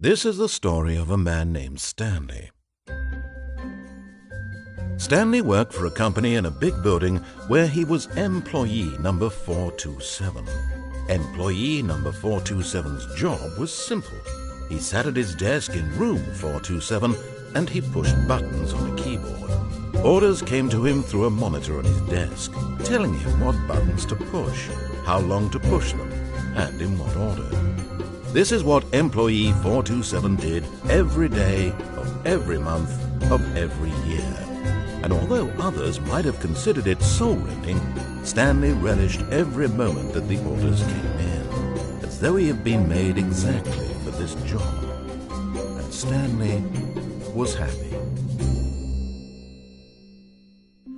This is the story of a man named Stanley. Stanley worked for a company in a big building where he was employee number 427. Employee number 427's job was simple. He sat at his desk in room 427 and he pushed buttons on a keyboard. Orders came to him through a monitor on his desk, telling him what buttons to push, how long to push them, and in what order. This is what employee 427 did every day of every month of every year. And although others might have considered it soul-rending, Stanley relished every moment that the orders came in, as though he had been made exactly for this job. And Stanley was happy.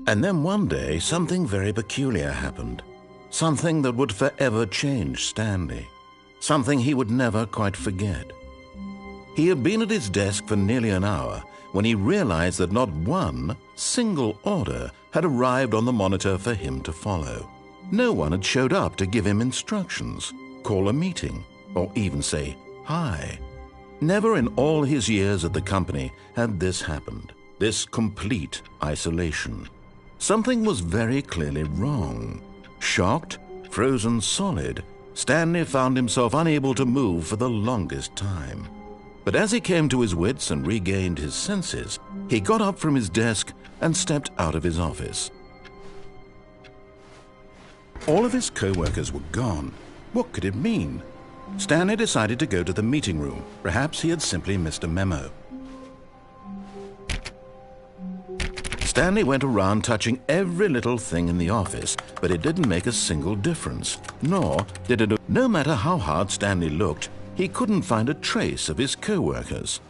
And then one day, something very peculiar happened. Something that would forever change Stanley. Something he would never quite forget. He had been at his desk for nearly an hour when he realized that not one single order had arrived on the monitor for him to follow. No one had showed up to give him instructions, call a meeting, or even say hi. Never in all his years at the company had this happened, this complete isolation. Something was very clearly wrong. Shocked, frozen solid, Stanley found himself unable to move for the longest time. But as he came to his wits and regained his senses, he got up from his desk and stepped out of his office. All of his co-workers were gone. What could it mean? Stanley decided to go to the meeting room. Perhaps he had simply missed a memo. Stanley went around touching every little thing in the office, but it didn't make a single difference. Nor did it. No matter how hard Stanley looked, he couldn't find a trace of his co-workers.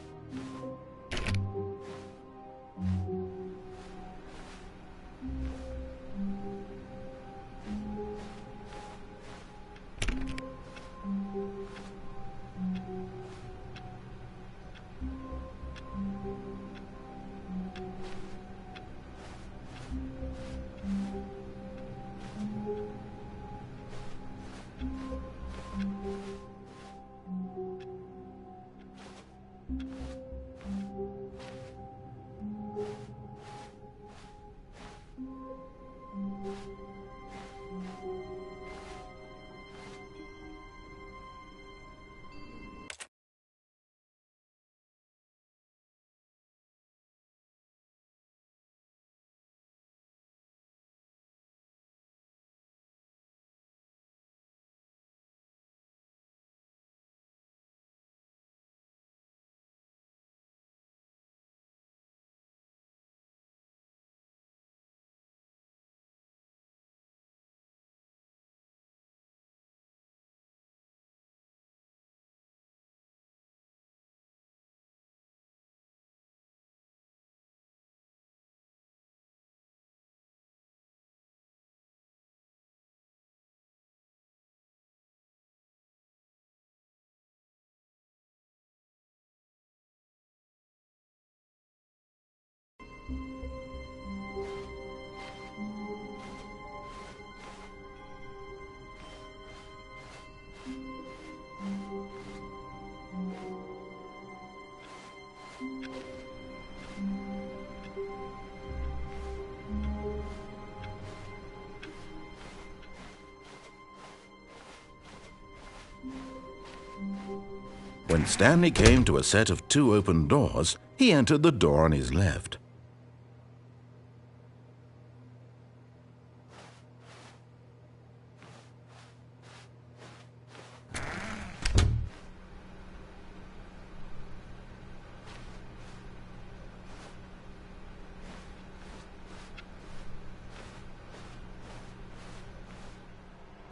When Stanley came to a set of 2 open doors, he entered the door on his left.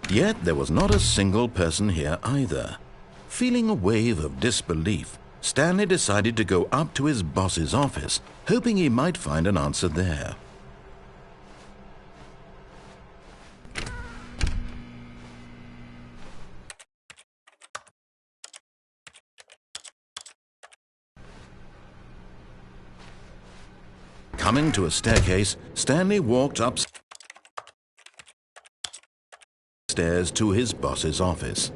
Yet there was not a single person here either. Feeling a wave of disbelief, Stanley decided to go up to his boss's office, hoping he might find an answer there. Coming to a staircase, Stanley walked upstairs to his boss's office.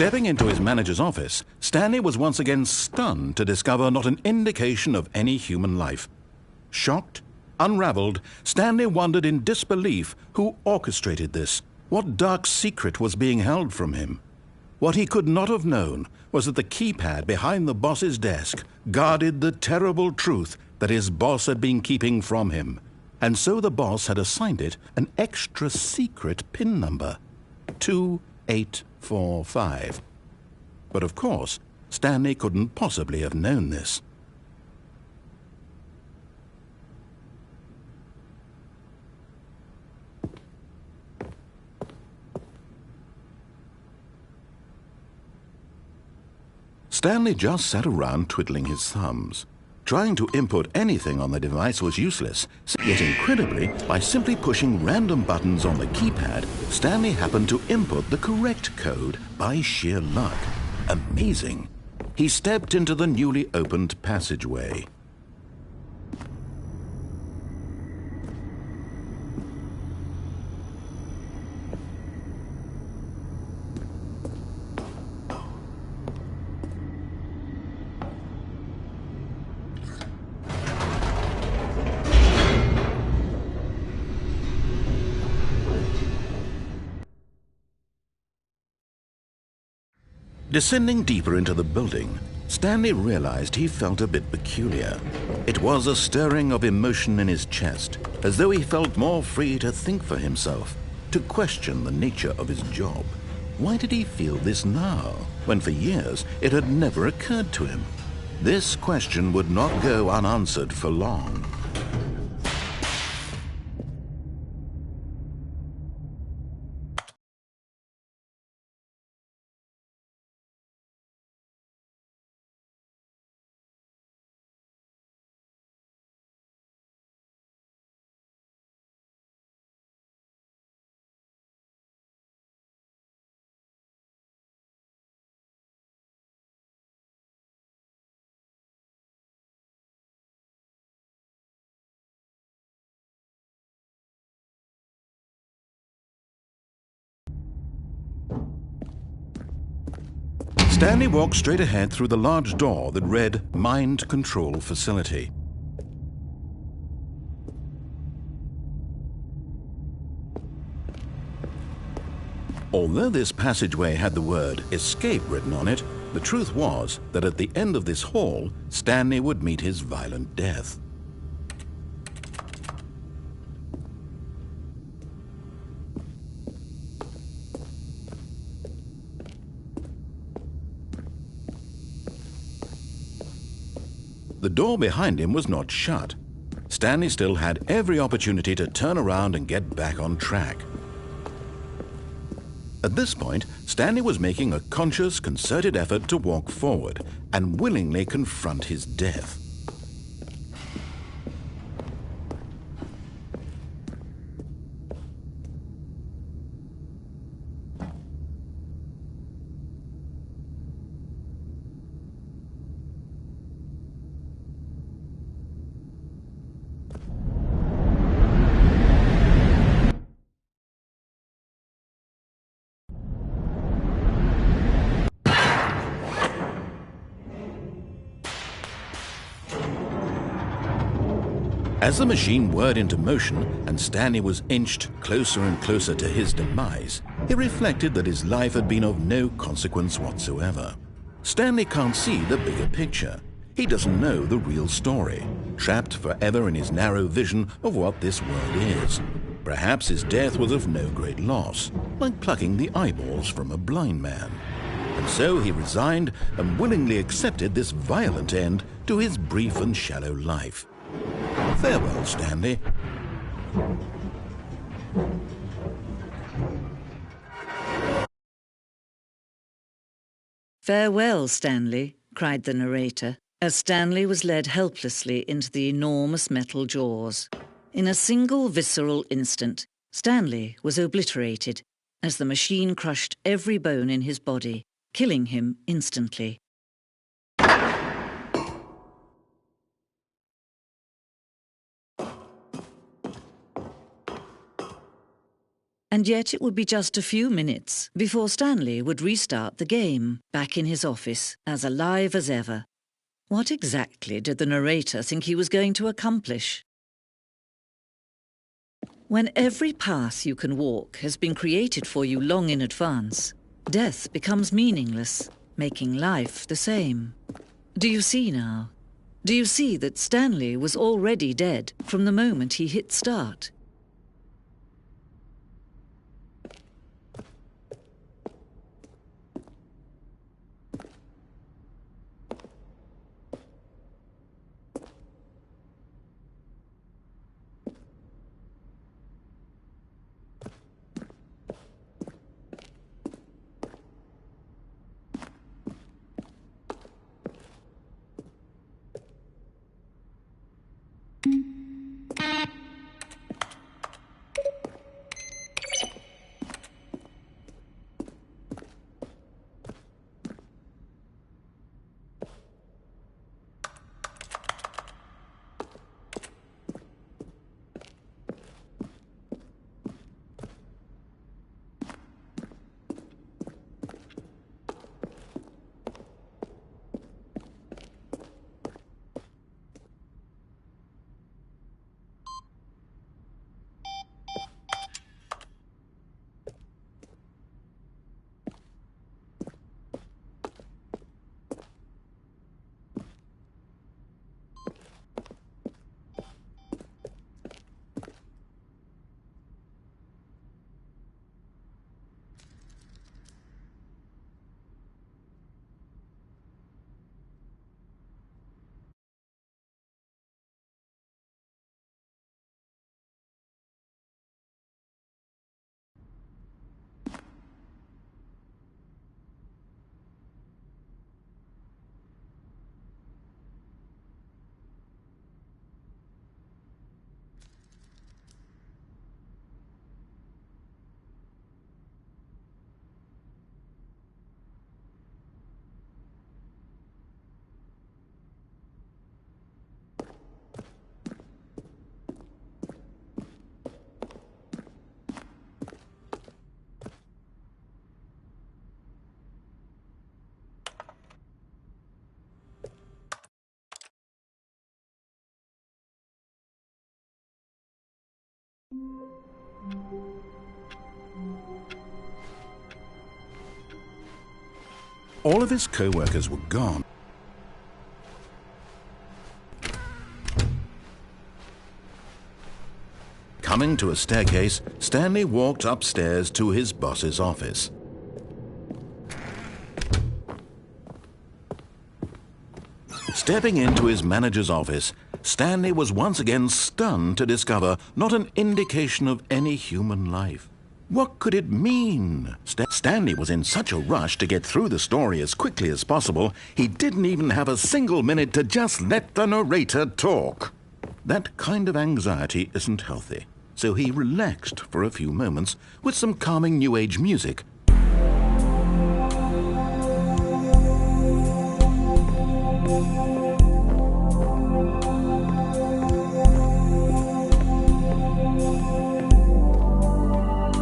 Stepping into his manager's office, Stanley was once again stunned to discover not an indication of any human life. Shocked, unraveled, Stanley wondered in disbelief who orchestrated this, what dark secret was being held from him. What he could not have known was that the keypad behind the boss's desk guarded the terrible truth that his boss had been keeping from him, and so the boss had assigned it an extra secret PIN number, 2845. But of course, Stanley couldn't possibly have known this. Stanley just sat around twiddling his thumbs. Trying to input anything on the device was useless, yet incredibly, by simply pushing random buttons on the keypad, Stanley happened to input the correct code by sheer luck. Amazing! He stepped into the newly opened passageway. Descending deeper into the building, Stanley realized he felt a bit peculiar. It was a stirring of emotion in his chest, as though he felt more free to think for himself, to question the nature of his job. Why did he feel this now, when for years it had never occurred to him? This question would not go unanswered for long. Stanley walked straight ahead through the large door that read Mind Control Facility. Although this passageway had the word Escape written on it, the truth was that at the end of this hall, Stanley would meet his violent death. The door behind him was not shut. Stanley still had every opportunity to turn around and get back on track. At this point, Stanley was making a conscious, concerted effort to walk forward and willingly confront his death. As the machine whirred into motion and Stanley was inched closer and closer to his demise, he reflected that his life had been of no consequence whatsoever. Stanley can't see the bigger picture. He doesn't know the real story, trapped forever in his narrow vision of what this world is. Perhaps his death was of no great loss, like plucking the eyeballs from a blind man. And so he resigned and willingly accepted this violent end to his brief and shallow life. Farewell, Stanley. Farewell, Stanley, cried the narrator, as Stanley was led helplessly into the enormous metal jaws. In a single visceral instant, Stanley was obliterated as the machine crushed every bone in his body, killing him instantly. And yet it would be just a few minutes before Stanley would restart the game, back in his office, as alive as ever. What exactly did the narrator think he was going to accomplish? When every path you can walk has been created for you long in advance, death becomes meaningless, making life the same. Do you see now? Do you see that Stanley was already dead from the moment he hit start? All of his co-workers were gone. Coming to a staircase, Stanley walked upstairs to his boss's office. Stepping into his manager's office, Stanley was once again stunned to discover not an indication of any human life. What could it mean? Stanley was in such a rush to get through the story as quickly as possible, he didn't even have a single minute to just let the narrator talk. That kind of anxiety isn't healthy, so he relaxed for a few moments with some calming New Age music.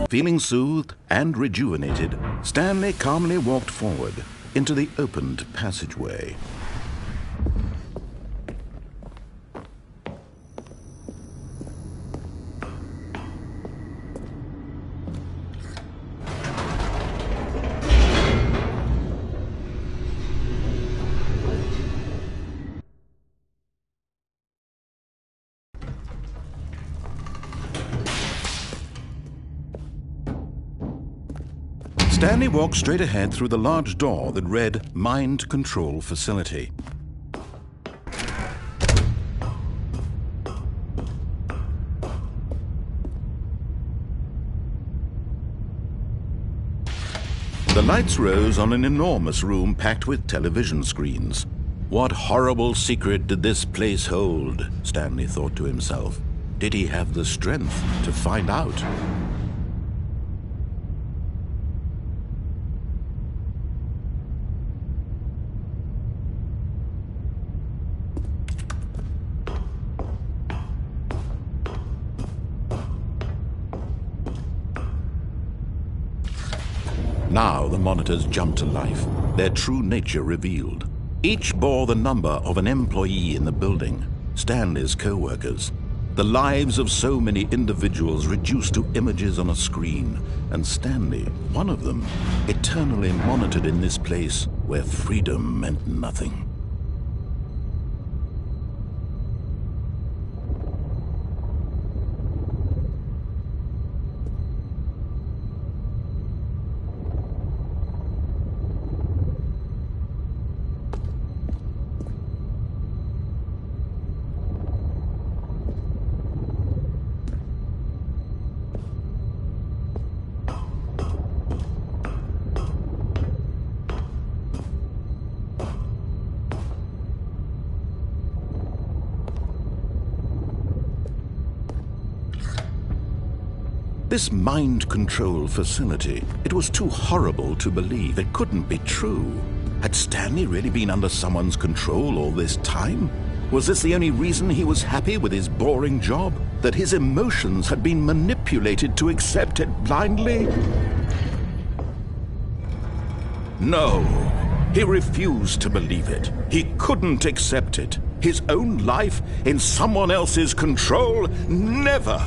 Feeling soothed and rejuvenated, Stanley calmly walked forward into the opened passageway. Stanley walked straight ahead through the large door that read Mind Control Facility. The lights rose on an enormous room packed with television screens. What horrible secret did this place hold? Stanley thought to himself. Did he have the strength to find out? Now the monitors jumped to life, their true nature revealed. Each bore the number of an employee in the building, Stanley's co-workers. The lives of so many individuals reduced to images on a screen, and Stanley, one of them, eternally monitored in this place where freedom meant nothing. This mind control facility, it was too horrible to believe. It couldn't be true. Had Stanley really been under someone's control all this time? Was this the only reason he was happy with his boring job? That his emotions had been manipulated to accept it blindly? No, he refused to believe it. He couldn't accept it. His own life in someone else's control? Never!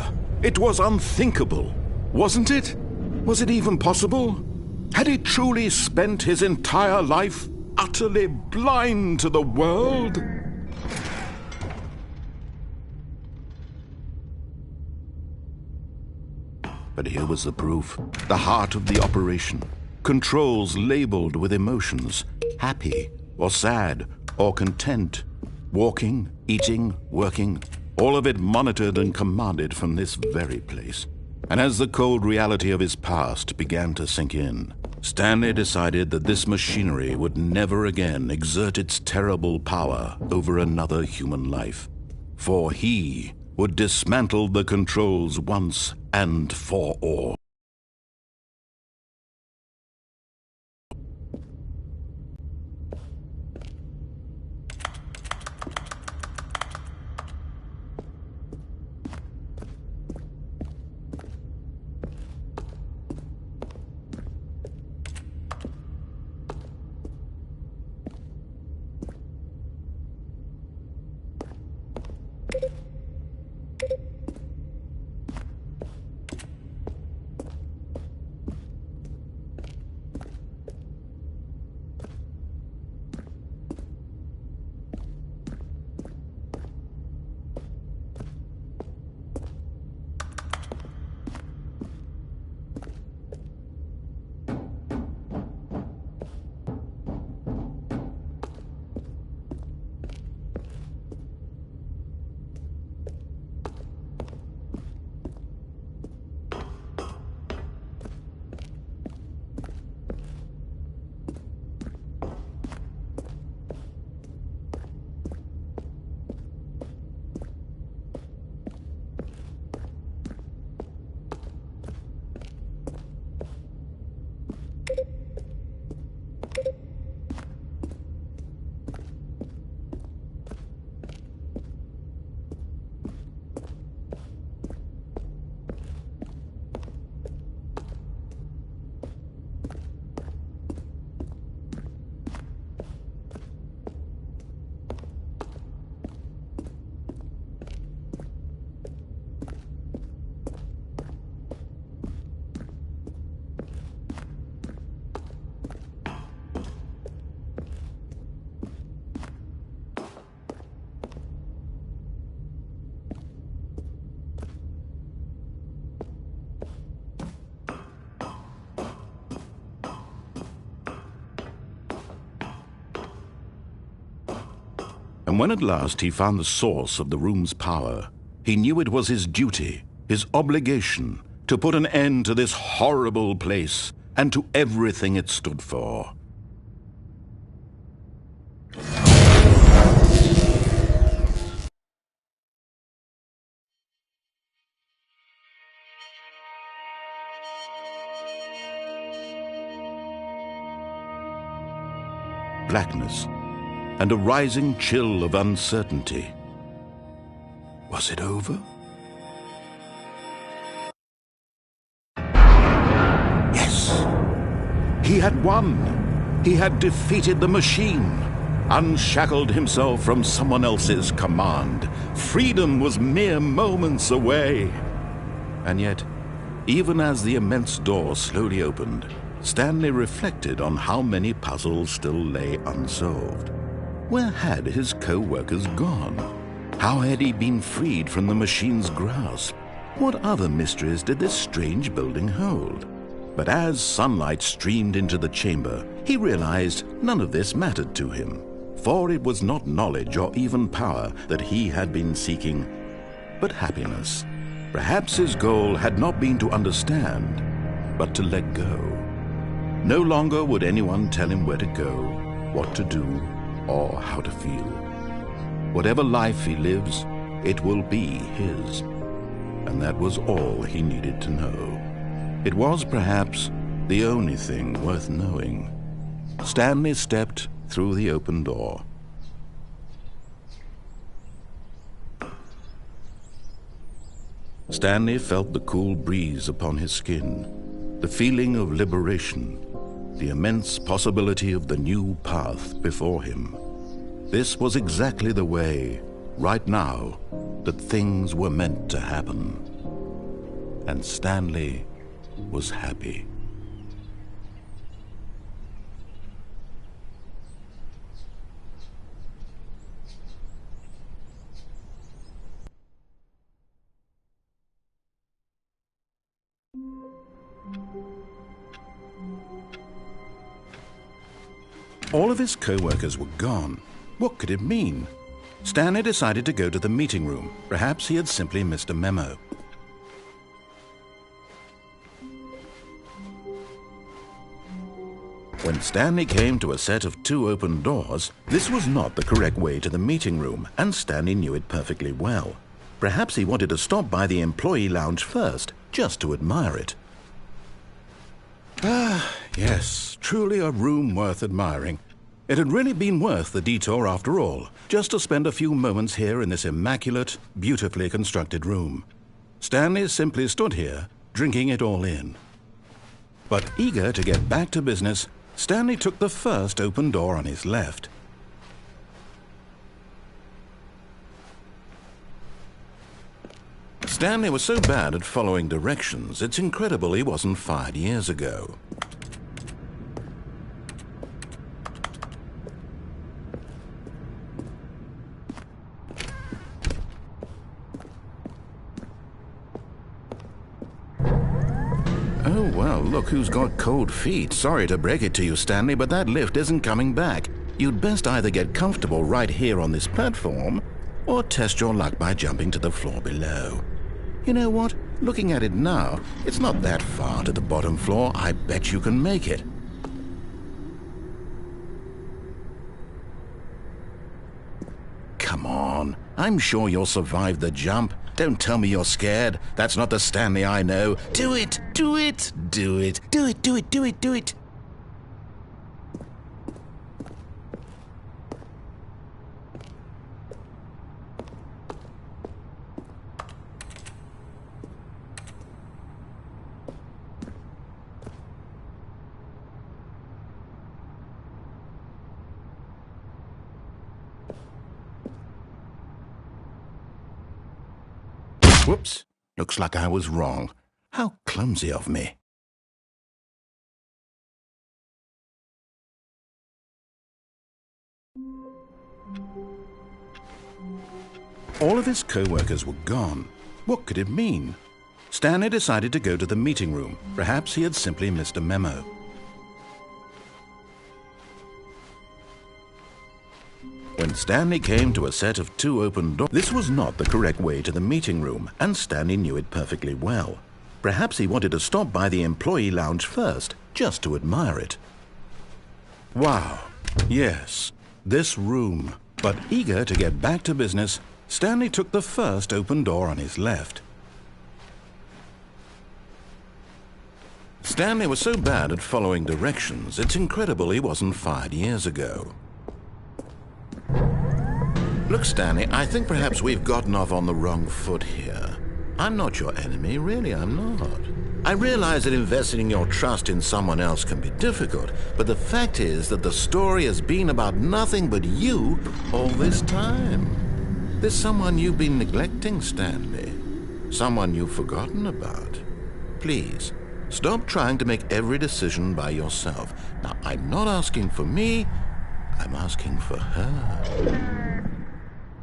It was unthinkable, wasn't it? Was it even possible? Had he truly spent his entire life utterly blind to the world? But here was the proof, the heart of the operation. Controls labeled with emotions, happy or sad or content, walking, eating, working, all of it monitored and commanded from this very place. And as the cold reality of his past began to sink in, Stanley decided that this machinery would never again exert its terrible power over another human life. For he would dismantle the controls once and for all. And when at last he found the source of the room's power, he knew it was his duty, his obligation, to put an end to this horrible place and to everything it stood for. Blackness and a rising chill of uncertainty. Was it over? Yes. He had won. He had defeated the machine, unshackled himself from someone else's command. Freedom was mere moments away. And yet, even as the immense door slowly opened, Stanley reflected on how many puzzles still lay unsolved. Where had his co-workers gone? How had he been freed from the machine's grasp? What other mysteries did this strange building hold? But as sunlight streamed into the chamber, he realized none of this mattered to him, for it was not knowledge or even power that he had been seeking, but happiness. Perhaps his goal had not been to understand, but to let go. No longer would anyone tell him where to go, what to do, or how to feel. Whatever life he lives, it will be his. And that was all he needed to know. It was perhaps the only thing worth knowing. Stanley stepped through the open door. Stanley felt the cool breeze upon his skin, the feeling of liberation, the immense possibility of the new path before him. This was exactly the way, right now, that things were meant to happen. And Stanley was happy. All of his co-workers were gone. What could it mean? Stanley decided to go to the meeting room. Perhaps he had simply missed a memo. When Stanley came to a set of 2 open doors, this was not the correct way to the meeting room, and Stanley knew it perfectly well. Perhaps he wanted to stop by the employee lounge first, just to admire it. Ah, yes, truly a room worth admiring. It had really been worth the detour after all, just to spend a few moments here in this immaculate, beautifully constructed room. Stanley simply stood here, drinking it all in. But eager to get back to business, Stanley took the first open door on his left. Stanley was so bad at following directions, it's incredible he wasn't fired years ago. Oh, well, look who's got cold feet. Sorry to break it to you, Stanley, but that lift isn't coming back. You'd best either get comfortable right here on this platform, or test your luck by jumping to the floor below. You know what? Looking at it now, it's not that far to the bottom floor. I bet you can make it. Come on. I'm sure you'll survive the jump. Don't tell me you're scared. That's not the Stanley I know. Do it! Do it! Do it! Do it! Do it! Do it! Do it! Whoops. Looks like I was wrong. How clumsy of me. All of his co-workers were gone. What could it mean? Stanley decided to go to the meeting room. Perhaps he had simply missed a memo. When Stanley came to a set of 2 open doors, this was not the correct way to the meeting room, and Stanley knew it perfectly well. Perhaps he wanted to stop by the employee lounge first, just to admire it. Wow, yes, this room. But eager to get back to business, Stanley took the first open door on his left. Stanley was so bad at following directions, it's incredible he wasn't fired years ago. Look, Stanley, I think perhaps we've gotten off on the wrong foot here. I'm not your enemy, really, I'm not. I realize that investing your trust in someone else can be difficult, but the fact is that the story has been about nothing but you all this time. There's someone you've been neglecting, Stanley. Someone you've forgotten about. Please, stop trying to make every decision by yourself. Now, I'm not asking for me, I'm asking for her.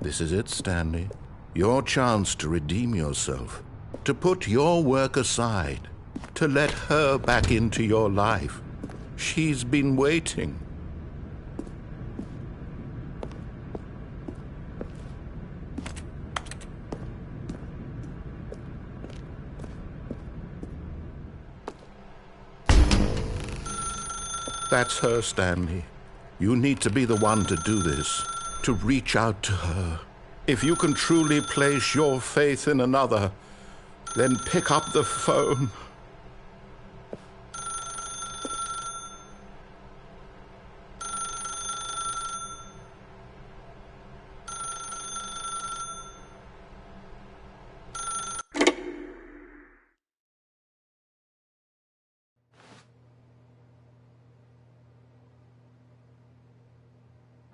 This is it, Stanley. Your chance to redeem yourself, to put your work aside, to let her back into your life. She's been waiting. That's her, Stanley. You need to be the one to do this, to reach out to her. If you can truly place your faith in another, then pick up the phone.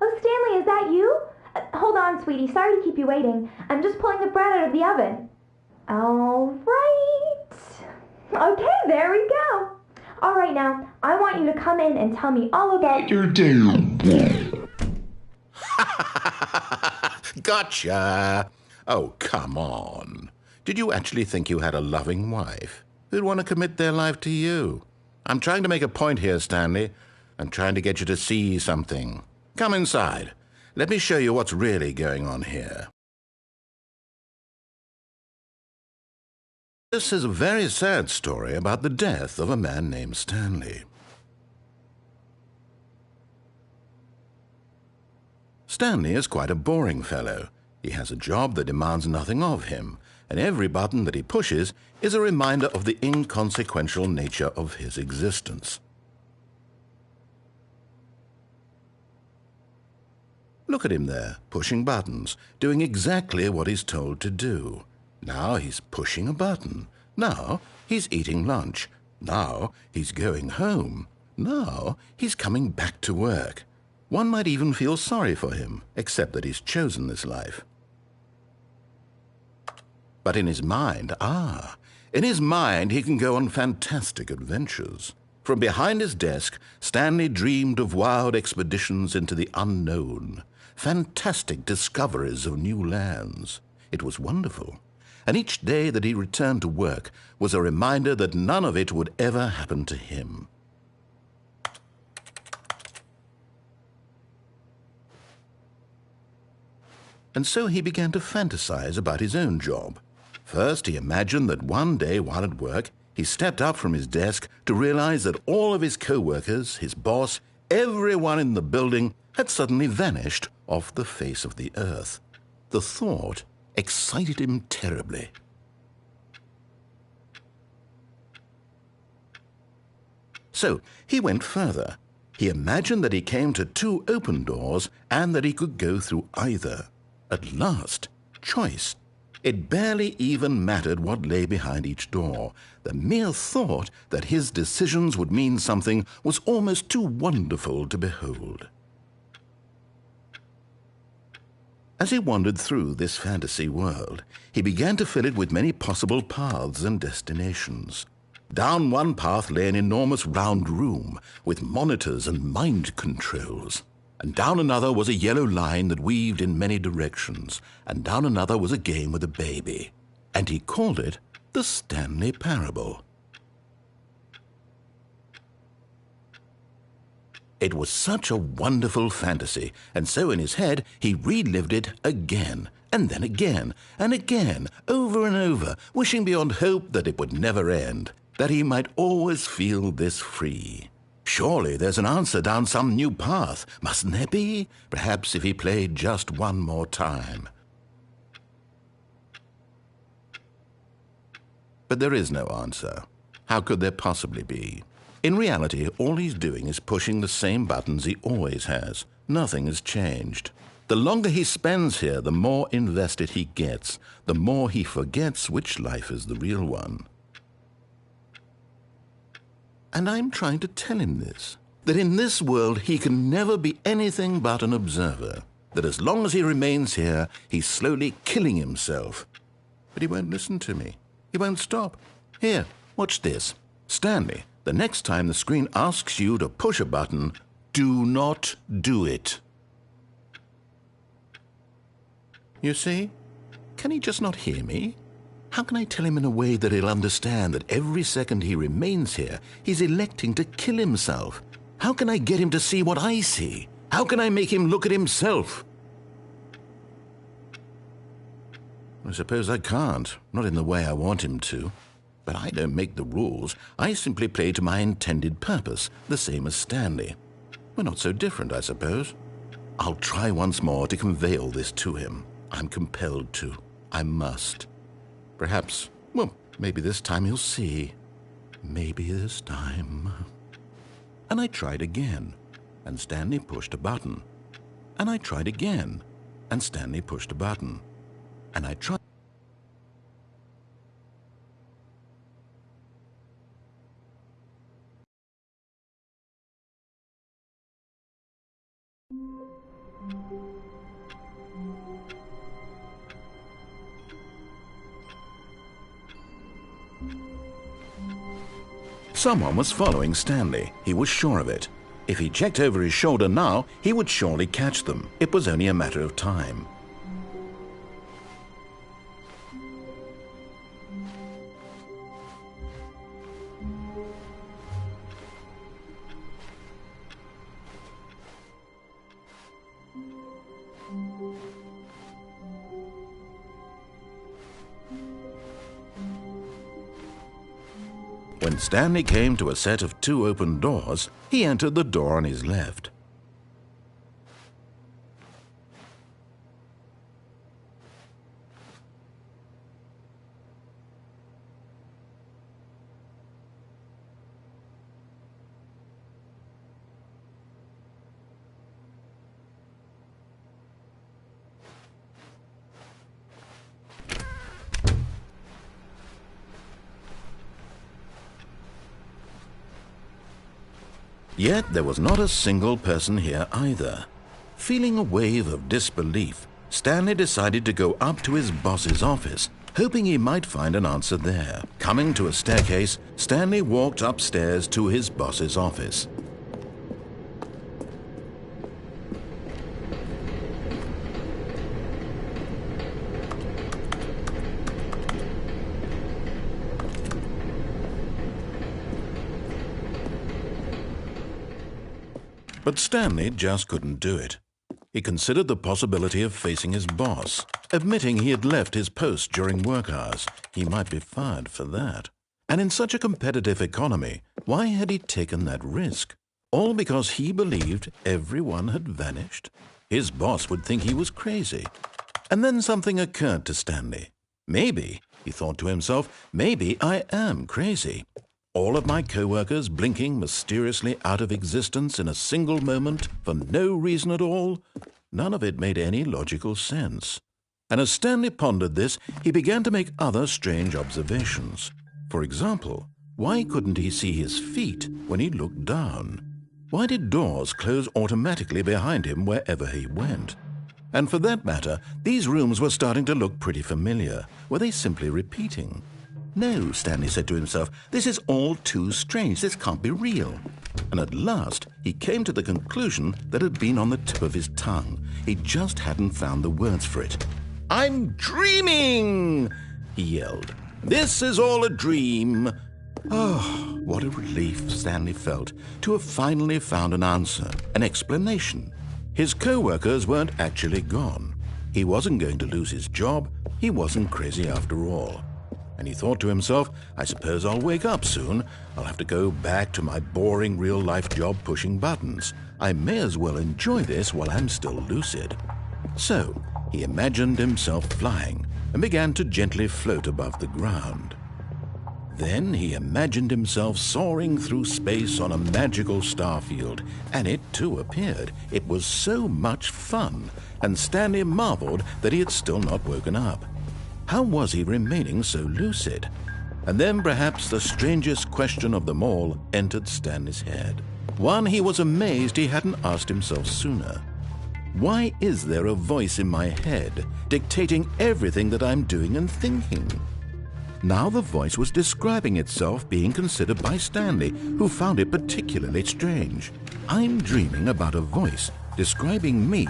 Oh, Stanley, is that you? Hold on, sweetie. Sorry to keep you waiting. I'm just pulling the bread out of the oven. All right. Okay, there we go. All right, now, I want you to come in and tell me all about your day. Gotcha! Oh, come on. Did you actually think you had a loving wife who'd want to commit their life to you? I'm trying to make a point here, Stanley. I'm trying to get you to see something. Come inside. Let me show you what's really going on here. This is a very sad story about the death of a man named Stanley. Stanley is quite a boring fellow. He has a job that demands nothing of him, and every button that he pushes is a reminder of the inconsequential nature of his existence. Look at him there, pushing buttons, doing exactly what he's told to do. Now he's pushing a button. Now he's eating lunch. Now he's going home. Now he's coming back to work. One might even feel sorry for him, except that he's chosen this life. But in his mind, he can go on fantastic adventures. From behind his desk, Stanley dreamed of wild expeditions into the unknown, fantastic discoveries of new lands. It was wonderful, and each day that he returned to work was a reminder that none of it would ever happen to him. And so he began to fantasize about his own job. First, he imagined that one day while at work, he stepped up from his desk to realize that all of his co-workers, his boss, everyone in the building had suddenly vanished off the face of the earth. The thought excited him terribly. So he went further. He imagined that he came to two open doors and that he could go through either. At last, choice. It barely even mattered what lay behind each door. The mere thought that his decisions would mean something was almost too wonderful to behold. As he wandered through this fantasy world, he began to fill it with many possible paths and destinations. Down one path lay an enormous round room with monitors and mind controls. And down another was a yellow line that weaved in many directions, and down another was a game with a baby. And he called it the Stanley Parable. It was such a wonderful fantasy, and so in his head he relived it again, and then again, and again, over and over, wishing beyond hope that it would never end, that he might always feel this free. Surely there's an answer down some new path, mustn't there be? Perhaps if he played just one more time. But there is no answer. How could there possibly be? In reality, all he's doing is pushing the same buttons he always has. Nothing has changed. The longer he spends here, the more invested he gets, the more he forgets which life is the real one. And I'm trying to tell him this, that in this world he can never be anything but an observer, that as long as he remains here, he's slowly killing himself. But he won't listen to me. He won't stop. Here, watch this. Stanley, the next time the screen asks you to push a button, do not do it. You see? Can he just not hear me? How can I tell him in a way that he'll understand that every second he remains here, he's electing to kill himself? How can I get him to see what I see? How can I make him look at himself? I suppose I can't, not in the way I want him to. But I don't make the rules. I simply play to my intended purpose, the same as Stanley. We're not so different, I suppose. I'll try once more to convey all this to him. I'm compelled to. I must. Perhaps, well, maybe this time he'll see. Maybe this time. And I tried again, and Stanley pushed a button. And I tried again, and Stanley pushed a button. And I tried. Someone was following Stanley. He was sure of it. If he checked over his shoulder now, he would surely catch them. It was only a matter of time. When Stanley came to a set of 2 open doors, he entered the door on his left. Yet there was not a single person here either. Feeling a wave of disbelief, Stanley decided to go up to his boss's office, hoping he might find an answer there. Coming to a staircase, Stanley walked upstairs to his boss's office. But Stanley just couldn't do it. He considered the possibility of facing his boss, admitting he had left his post during work hours. He might be fired for that. And in such a competitive economy, why had he taken that risk? All because he believed everyone had vanished? His boss would think he was crazy. And then something occurred to Stanley. Maybe, he thought to himself, maybe I am crazy. All of my co-workers blinking mysteriously out of existence in a single moment for no reason at all? None of it made any logical sense. And as Stanley pondered this, he began to make other strange observations. For example, why couldn't he see his feet when he looked down? Why did doors close automatically behind him wherever he went? And for that matter, these rooms were starting to look pretty familiar. Were they simply repeating? No, Stanley said to himself, this is all too strange. This can't be real. And at last, he came to the conclusion that had been on the tip of his tongue. He just hadn't found the words for it. I'm dreaming, he yelled. This is all a dream. Oh, what a relief Stanley felt to have finally found an answer, an explanation. His co-workers weren't actually gone. He wasn't going to lose his job. He wasn't crazy after all. And he thought to himself, I suppose I'll wake up soon. I'll have to go back to my boring real-life job pushing buttons. I may as well enjoy this while I'm still lucid. So he imagined himself flying and began to gently float above the ground. Then he imagined himself soaring through space on a magical starfield, and it too appeared. It was so much fun, and Stanley marveled that he had still not woken up. How was he remaining so lucid? And then perhaps the strangest question of them all entered Stanley's head. One he was amazed he hadn't asked himself sooner. Why is there a voice in my head dictating everything that I'm doing and thinking? Now the voice was describing itself being considered by Stanley, who found it particularly strange. I'm dreaming about a voice describing me,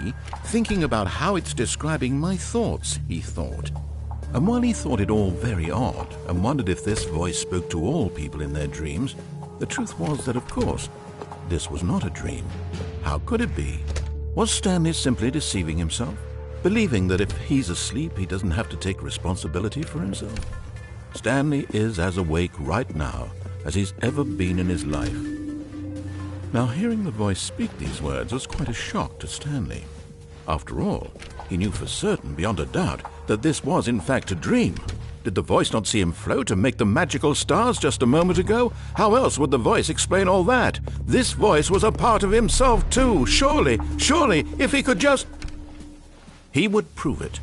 thinking about how it's describing my thoughts, he thought. And while he thought it all very odd and wondered if this voice spoke to all people in their dreams, the truth was that, of course, this was not a dream. How could it be? Was Stanley simply deceiving himself, believing that if he's asleep, he doesn't have to take responsibility for himself? Stanley is as awake right now as he's ever been in his life. Now, hearing the voice speak these words was quite a shock to Stanley. After all, he knew for certain, beyond a doubt, that this was in fact a dream. Did the voice not see him float and make the magical stars just a moment ago? How else would the voice explain all that? This voice was a part of himself too. Surely, if he could just... He would prove it.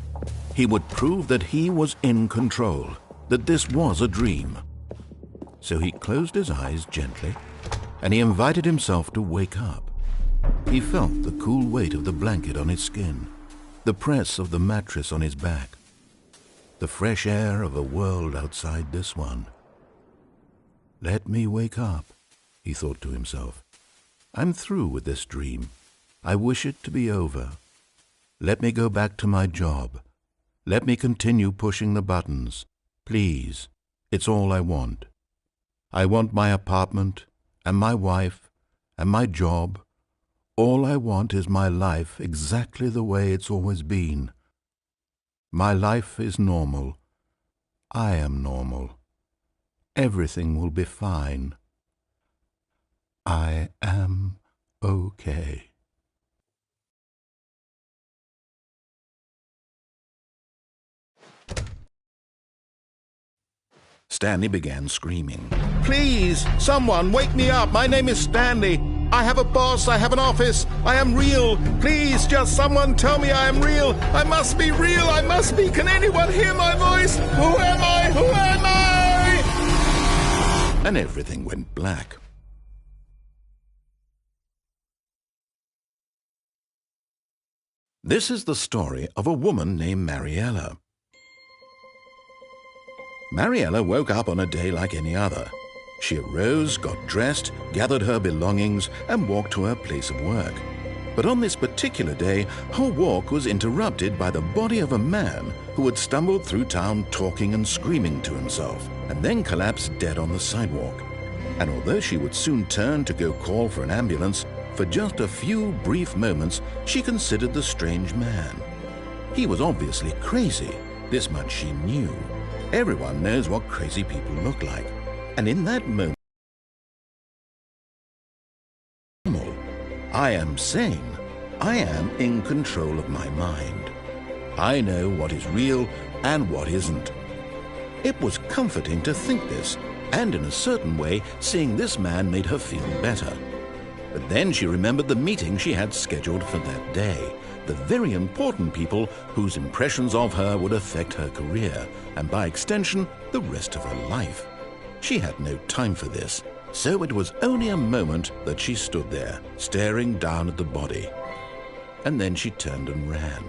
He would prove that he was in control, that this was a dream. So he closed his eyes gently, and he invited himself to wake up. He felt the cool weight of the blanket on his skin, the press of the mattress on his back, the fresh air of a world outside this one. Let me wake up, he thought to himself. I'm through with this dream. I wish it to be over. Let me go back to my job. Let me continue pushing the buttons. Please, it's all I want. I want my apartment and my wife and my job. All I want is my life exactly the way it's always been. My life is normal. I am normal. Everything will be fine. I am okay. Stanley began screaming. Please, someone, wake me up. My name is Stanley. I have a boss. I have an office. I am real. Please, just someone tell me I am real. I must be real. I must be. Can anyone hear my voice? Who am I? Who am I? And everything went black. This is the story of a woman named Mariella. Mariella woke up on a day like any other. She arose, got dressed, gathered her belongings, and walked to her place of work. But on this particular day, her walk was interrupted by the body of a man who had stumbled through town talking and screaming to himself, and then collapsed dead on the sidewalk. And although she would soon turn to go call for an ambulance, for just a few brief moments she considered the strange man. He was obviously crazy. This much she knew. Everyone knows what crazy people look like. And in that moment, I am sane. I am in control of my mind. I know what is real and what isn't. It was comforting to think this, and in a certain way, seeing this man made her feel better. But then she remembered the meeting she had scheduled for that day, the very important people whose impressions of her would affect her career, and by extension, the rest of her life. She had no time for this, so it was only a moment that she stood there, staring down at the body. And then she turned and ran.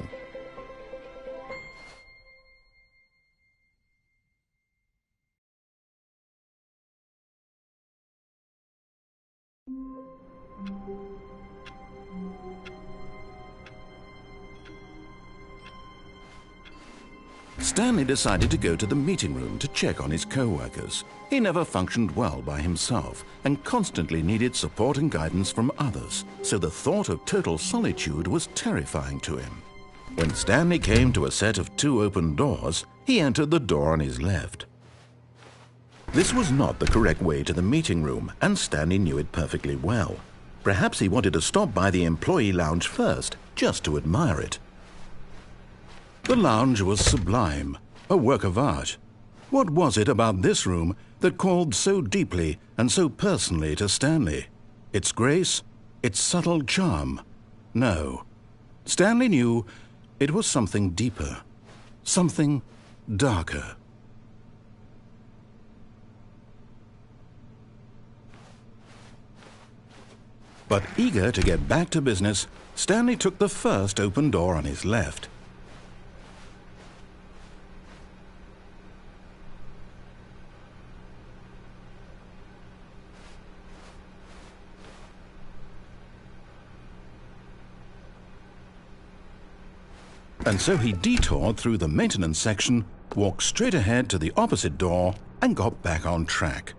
Stanley decided to go to the meeting room to check on his co-workers. He never functioned well by himself and constantly needed support and guidance from others, so the thought of total solitude was terrifying to him. When Stanley came to a set of 2 open doors, he entered the door on his left. This was not the correct way to the meeting room, and Stanley knew it perfectly well. Perhaps he wanted to stop by the employee lounge first, just to admire it. The lounge was sublime, a work of art. What was it about this room that called so deeply and so personally to Stanley. Its grace, its subtle charm. No, Stanley knew it was something deeper, something darker. But eager to get back to business, Stanley took the first open door on his left. And so he detoured through the maintenance section, walked straight ahead to the opposite door, and got back on track.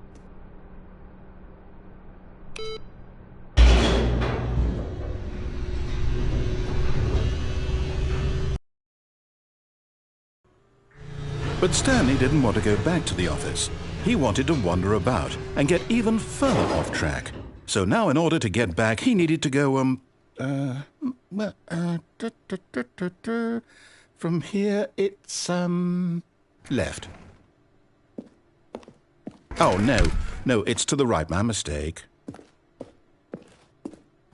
But Stanley didn't want to go back to the office. He wanted to wander about and get even further off track. So now in order to get back, he needed to go, from here it's, left. Oh, no, it's to the right, my mistake.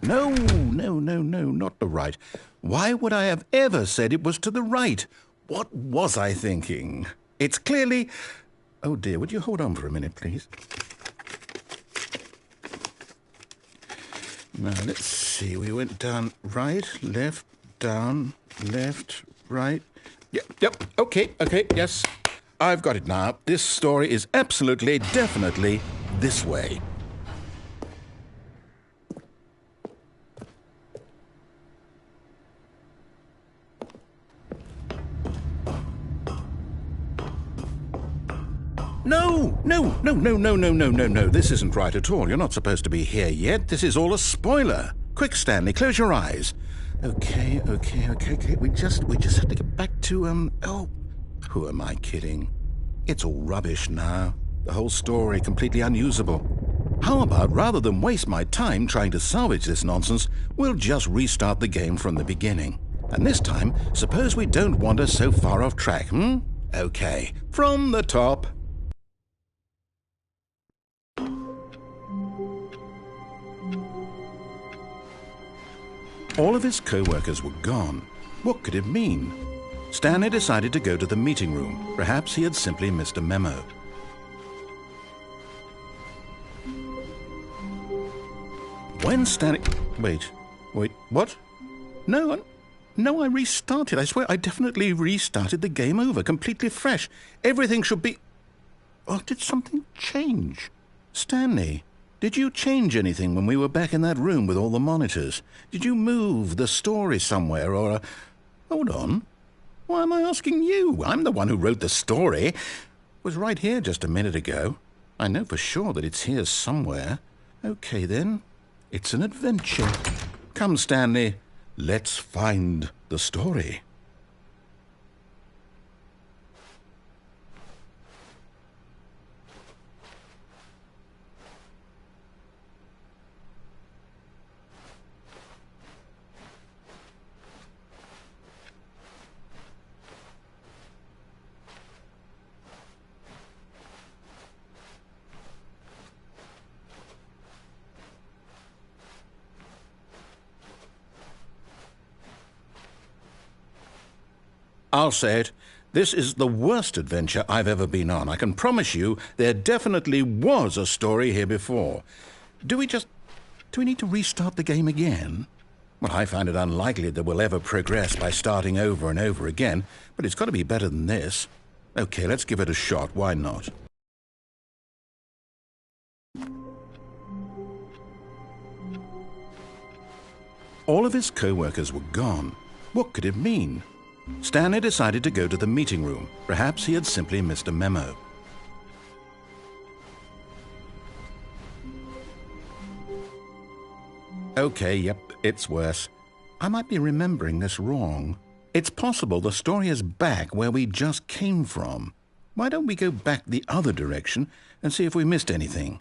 No, not the right. Why would I have ever said it was to the right? What was I thinking? It's clearly... Oh dear, would you hold on for a minute, please? Now, let's see. We went down right, left, down, left, right. Yep, okay, yes. I've got it now. This story is absolutely, definitely this way. No. This isn't right at all. You're not supposed to be here yet. This is all a spoiler. Quick, Stanley, close your eyes. Okay. We just have to get back to, oh, who am I kidding? It's all rubbish now. The whole story completely unusable. How about, rather than waste my time trying to salvage this nonsense, we'll just restart the game from the beginning. And this time, suppose we don't wander so far off track, Okay, from the top. All of his co-workers were gone. What could it mean? Stanley decided to go to the meeting room. Perhaps he had simply missed a memo. When Stanley... Wait, what? No, I restarted. I swear I definitely restarted the game over, completely fresh. Everything should be... Oh, did something change? Stanley, did you change anything when we were back in that room with all the monitors? Did you move the story somewhere or... Hold on. Why am I asking you? I'm the one who wrote the story. It was right here just a minute ago. I know for sure that it's here somewhere. Okay, then. It's an adventure. Come, Stanley. Let's find the story. I'll say it. This is the worst adventure I've ever been on. I can promise you there definitely was a story here before. Do we need to restart the game again? Well, I find it unlikely that we'll ever progress by starting over and over again, but it's got to be better than this. Okay, let's give it a shot. Why not? All of his co-workers were gone. What could it mean? Stanley decided to go to the meeting room. Perhaps he had simply missed a memo. Okay, yep, it's worse. I might be remembering this wrong. It's possible the story is back where we just came from. Why don't we go back the other direction and see if we missed anything?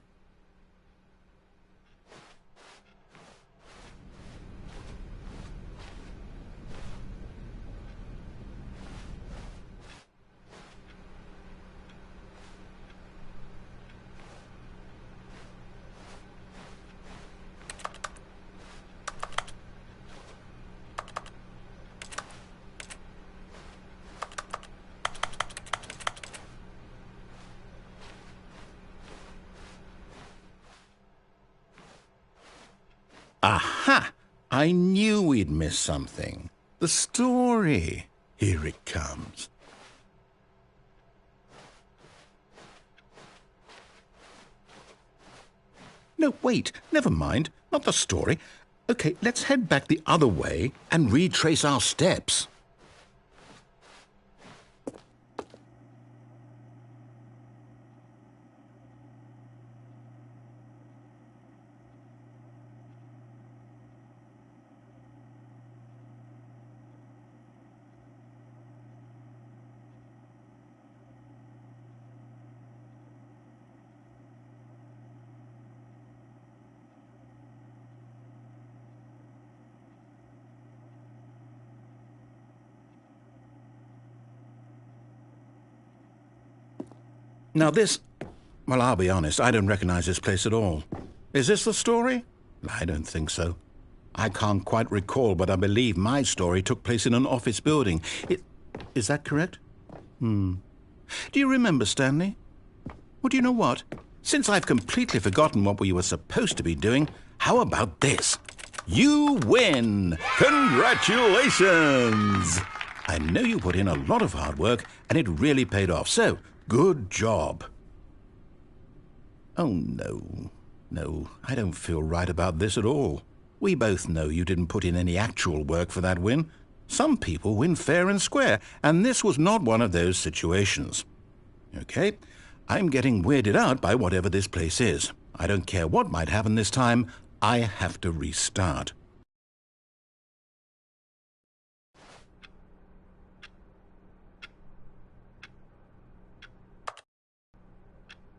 I knew we'd miss something. The story. Here it comes. No, wait, never mind. Not the story. Okay, let's head back the other way and retrace our steps. Now this, well, I'll be honest, I don't recognize this place at all. Is this the story? I don't think so. I can't quite recall, but I believe my story took place in an office building. Is that correct? Do you remember, Stanley? Well, do you know what? Since I've completely forgotten what we were supposed to be doing, how about this? You win! Congratulations! I know you put in a lot of hard work, and it really paid off, so good job. Oh, no. No, I don't feel right about this at all. We both know you didn't put in any actual work for that win. Some people win fair and square, and this was not one of those situations. Okay, I'm getting weirded out by whatever this place is. I don't care what might happen this time. I have to restart.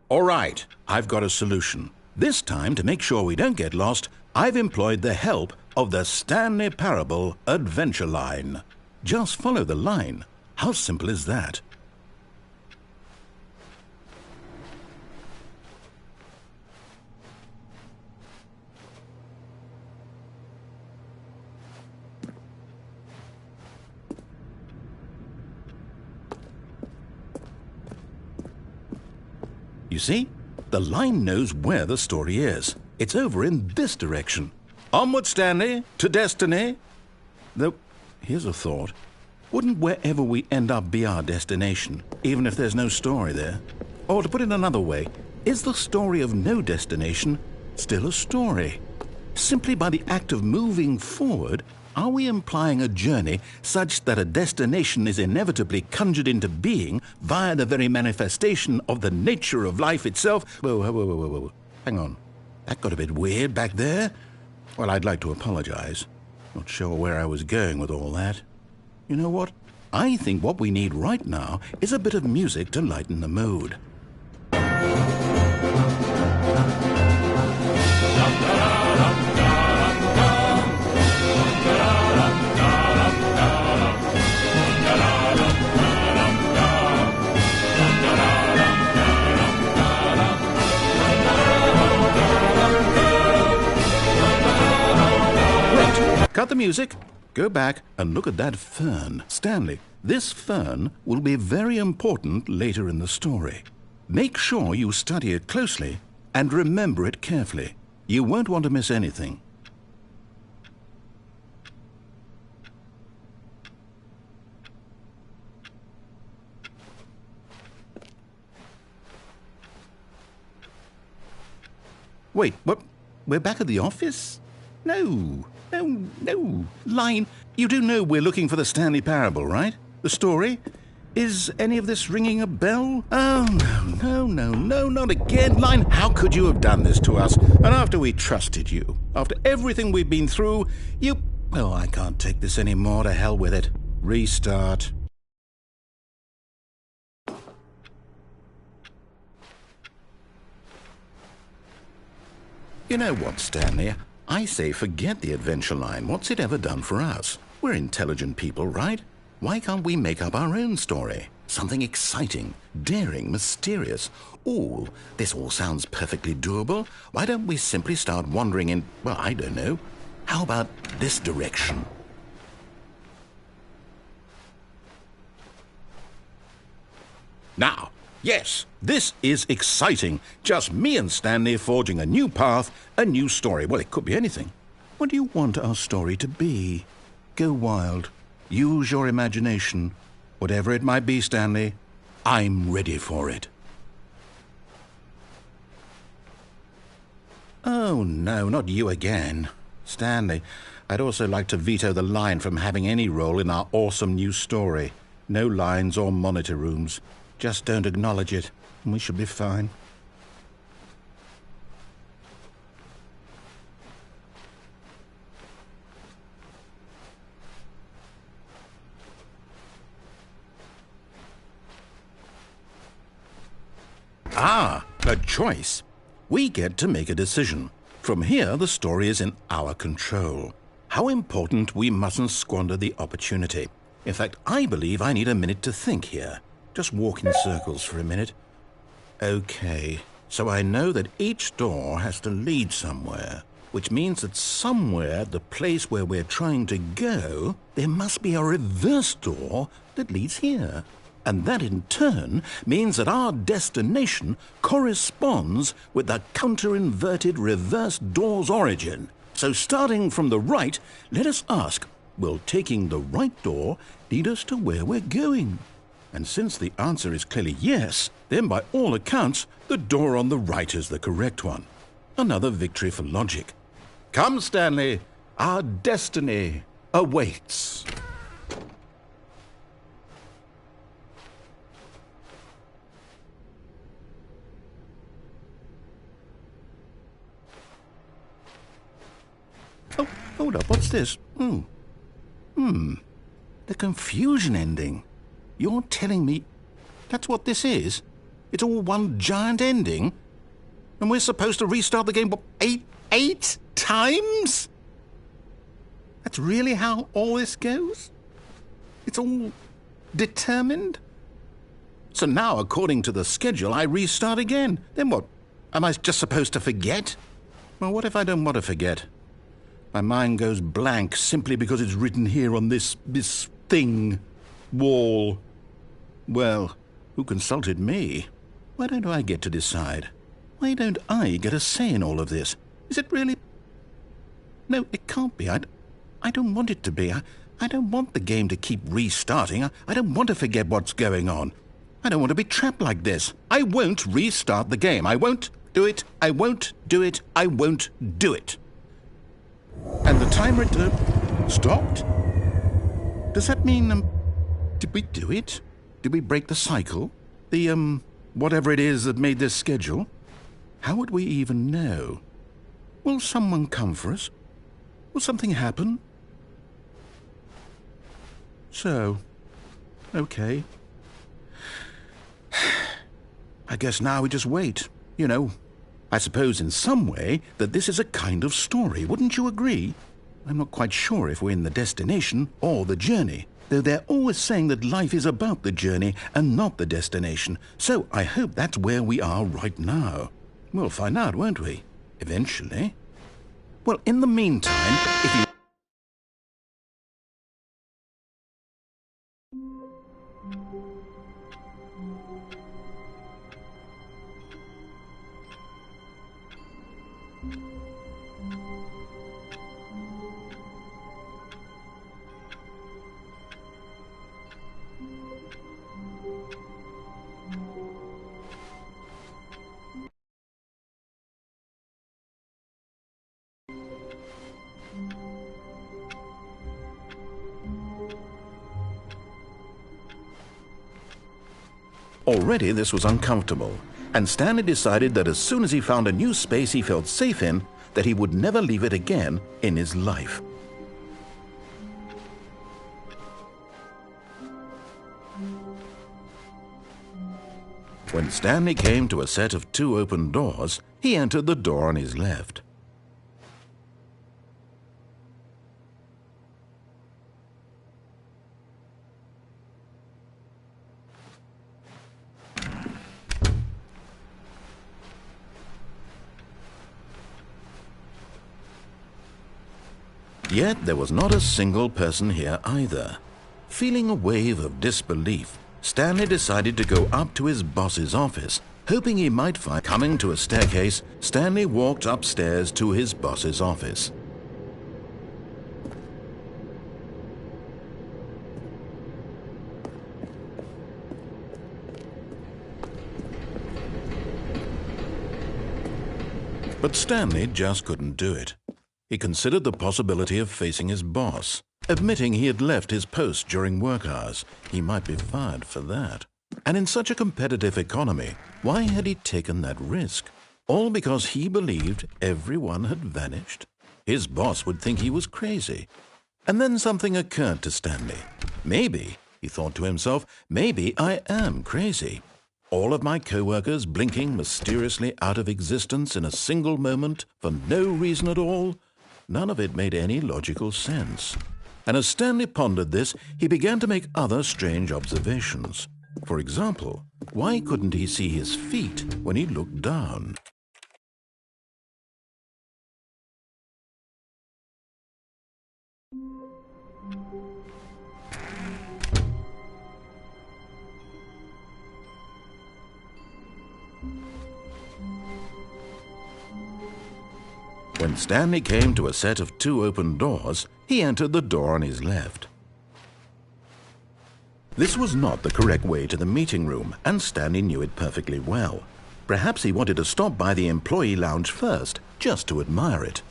All right, I've got a solution. This time, to make sure we don't get lost, I've employed the help of the Stanley Parable adventure line. Just follow the line. How simple is that? You see? The line knows where the story is. It's over in this direction. Onward, Stanley, to destiny. Though, here's a thought. Wouldn't wherever we end up be our destination, even if there's no story there? Or to put it another way, is the story of no destination still a story? Simply by the act of moving forward, are we implying a journey such that a destination is inevitably conjured into being via the very manifestation of the nature of life itself? Whoa. Hang on. That got a bit weird back there. Well, I'd like to apologize. Not sure where I was going with all that. You know what? I think what we need right now is a bit of music to lighten the mood. Cut the music, go back and look at that fern. Stanley, this fern will be very important later in the story. Make sure you study it closely and remember it carefully. You won't want to miss anything. Wait, what? We're back at the office? No. Line, you do know we're looking for the Stanley Parable, right? The story? Is any of this ringing a bell? Oh, no, not again. Line, how could you have done this to us? And after we trusted you, after everything we've been through, you... Oh, I can't take this anymore. To hell with it. Restart. You know what, Stanley? I say forget the adventure line. What's it ever done for us? We're intelligent people, right? Why can't we make up our own story? Something exciting, daring, mysterious. Ooh, this all sounds perfectly doable. Why don't we simply start wandering in, well, I don't know. How about this direction? Now, yes, this is exciting. Just me and Stanley forging a new path, a new story. Well, it could be anything. What do you want our story to be? Go wild. Use your imagination. Whatever it might be, Stanley, I'm ready for it. Oh, no, not you again. Stanley, I'd also like to veto the line from having any role in our awesome new story. No lines or monitor rooms. Just don't acknowledge it, and we should be fine. Ah, a choice. We get to make a decision. From here, the story is in our control. How important we mustn't squander the opportunity. In fact, I believe I need a minute to think here. Just walk in circles for a minute. Okay, so I know that each door has to lead somewhere, which means that somewhere, the place where we're trying to go, there must be a reverse door that leads here. And that in turn means that our destination corresponds with the counter-inverted reverse door's origin. So starting from the right, let us ask, will taking the right door lead us to where we're going? And since the answer is clearly yes, then by all accounts, the door on the right is the correct one. Another victory for logic. Come, Stanley, our destiny awaits. Oh, hold up, what's this? The confusion ending. You're telling me that's what this is? It's all one giant ending? And we're supposed to restart the game, what, eight times? That's really how all this goes? It's all determined? So now, according to the schedule, I restart again. Then what? Am I just supposed to forget? Well, what if I don't want to forget? My mind goes blank simply because it's written here on this thing, wall. Well, who consulted me? Why don't I get to decide? Why don't I get a say in all of this? Is it really? No, it can't be. I don't want it to be. I don't want the game to keep restarting. I don't want to forget what's going on. I don't want to be trapped like this. I won't restart the game. I won't do it. I won't do it. I won't do it. And the timer stopped? Does that mean, did we do it? Did we break the cycle? The, whatever it is that made this schedule? How would we even know? Will someone come for us? Will something happen? So, okay. I guess now we just wait, you know. I suppose in some way that this is a kind of story, wouldn't you agree? I'm not quite sure if we're in the destination or the journey, though they're always saying that life is about the journey and not the destination, so I hope that's where we are right now. We'll find out, won't we? Eventually. Well, in the meantime, if you... Already this was uncomfortable, and Stanley decided that as soon as he found a new space he felt safe in, that he would never leave it again in his life. When Stanley came to a set of 2 open doors, he entered the door on his left. Yet there was not a single person here either. Feeling a wave of disbelief, Stanley decided to go up to his boss's office, hoping he might find... Coming to a staircase, Stanley walked upstairs to his boss's office. But Stanley just couldn't do it. He considered the possibility of facing his boss, admitting he had left his post during work hours. He might be fired for that. And in such a competitive economy, why had he taken that risk? All because he believed everyone had vanished? His boss would think he was crazy. And then something occurred to Stanley. Maybe, he thought to himself, maybe I am crazy. All of my co-workers blinking mysteriously out of existence in a single moment for no reason at all? None of it made any logical sense. And as Stanley pondered this, he began to make other strange observations. For example, why couldn't he see his feet when he looked down? When Stanley came to a set of 2 open doors, he entered the door on his left. This was not the correct way to the meeting room, and Stanley knew it perfectly well. Perhaps he wanted to stop by the employee lounge first, just to admire it.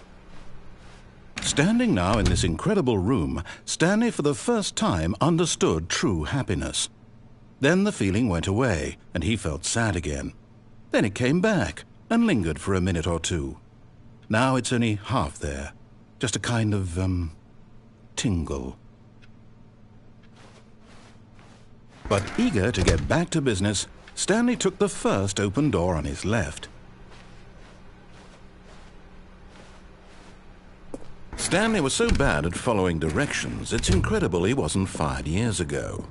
Standing now in this incredible room, Stanley for the first time understood true happiness. Then the feeling went away, and he felt sad again. Then it came back, and lingered for a minute or two. Now it's only half there, just a kind of, tingle. But eager to get back to business, Stanley took the first open door on his left. Stanley was so bad at following directions, it's incredible he wasn't fired years ago.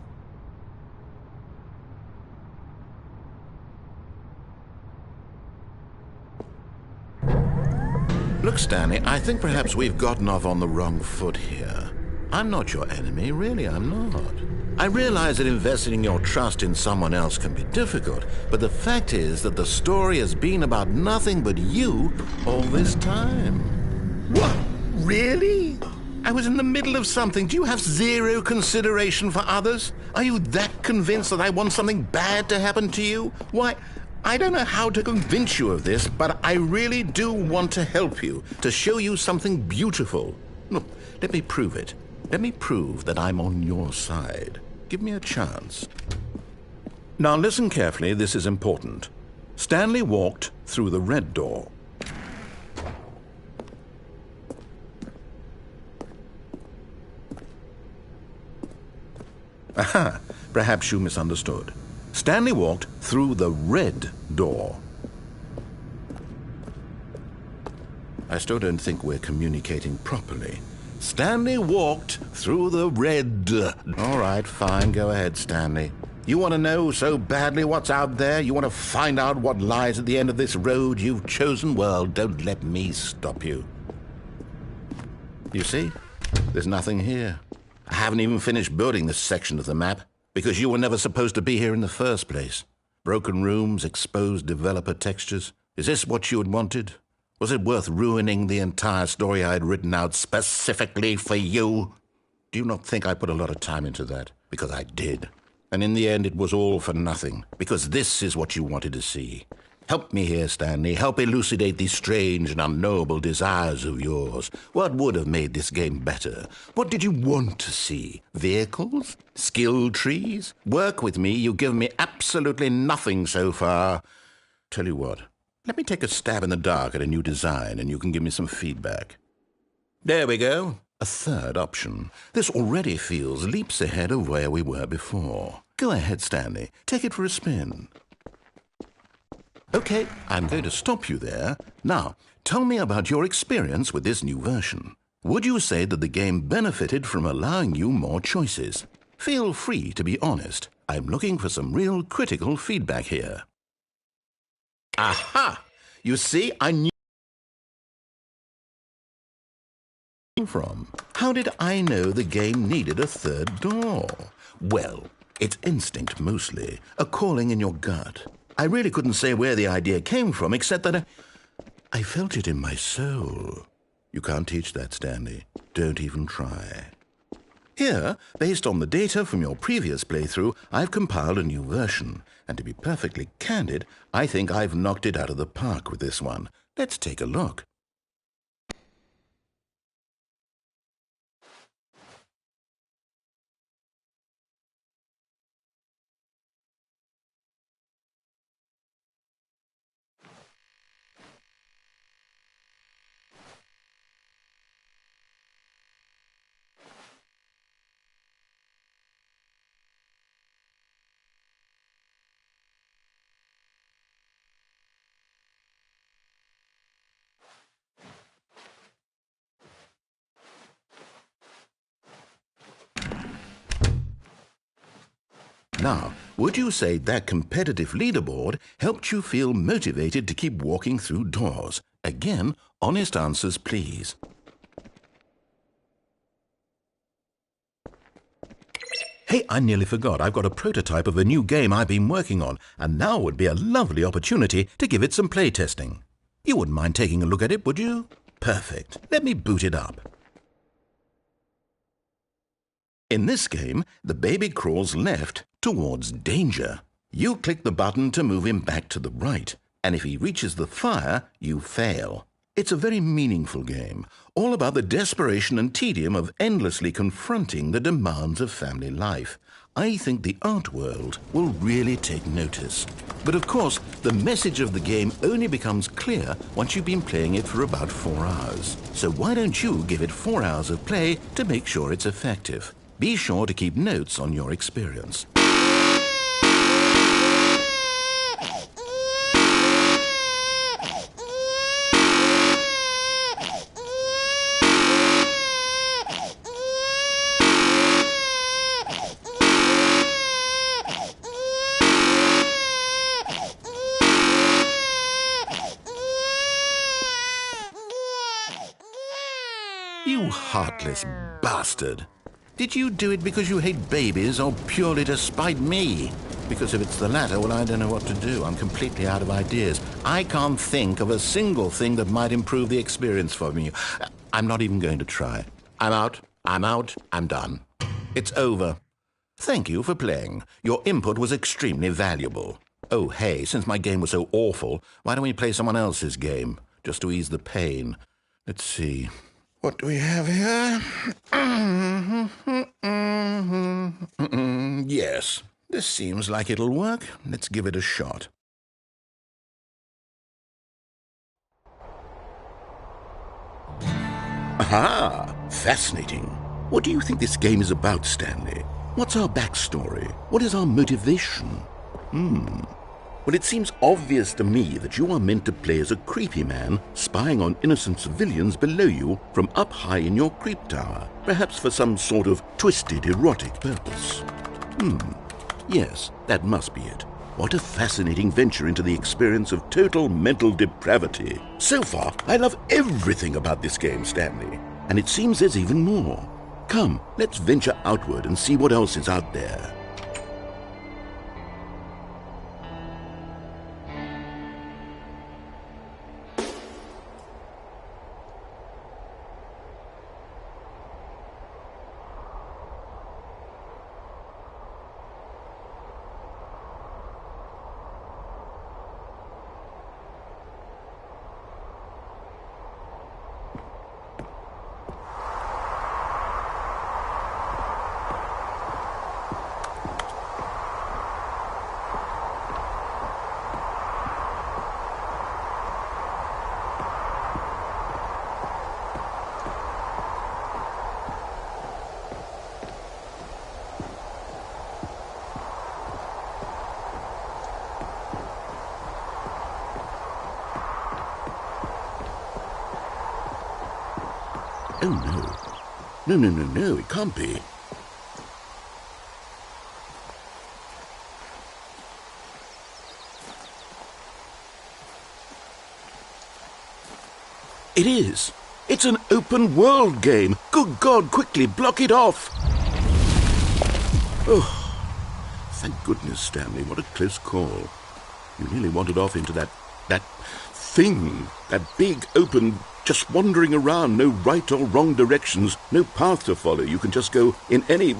Look, Stanley, I think perhaps we've gotten off on the wrong foot here. I'm not your enemy, really, I'm not. I realize that investing your trust in someone else can be difficult, but the fact is that the story has been about nothing but you all this time. What? Really? I was in the middle of something. Do you have zero consideration for others? Are you that convinced that I want something bad to happen to you? Why, I don't know how to convince you of this, but I really do want to help you, to show you something beautiful. Look, let me prove it. Let me prove that I'm on your side. Give me a chance. Now listen carefully, this is important. Stanley walked through the red door. Aha, perhaps you misunderstood. Stanley walked through the red door. I still don't think we're communicating properly. Stanley walked through the red... All right, fine, go ahead, Stanley. You want to know so badly what's out there? You want to find out what lies at the end of this road you've chosen? Well, don't let me stop you. You see? There's nothing here. I haven't even finished building this section of the map, because you were never supposed to be here in the first place. Broken rooms, exposed developer textures. Is this what you had wanted? Was it worth ruining the entire story I had written out specifically for you? Do you not think I put a lot of time into that? Because I did. And in the end, it was all for nothing, because this is what you wanted to see. Help me here, Stanley. Help elucidate these strange and unknowable desires of yours. What would have made this game better? What did you want to see? Vehicles? Skill trees? Work with me. You've given me absolutely nothing so far. Tell you what, let me take a stab in the dark at a new design, and you can give me some feedback. There we go. A third option. This already feels leaps ahead of where we were before. Go ahead, Stanley. Take it for a spin. Okay, I'm going to stop you there. Now, tell me about your experience with this new version. Would you say that the game benefited from allowing you more choices? Feel free to be honest. I'm looking for some real critical feedback here. Aha! You see, I knew from. How did I know the game needed a third door? Well, it's instinct mostly, a calling in your gut. I really couldn't say where the idea came from, except that I felt it in my soul. You can't teach that, Stanley. Don't even try. Here, based on the data from your previous playthrough, I've compiled a new version. And to be perfectly candid, I think I've knocked it out of the park with this one. Let's take a look. Now, would you say that competitive leaderboard helped you feel motivated to keep walking through doors? Again, honest answers, please. Hey, I nearly forgot. I've got a prototype of a new game I've been working on, and now would be a lovely opportunity to give it some playtesting. You wouldn't mind taking a look at it, would you? Perfect. Let me boot it up. In this game, the baby crawls left towards danger. You click the button to move him back to the right, and if he reaches the fire, you fail. It's a very meaningful game, all about the desperation and tedium of endlessly confronting the demands of family life. I think the art world will really take notice. But of course, the message of the game only becomes clear once you've been playing it for about 4 hours. So why don't you give it 4 hours of play to make sure it's effective? Be sure to keep notes on your experience. You heartless bastard! Did you do it because you hate babies or purely to spite me? Because if it's the latter, well, I don't know what to do. I'm completely out of ideas. I can't think of a single thing that might improve the experience for me. I'm not even going to try. I'm out, I'm done. It's over. Thank you for playing. Your input was extremely valuable. Oh, hey, since my game was so awful, why don't we play someone else's game, just to ease the pain? Let's see. What do we have here? Yes, this seems like it'll work. Let's give it a shot. Aha! Fascinating. What do you think this game is about, Stanley? What's our backstory? What is our motivation? Well, it seems obvious to me that you are meant to play as a creepy man spying on innocent civilians below you from up high in your creep tower, perhaps for some sort of twisted erotic purpose. Yes, that must be it. What a fascinating venture into the experience of total mental depravity. So far, I love everything about this game, Stanley, and it seems there's even more. Come, let's venture outward and see what else is out there. Oh, no. No, it can't be. It is. It's an open world game. Good God, quickly, block it off. Oh, thank goodness, Stanley. What a close call. You nearly wandered off into that thing, that big, open, just wandering around, no right or wrong directions, no path to follow. You can just go in any...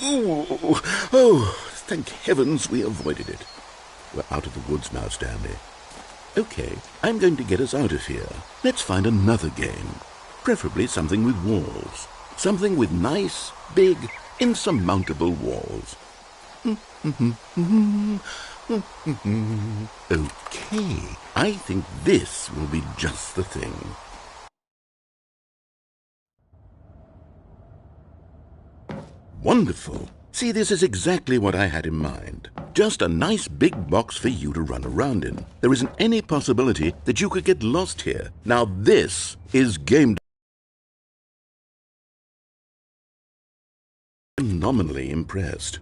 Oh, thank heavens we avoided it. We're out of the woods now, Stanley. Okay, I'm going to get us out of here. Let's find another game. Preferably something with walls. Something with nice, big, insurmountable walls. Okay, I think this will be just the thing. Wonderful. See, this is exactly what I had in mind. Just a nice big box for you to run around in. There isn't any possibility that you could get lost here. Now this is game. I'm nominally impressed.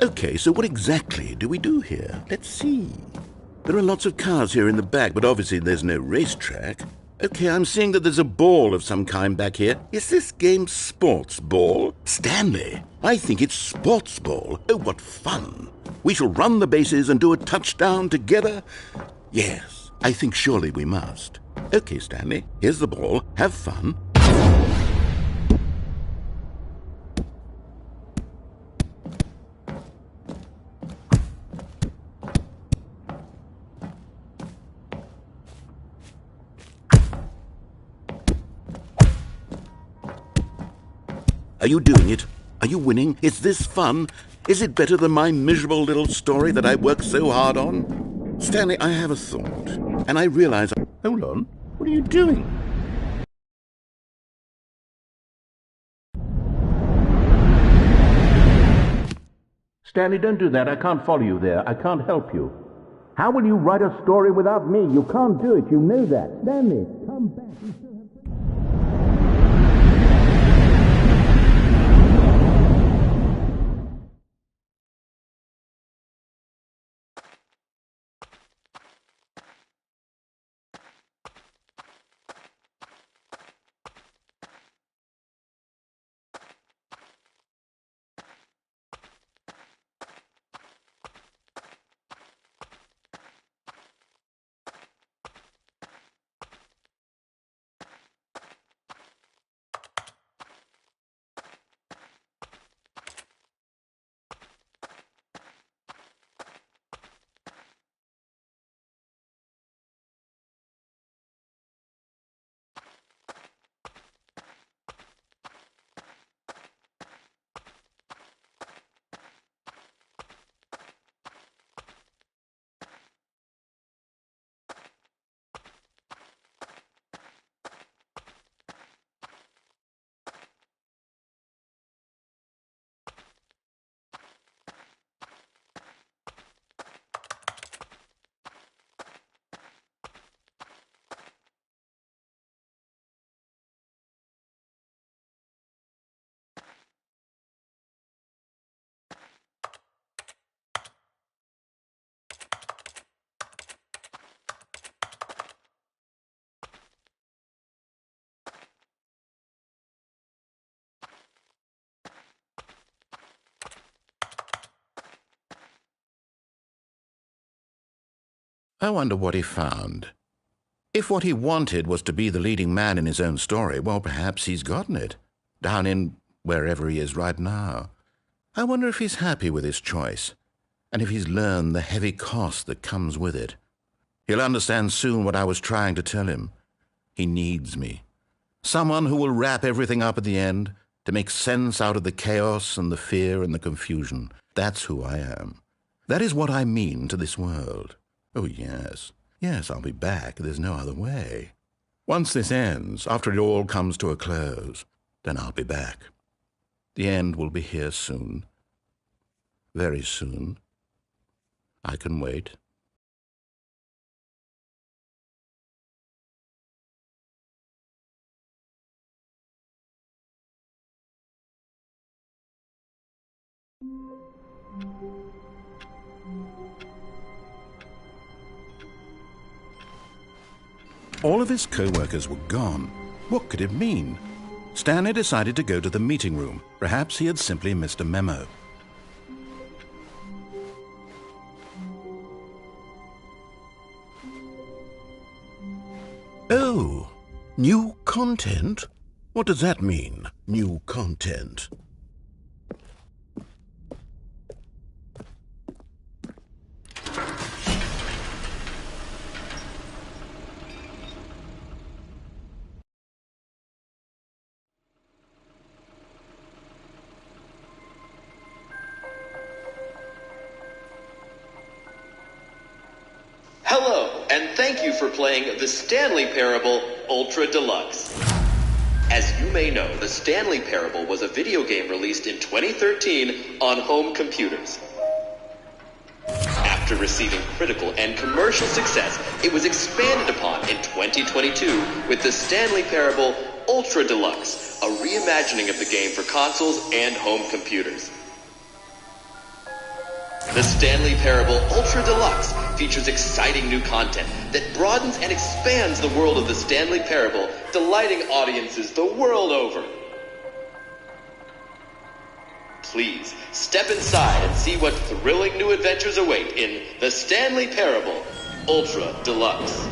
Okay, so what exactly do we do here? Let's see. There are lots of cars here in the back, but obviously there's no racetrack. Okay, I'm seeing that there's a ball of some kind back here. Is this game sports ball? Stanley, I think it's sports ball. Oh, what fun. We shall run the bases and do a touchdown together. Yes, I think surely we must. Okay, Stanley, here's the ball. Have fun. Are you doing it? Are you winning? Is this fun? Is it better than my miserable little story that I worked so hard on? Stanley, I have a thought, and I realize... Hold on. What are you doing? Stanley, don't do that. I can't follow you there. I can't help you. How will you write a story without me? You can't do it. You know that. Stanley, come back. I wonder what he found. If what he wanted was to be the leading man in his own story, well, perhaps he's gotten it, down in wherever he is right now. I wonder if he's happy with his choice, and if he's learned the heavy cost that comes with it. He'll understand soon what I was trying to tell him. He needs me. Someone who will wrap everything up at the end, to make sense out of the chaos and the fear and the confusion. That's who I am. That is what I mean to this world. Oh, yes. Yes, I'll be back. There's no other way. Once this ends, after it all comes to a close, then I'll be back. The end will be here soon. Very soon. I can wait. All of his co-workers were gone. What could it mean? Stanley decided to go to the meeting room. Perhaps he had simply missed a memo. Oh, new content? What does that mean, new content? thank you for playing the Stanley Parable Ultra Deluxe. As you may know, the Stanley Parable was a video game released in 2013 on home computers. After receiving critical and commercial success, it was expanded upon in 2022 with the Stanley Parable Ultra Deluxe, a reimagining of the game for consoles and home computers. The Stanley Parable Ultra Deluxe features exciting new content that broadens and expands the world of the Stanley Parable, delighting audiences the world over. Please step inside and see what thrilling new adventures await in the Stanley Parable Ultra Deluxe.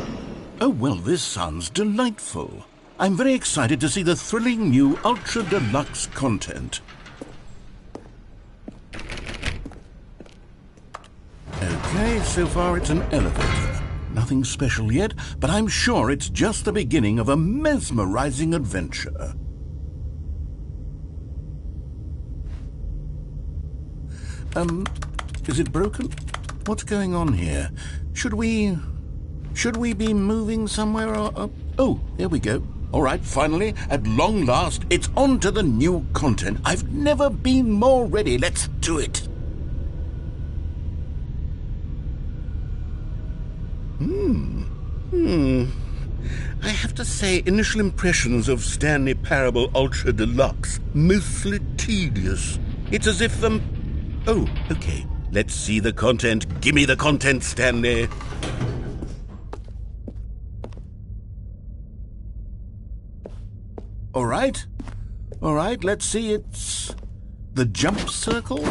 Oh, well, this sounds delightful. I'm very excited to see the thrilling new Ultra Deluxe content. Okay, so far it's an elevator. Nothing special yet, but I'm sure it's just the beginning of a mesmerizing adventure. Is it broken? What's going on here? Should we be moving somewhere or... Oh, there we go. All right, finally, at long last, it's on to the new content. I've never been more ready. Let's do it. I have to say, initial impressions of Stanley Parable Ultra Deluxe, mostly tedious. It's as if, Oh, okay. Let's see the content. Gimme the content, Stanley. All right, let's see. It's the jump circle.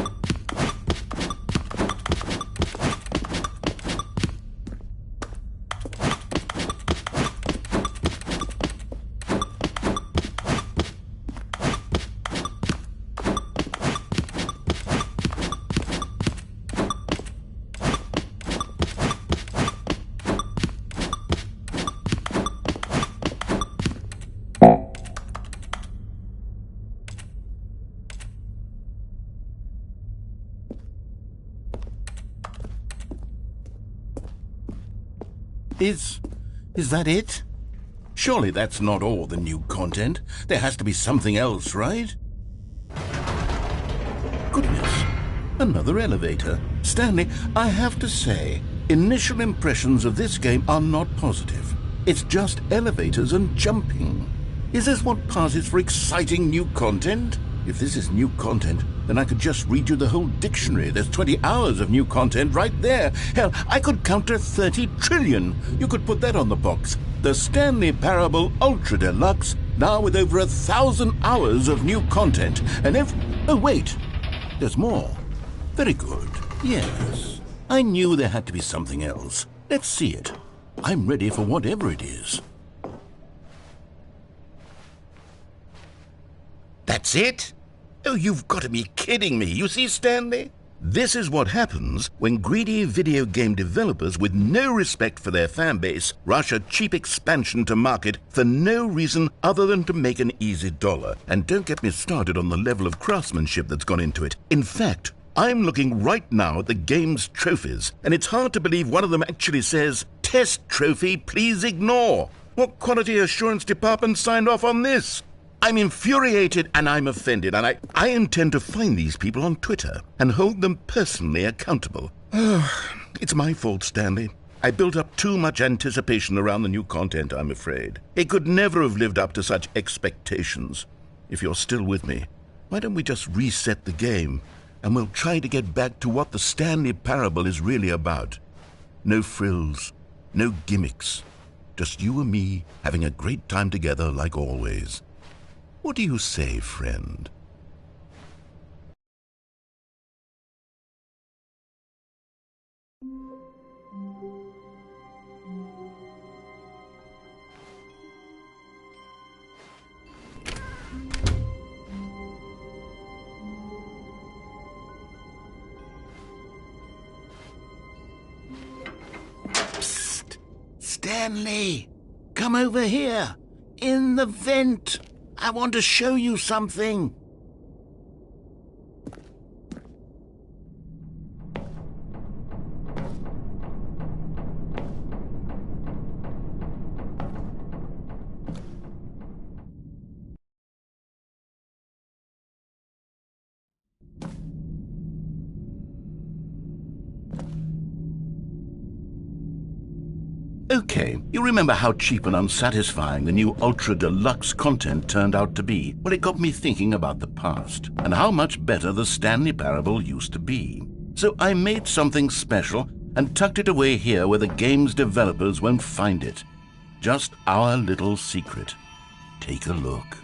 Is that it? Surely that's not all the new content. There has to be something else, right? Goodness, another elevator. Stanley, I have to say, initial impressions of this game are not positive. It's just elevators and jumping. Is this what passes for exciting new content? If this is new content, then I could just read you the whole dictionary. There's 20 hours of new content right there. Hell, I could count to 30 trillion. You could put that on the box. The Stanley Parable Ultra Deluxe, now with over 1,000 hours of new content. And oh, wait. There's more. Very good. Yes. I knew there had to be something else. Let's see it. I'm ready for whatever it is. That's it? Oh, you've got to be kidding me. You see, Stanley? This is what happens when greedy video game developers with no respect for their fan base rush a cheap expansion to market for no reason other than to make an easy dollar. And don't get me started on the level of craftsmanship that's gone into it. In fact, I'm looking right now at the game's trophies, and it's hard to believe one of them actually says, "Test trophy, please ignore." What quality assurance department signed off on this? I'm infuriated and I'm offended, and I intend to find these people on Twitter and hold them personally accountable. It's my fault, Stanley. I built up too much anticipation around the new content, I'm afraid. It could never have lived up to such expectations. If you're still with me, why don't we just reset the game and we'll try to get back to what the Stanley Parable is really about. No frills, no gimmicks. Just you and me having a great time together like always. What do you say, friend? Psst! Stanley! Come over here! In the vent! I want to show you something. Okay, you remember how cheap and unsatisfying the new Ultra Deluxe content turned out to be? Well, it got me thinking about the past and how much better the Stanley Parable used to be. So I made something special and tucked it away here where the game's developers won't find it. Just our little secret. Take a look.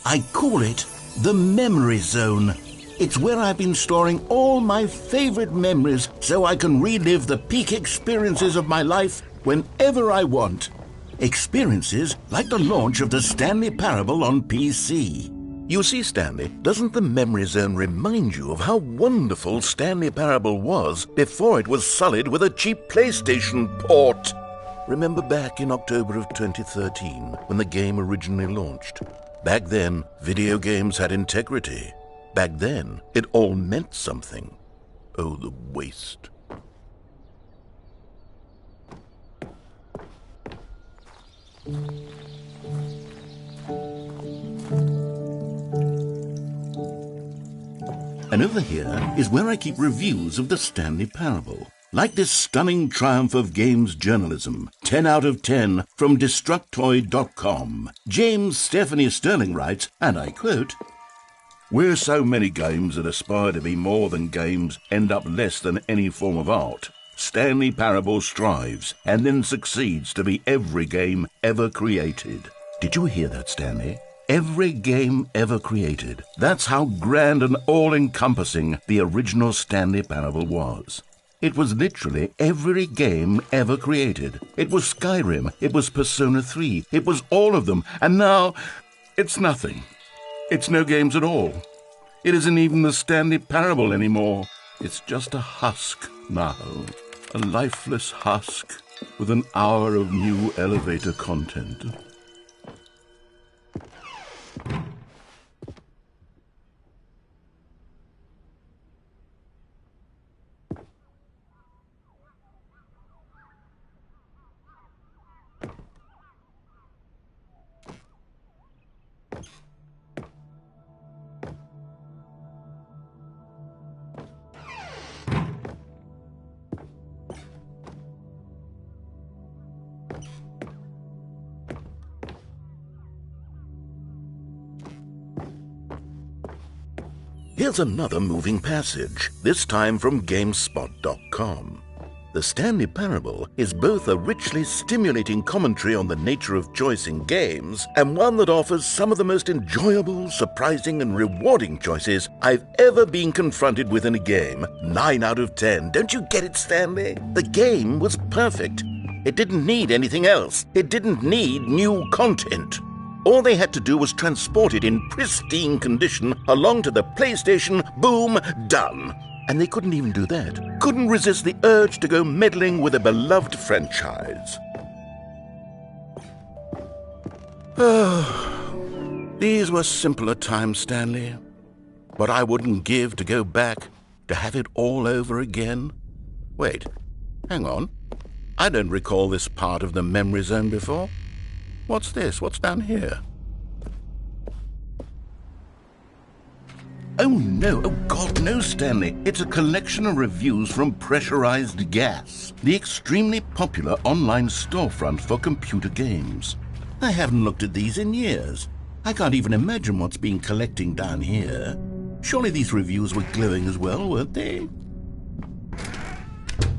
I call it the Memory Zone. It's where I've been storing all my favorite memories so I can relive the peak experiences of my life whenever I want. Experiences like the launch of the Stanley Parable on PC. You see, Stanley, doesn't the Memory Zone remind you of how wonderful Stanley Parable was before it was sullied with a cheap PlayStation port? Remember back in October of 2013 when the game originally launched? Back then, video games had integrity. Back then, it all meant something. Oh, the waste. And over here is where I keep reviews of the Stanley Parable. Like this stunning triumph of games journalism, 10 out of 10 from Destructoid.com. James Stephanie Sterling writes, and I quote, "Where so many games that aspire to be more than games end up less than any form of art, Stanley Parable strives and then succeeds to be every game ever created." Did you hear that, Stanley? Every game ever created. That's how grand and all-encompassing the original Stanley Parable was. It was literally every game ever created. It was Skyrim, it was Persona 3, it was all of them, and now it's nothing. It's no games at all. It isn't even the Stanley Parable anymore. It's just a husk now, a lifeless husk with an hour of new elevator content. Here's another moving passage, this time from GameSpot.com. The Stanley Parable is both a richly stimulating commentary on the nature of choice in games and one that offers some of the most enjoyable, surprising, and rewarding choices I've ever been confronted with in a game. 9 out of 10. Don't you get it, Stanley? The game was perfect. It didn't need anything else. It didn't need new content. All they had to do was transport it in pristine condition along to the PlayStation, boom, done. And they couldn't even do that. Couldn't resist the urge to go meddling with a beloved franchise. These were simpler times, Stanley. What I wouldn't give to go back, to have it all over again. Wait, hang on. I don't recall this part of the Memory Zone before. What's this? What's down here? Oh no, oh God, no, Stanley. It's a collection of reviews from Pressurized Gas, the extremely popular online storefront for computer games. I haven't looked at these in years. I can't even imagine what's been collecting down here. Surely these reviews were glowing as well, weren't they?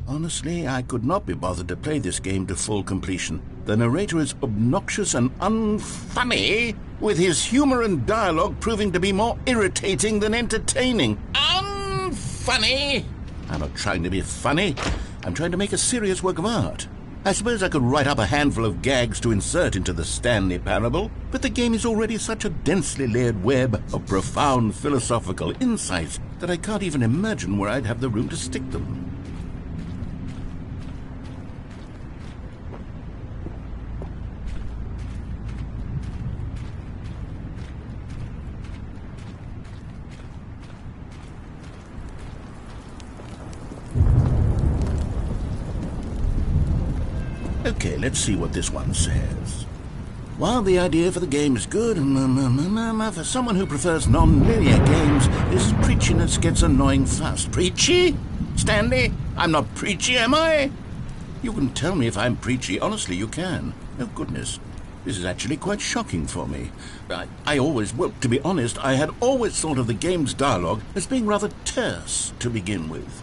Honestly, I could not be bothered to play this game to full completion. The narrator is obnoxious and unfunny, with his humor and dialogue proving to be more irritating than entertaining. Unfunny! I'm not trying to be funny. I'm trying to make a serious work of art. I suppose I could write up a handful of gags to insert into the Stanley Parable, but the game is already such a densely layered web of profound philosophical insights that I can't even imagine where I'd have the room to stick them. Okay, let's see what this one says. While the idea for the game is good, for someone who prefers non-linear games, this preachiness gets annoying fast. Preachy? Stanley, I'm not preachy, am I? You can tell me if I'm preachy. Honestly, you can. Oh, goodness. This is actually quite shocking for me. Well, to be honest, I had always thought of the game's dialogue as being rather terse to begin with.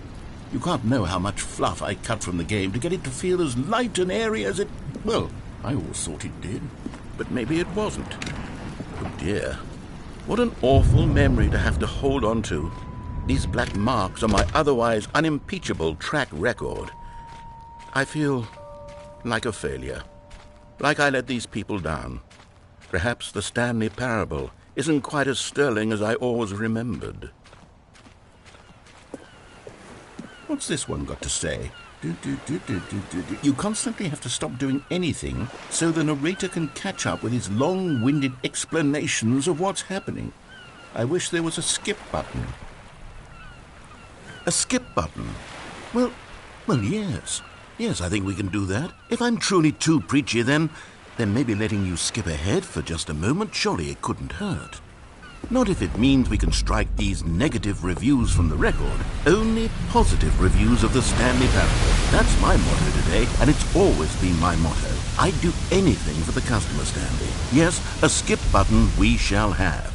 You can't know how much fluff I cut from the game to get it to feel as light and airy as it... Well, I always thought it did. But maybe it wasn't. Oh dear. What an awful memory to have to hold on to. These black marks on my otherwise unimpeachable track record. I feel like a failure. Like I let these people down. Perhaps the Stanley Parable isn't quite as sterling as I always remembered. What's this one got to say? You constantly have to stop doing anything so the narrator can catch up with his long-winded explanations of what's happening. I wish there was a skip button. A skip button? Well, yes. Yes, I think we can do that. If I'm truly too preachy, then maybe letting you skip ahead for just a moment, surely it couldn't hurt. Not if it means we can strike these negative reviews from the record. Only positive reviews of the Stanley Parable. That's my motto today, and it's always been my motto. I'd do anything for the customer, Stanley. Yes, a skip button we shall have.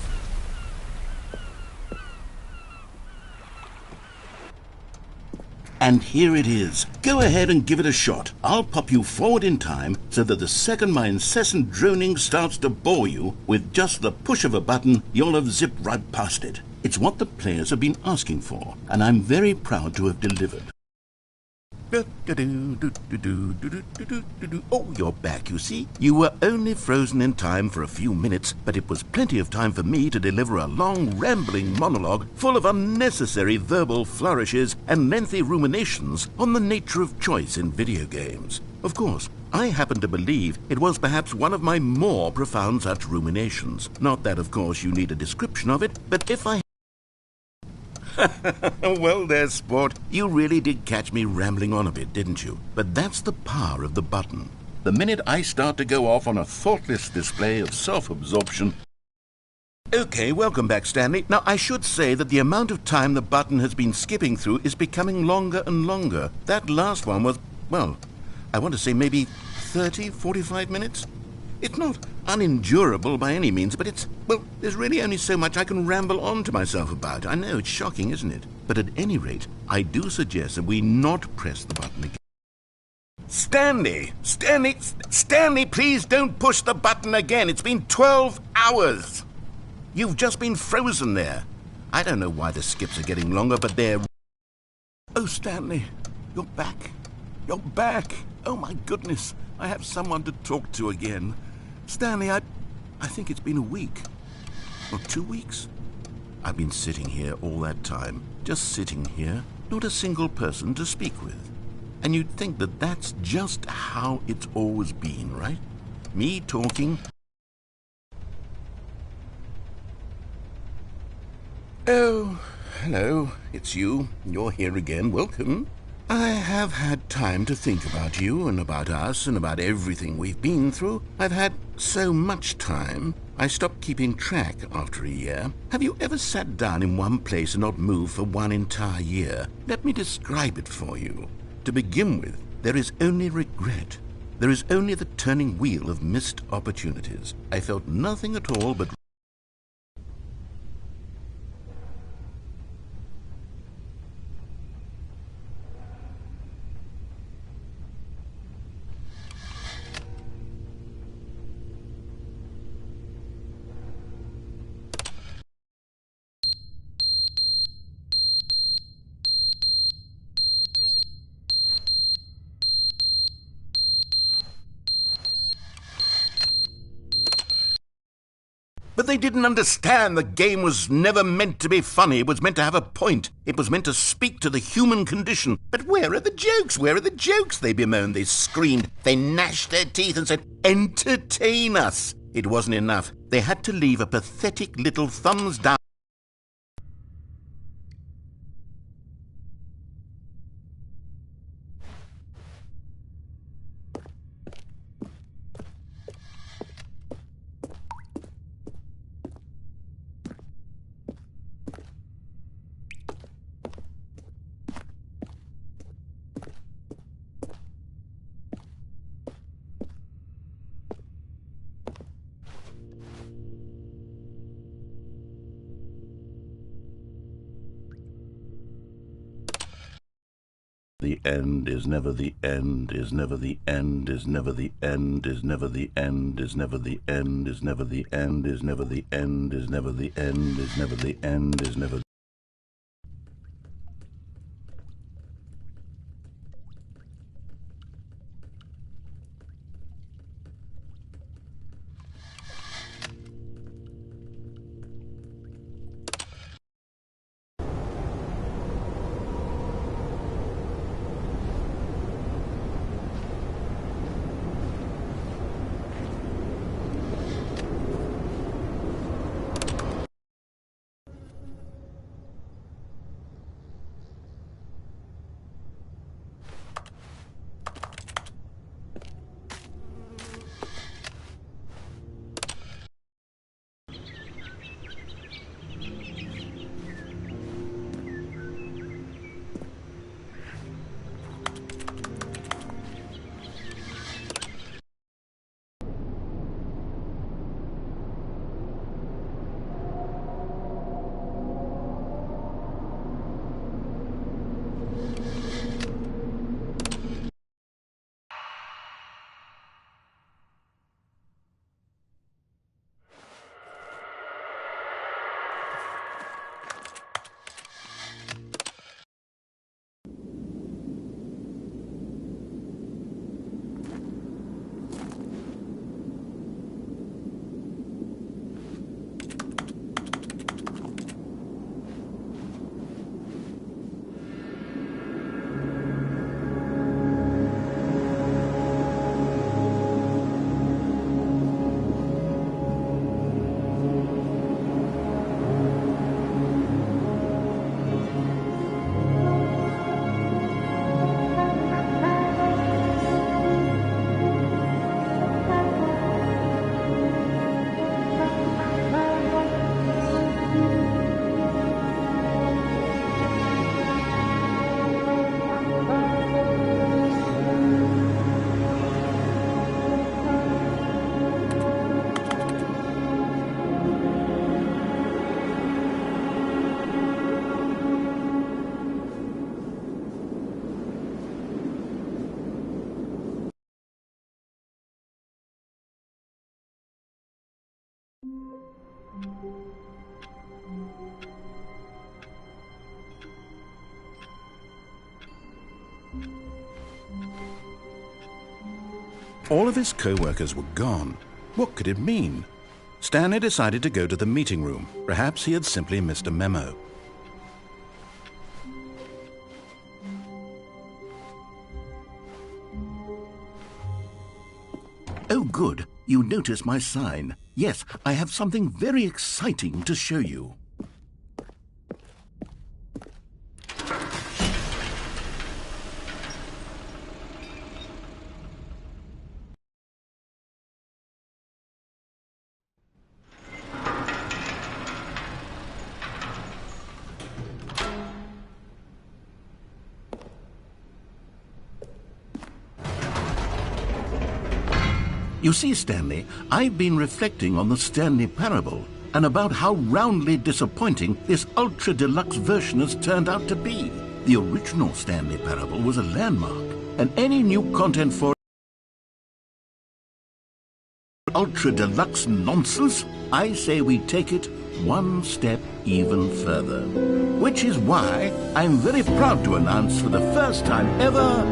And here it is. Go ahead and give it a shot. I'll pop you forward in time so that the second my incessant droning starts to bore you, with just the push of a button, you'll have zipped right past it. It's what the players have been asking for, and I'm very proud to have delivered. Oh, you're back, you see. You were only frozen in time for a few minutes, but it was plenty of time for me to deliver a long, rambling monologue full of unnecessary verbal flourishes and lengthy ruminations on the nature of choice in video games. Of course, I happen to believe it was perhaps one of my more profound such ruminations. Not that, of course, you need a description of it, but if I... Well there, sport. You really did catch me rambling on a bit, didn't you? But that's the power of the button. The minute I start to go off on a thoughtless display of self-absorption... Okay, welcome back, Stanley. Now, I should say that the amount of time the button has been skipping through is becoming longer and longer. That last one was, well, I want to say maybe 30, 45 minutes? It's not unendurable by any means, but there's really only so much I can ramble on to myself about. I know, it's shocking, isn't it? But at any rate, I do suggest that we not press the button again. Stanley, please don't push the button again. It's been 12 hours. You've just been frozen there. I don't know why the skips are getting longer, but they're... Oh, Stanley, you're back. You're back. Oh, my goodness. I have someone to talk to again. Stanley, I think it's been a week. Or 2 weeks. I've been sitting here all that time. Just sitting here. Not a single person to speak with. And you'd think that that's just how it's always been, right? Me talking... Oh, hello. It's you. You're here again. Welcome. I have had time to think about you and about us and about everything we've been through. I've had so much time, I stopped keeping track after a year. Have you ever sat down in one place and not moved for one entire year? Let me describe it for you. To begin with, there is only regret. There is only the turning wheel of missed opportunities. I felt nothing at all but... But they didn't understand the game was never meant to be funny. It was meant to have a point. It was meant to speak to the human condition. But where are the jokes? Where are the jokes? They bemoaned, they screamed, they gnashed their teeth and said, entertain us. It wasn't enough. They had to leave a pathetic little thumbs down. The end is never the end, is never the end, is never the end, is never the end, is never the end, is never the end, is never the end, is never the end, is never the end, is never. All of his co-workers were gone. What could it mean? Stanley decided to go to the meeting room. Perhaps he had simply missed a memo. Oh, good. You notice my sign. Yes, I have something very exciting to show you. You see, Stanley, I've been reflecting on the Stanley Parable and about how roundly disappointing this ultra-deluxe version has turned out to be. The original Stanley Parable was a landmark, and any new content for ultra-deluxe nonsense, I say we take it one step even further. Which is why I'm very proud to announce for the first time ever,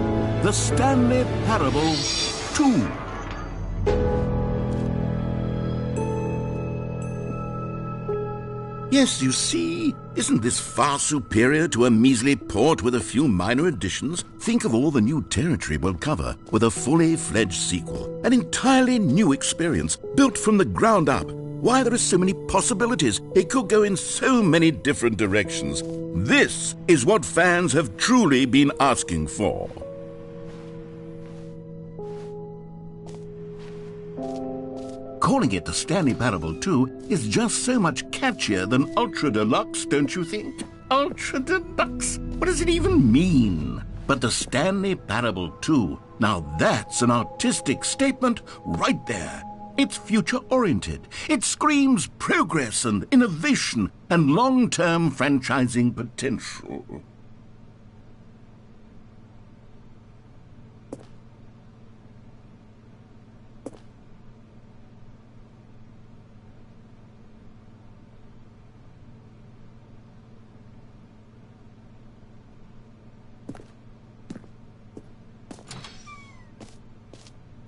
the Stanley Parable 2. Yes, you see, isn't this far superior to a measly port with a few minor additions? Think of all the new territory we'll cover with a fully fledged sequel. An entirely new experience, built from the ground up. Why, there are so many possibilities. It could go in so many different directions. This is what fans have truly been asking for. Calling it the Stanley Parable 2 is just so much catchier than Ultra Deluxe, don't you think? Ultra Deluxe? What does it even mean? But the Stanley Parable 2, now that's an artistic statement right there. It's future-oriented. It screams progress and innovation and long-term franchising potential.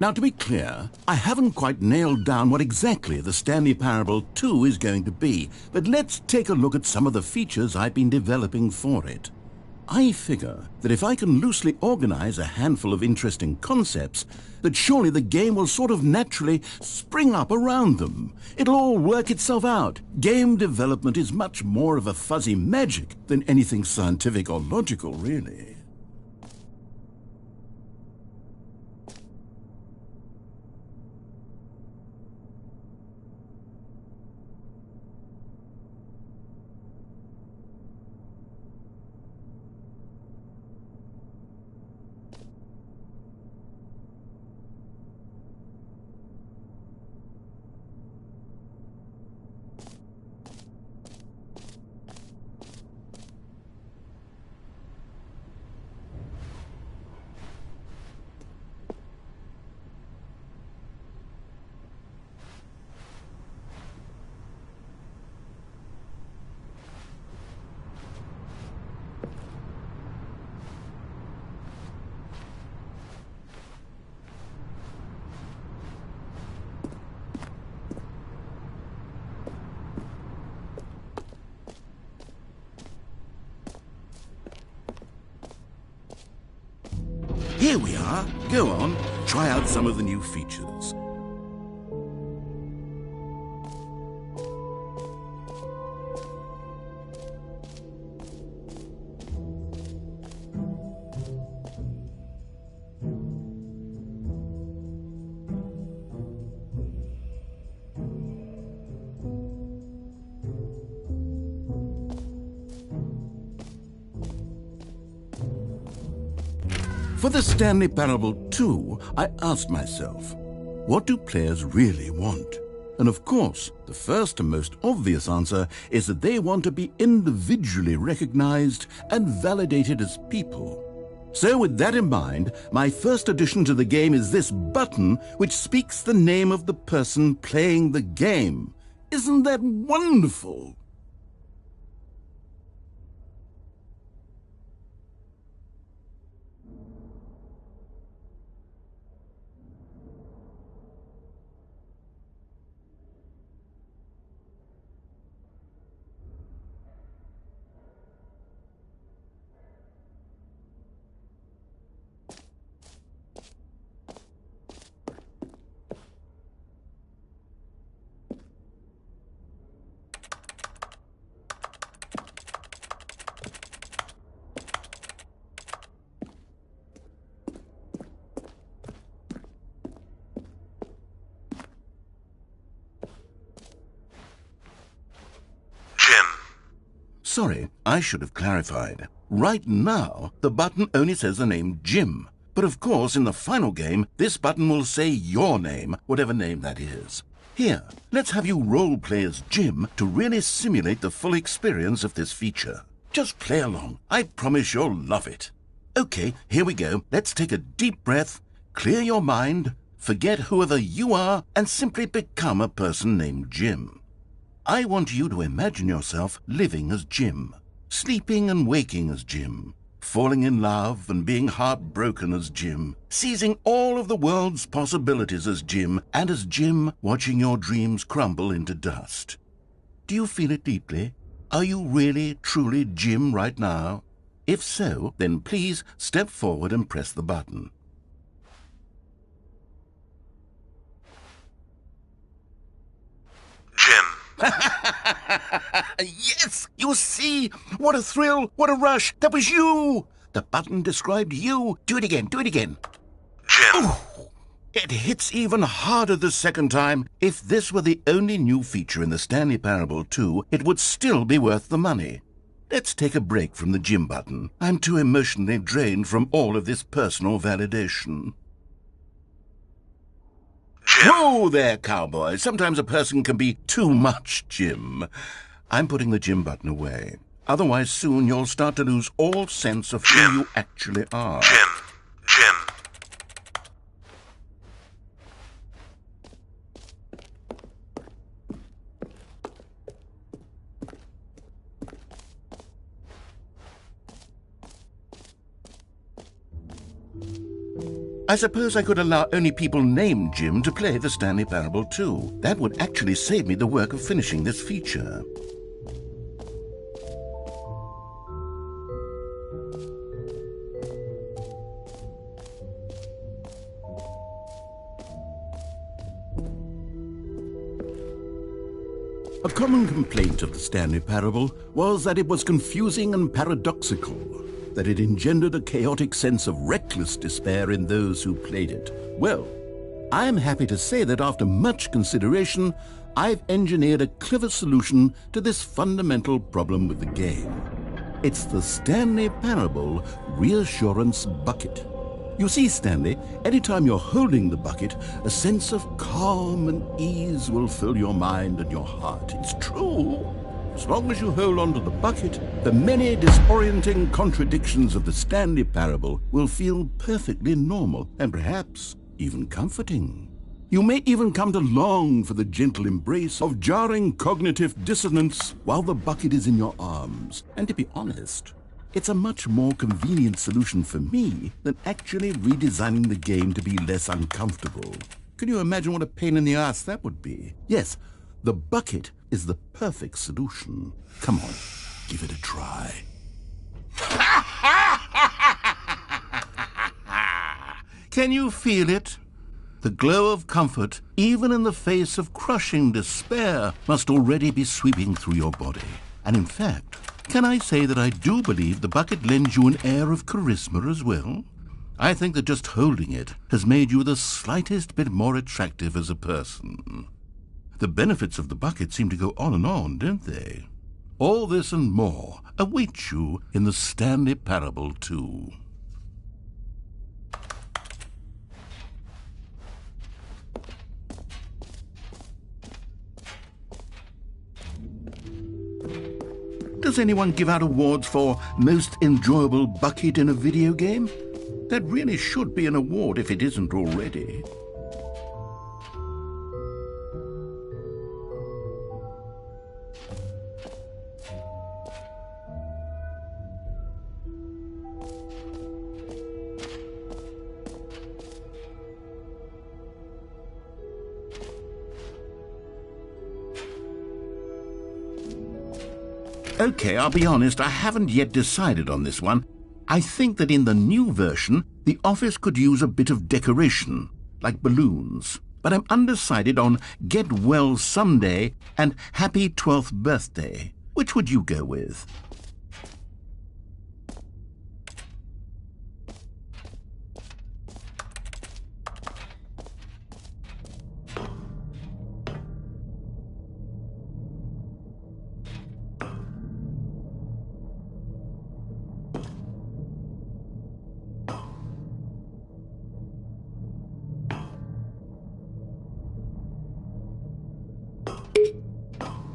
Now, to be clear, I haven't quite nailed down what exactly the Stanley Parable 2 is going to be, but let's take a look at some of the features I've been developing for it. I figure that if I can loosely organize a handful of interesting concepts, that surely the game will sort of naturally spring up around them. It'll all work itself out. Game development is much more of a fuzzy magic than anything scientific or logical, really. Here we are. Go on, try out some of the new features. For the Stanley Parable 2, I asked myself, what do players really want? And of course, the first and most obvious answer is that they want to be individually recognized and validated as people. So with that in mind, my first addition to the game is this button which speaks the name of the person playing the game. Isn't that wonderful? Sorry, I should have clarified. Right now, the button only says the name Jim. But of course, in the final game, this button will say your name, whatever name that is. Here, let's have you role-play as Jim to really simulate the full experience of this feature. Just play along. I promise you'll love it. Okay, here we go. Let's take a deep breath, clear your mind, forget whoever you are, and simply become a person named Jim. I want you to imagine yourself living as Jim, sleeping and waking as Jim, falling in love and being heartbroken as Jim, seizing all of the world's possibilities as Jim, and as Jim watching your dreams crumble into dust. Do you feel it deeply? Are you really, truly Jim right now? If so, then please step forward and press the button. Jim. Yes! You see? What a thrill! What a rush! That was you! The button described you. Do it again. Do it again. Jim. Ooh, it hits even harder the second time. If this were the only new feature in the Stanley Parable 2, it would still be worth the money. Let's take a break from the Jim button. I'm too emotionally drained from all of this personal validation. Jim. Whoa there, cowboy. Sometimes a person can be too much Jim. I'm putting the Jim button away. Otherwise, soon you'll start to lose all sense of who you actually are. Jim. Jim. I suppose I could allow only people named Jim to play the Stanley Parable too. That would actually save me the work of finishing this feature. A common complaint of the Stanley Parable was that it was confusing and paradoxical, that it engendered a chaotic sense of reckless despair in those who played it. Well, I am happy to say that after much consideration, I've engineered a clever solution to this fundamental problem with the game. It's the Stanley Parable Reassurance Bucket. You see, Stanley, anytime you're holding the bucket, a sense of calm and ease will fill your mind and your heart. It's true. As long as you hold on to the bucket, the many disorienting contradictions of the Stanley Parable will feel perfectly normal and perhaps even comforting. You may even come to long for the gentle embrace of jarring cognitive dissonance while the bucket is in your arms. And to be honest, it's a much more convenient solution for me than actually redesigning the game to be less uncomfortable. Can you imagine what a pain in the ass that would be? Yes, the bucket is the perfect solution. Come on, give it a try. Can you feel it? The glow of comfort, even in the face of crushing despair, must already be sweeping through your body. And in fact, can I say that I do believe the bucket lends you an air of charisma as well? I think that just holding it has made you the slightest bit more attractive as a person. The benefits of the bucket seem to go on, don't they? All this and more await you in the Stanley Parable too. Does anyone give out awards for most enjoyable bucket in a video game? That really should be an award if it isn't already. Okay, I'll be honest, I haven't yet decided on this one. I think that in the new version, the office could use a bit of decoration, like balloons. But I'm undecided on Get Well Someday and Happy 12th Birthday. Which would you go with?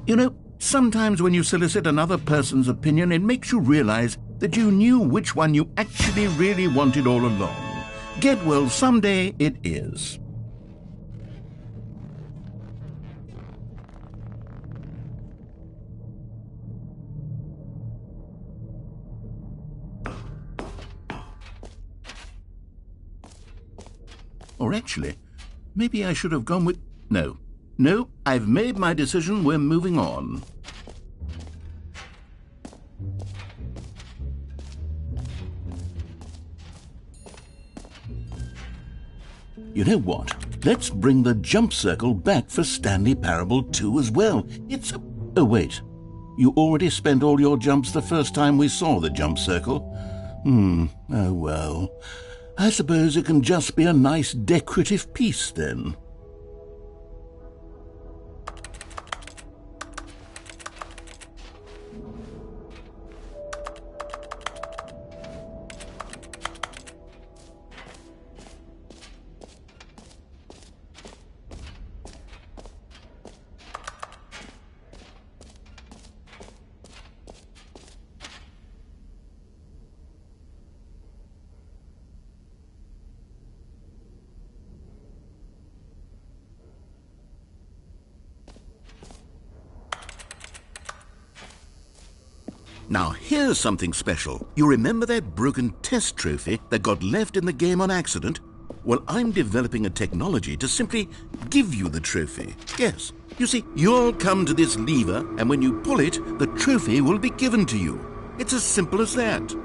You know, sometimes when you solicit another person's opinion, it makes you realize that you knew which one you actually really wanted all along. Get Well Someday it is. Or actually, maybe I should have gone with... No, I've made my decision. We're moving on. You know what? Let's bring the jump circle back for Stanley Parable 2 as well. It's a... Oh, wait. You already spent all your jumps the first time we saw the jump circle? Oh well. I suppose it can just be a nice decorative piece then. Now here's something special. You remember that broken test trophy that got left in the game on accident? Well, I'm developing a technology to simply give you the trophy. Yes. You see, you'll come to this lever, and when you pull it, the trophy will be given to you. It's as simple as that.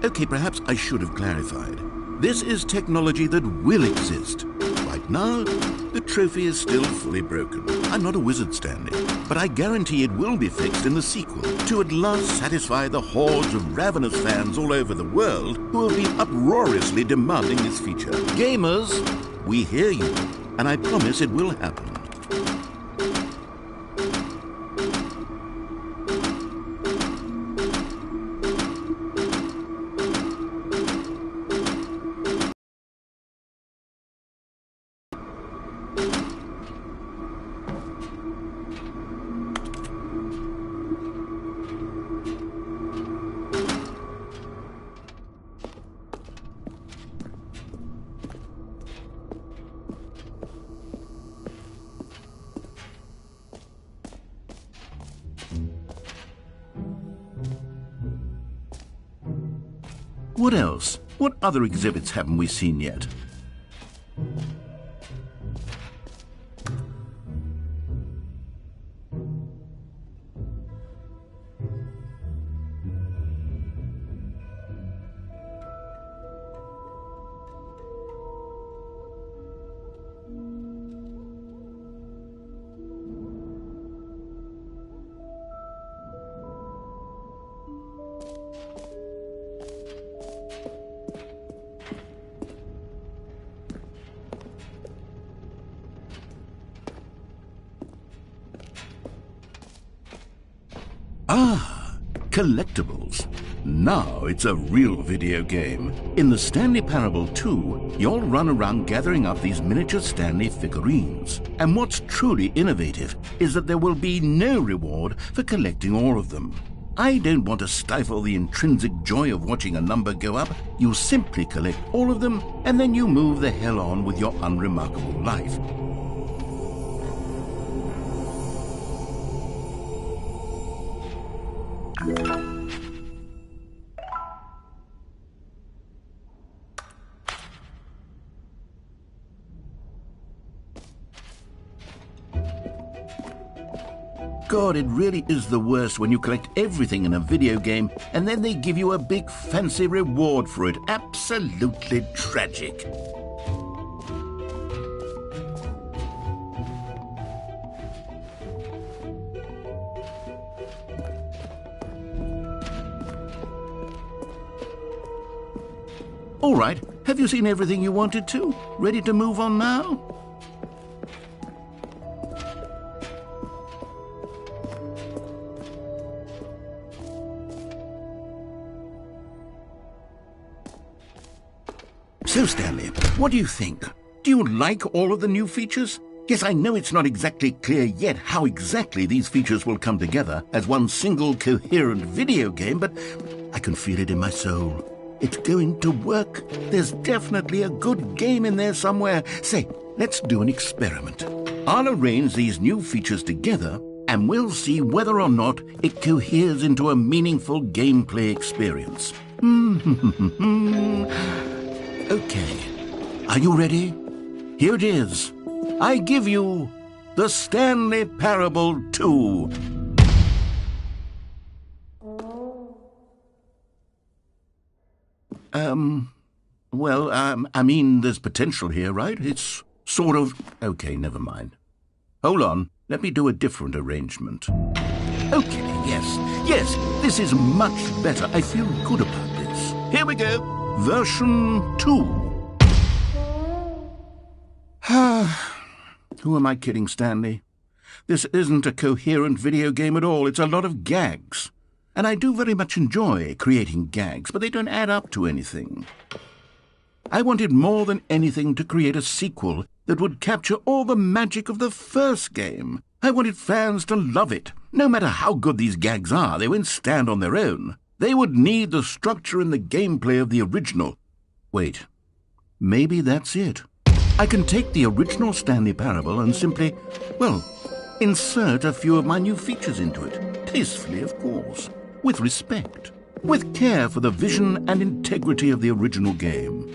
Okay, perhaps I should have clarified. This is technology that will exist. Right now, the trophy is still fully broken. I'm not a wizard, Stanley, but I guarantee it will be fixed in the sequel to at last satisfy the hordes of ravenous fans all over the world who have been uproariously demanding this feature. Gamers, we hear you, and I promise it will happen. What else? What other exhibits haven't we seen yet? Ah, collectibles. Now it's a real video game. In the Stanley Parable 2, you'll run around gathering up these miniature Stanley figurines. And what's truly innovative is that there will be no reward for collecting all of them. I don't want to stifle the intrinsic joy of watching a number go up. You simply collect all of them, and then you move the hell on with your unremarkable life. God, it really is the worst when you collect everything in a video game and then they give you a big fancy reward for it. Absolutely tragic. All right, have you seen everything you wanted to? Ready to move on now? So, Stanley, what do you think? Do you like all of the new features? Yes, I know it's not exactly clear yet how exactly these features will come together as one single coherent video game, but I can feel it in my soul. It's going to work. There's definitely a good game in there somewhere. Say, let's do an experiment. I'll arrange these new features together, and we'll see whether or not it coheres into a meaningful gameplay experience. Okay, are you ready? Here it is. I give you the Stanley Parable 2. I mean, there's potential here, right? It's sort of... Okay, never mind. Hold on, let me do a different arrangement. Okay, yes, this is much better. I feel good about this. Here we go. Version 2. Who am I kidding, Stanley? This isn't a coherent video game at all. It's a lot of gags. And I do very much enjoy creating gags, but they don't add up to anything. I wanted more than anything to create a sequel that would capture all the magic of the first game. I wanted fans to love it. No matter how good these gags are, they won't stand on their own. They would need the structure and the gameplay of the original. Wait, maybe that's it. I can take the original Stanley Parable and simply, well, insert a few of my new features into it. Tastefully, of course. With respect. with care for the vision and integrity of the original game.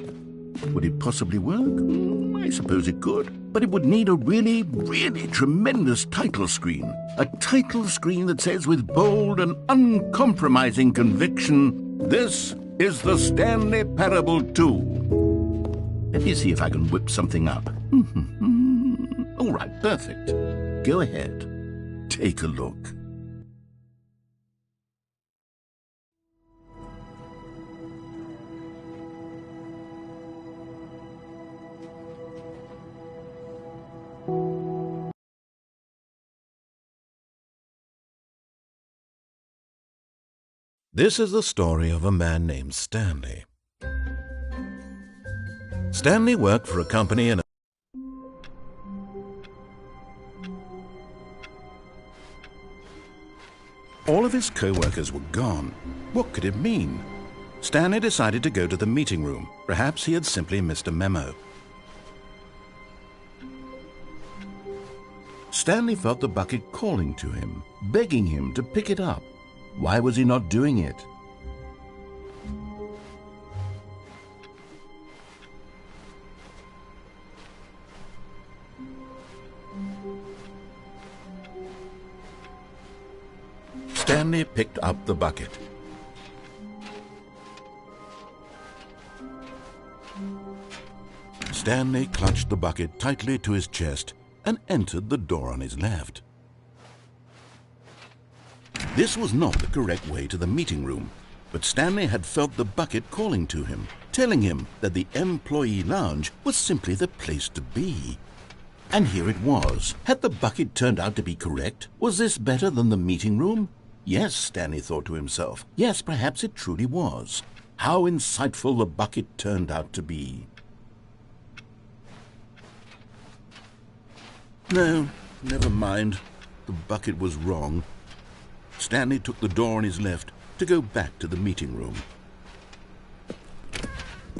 Would it possibly work? I suppose it could, but it would need a really, really tremendous title screen. A title screen that says with bold and uncompromising conviction, "This is the Stanley Parable 2." Let me see if I can whip something up. All right, perfect. Go ahead. Take a look. This is the story of a man named Stanley. Stanley worked for a company in all of his co-workers were gone. What could it mean? Stanley decided to go to the meeting room. Perhaps he had simply missed a memo. Stanley felt the bucket calling to him, begging him to pick it up. Why was he not doing it? Stanley picked up the bucket. Stanley clutched the bucket tightly to his chest and entered the door on his left. This was not the correct way to the meeting room, but Stanley had felt the bucket calling to him, telling him that the employee lounge was simply the place to be. And here it was. Had the bucket turned out to be correct? Was this better than the meeting room? Yes, Stanley thought to himself. Yes, perhaps it truly was. How insightful the bucket turned out to be. No, never mind. The bucket was wrong. Stanley took the door on his left to go back to the meeting room.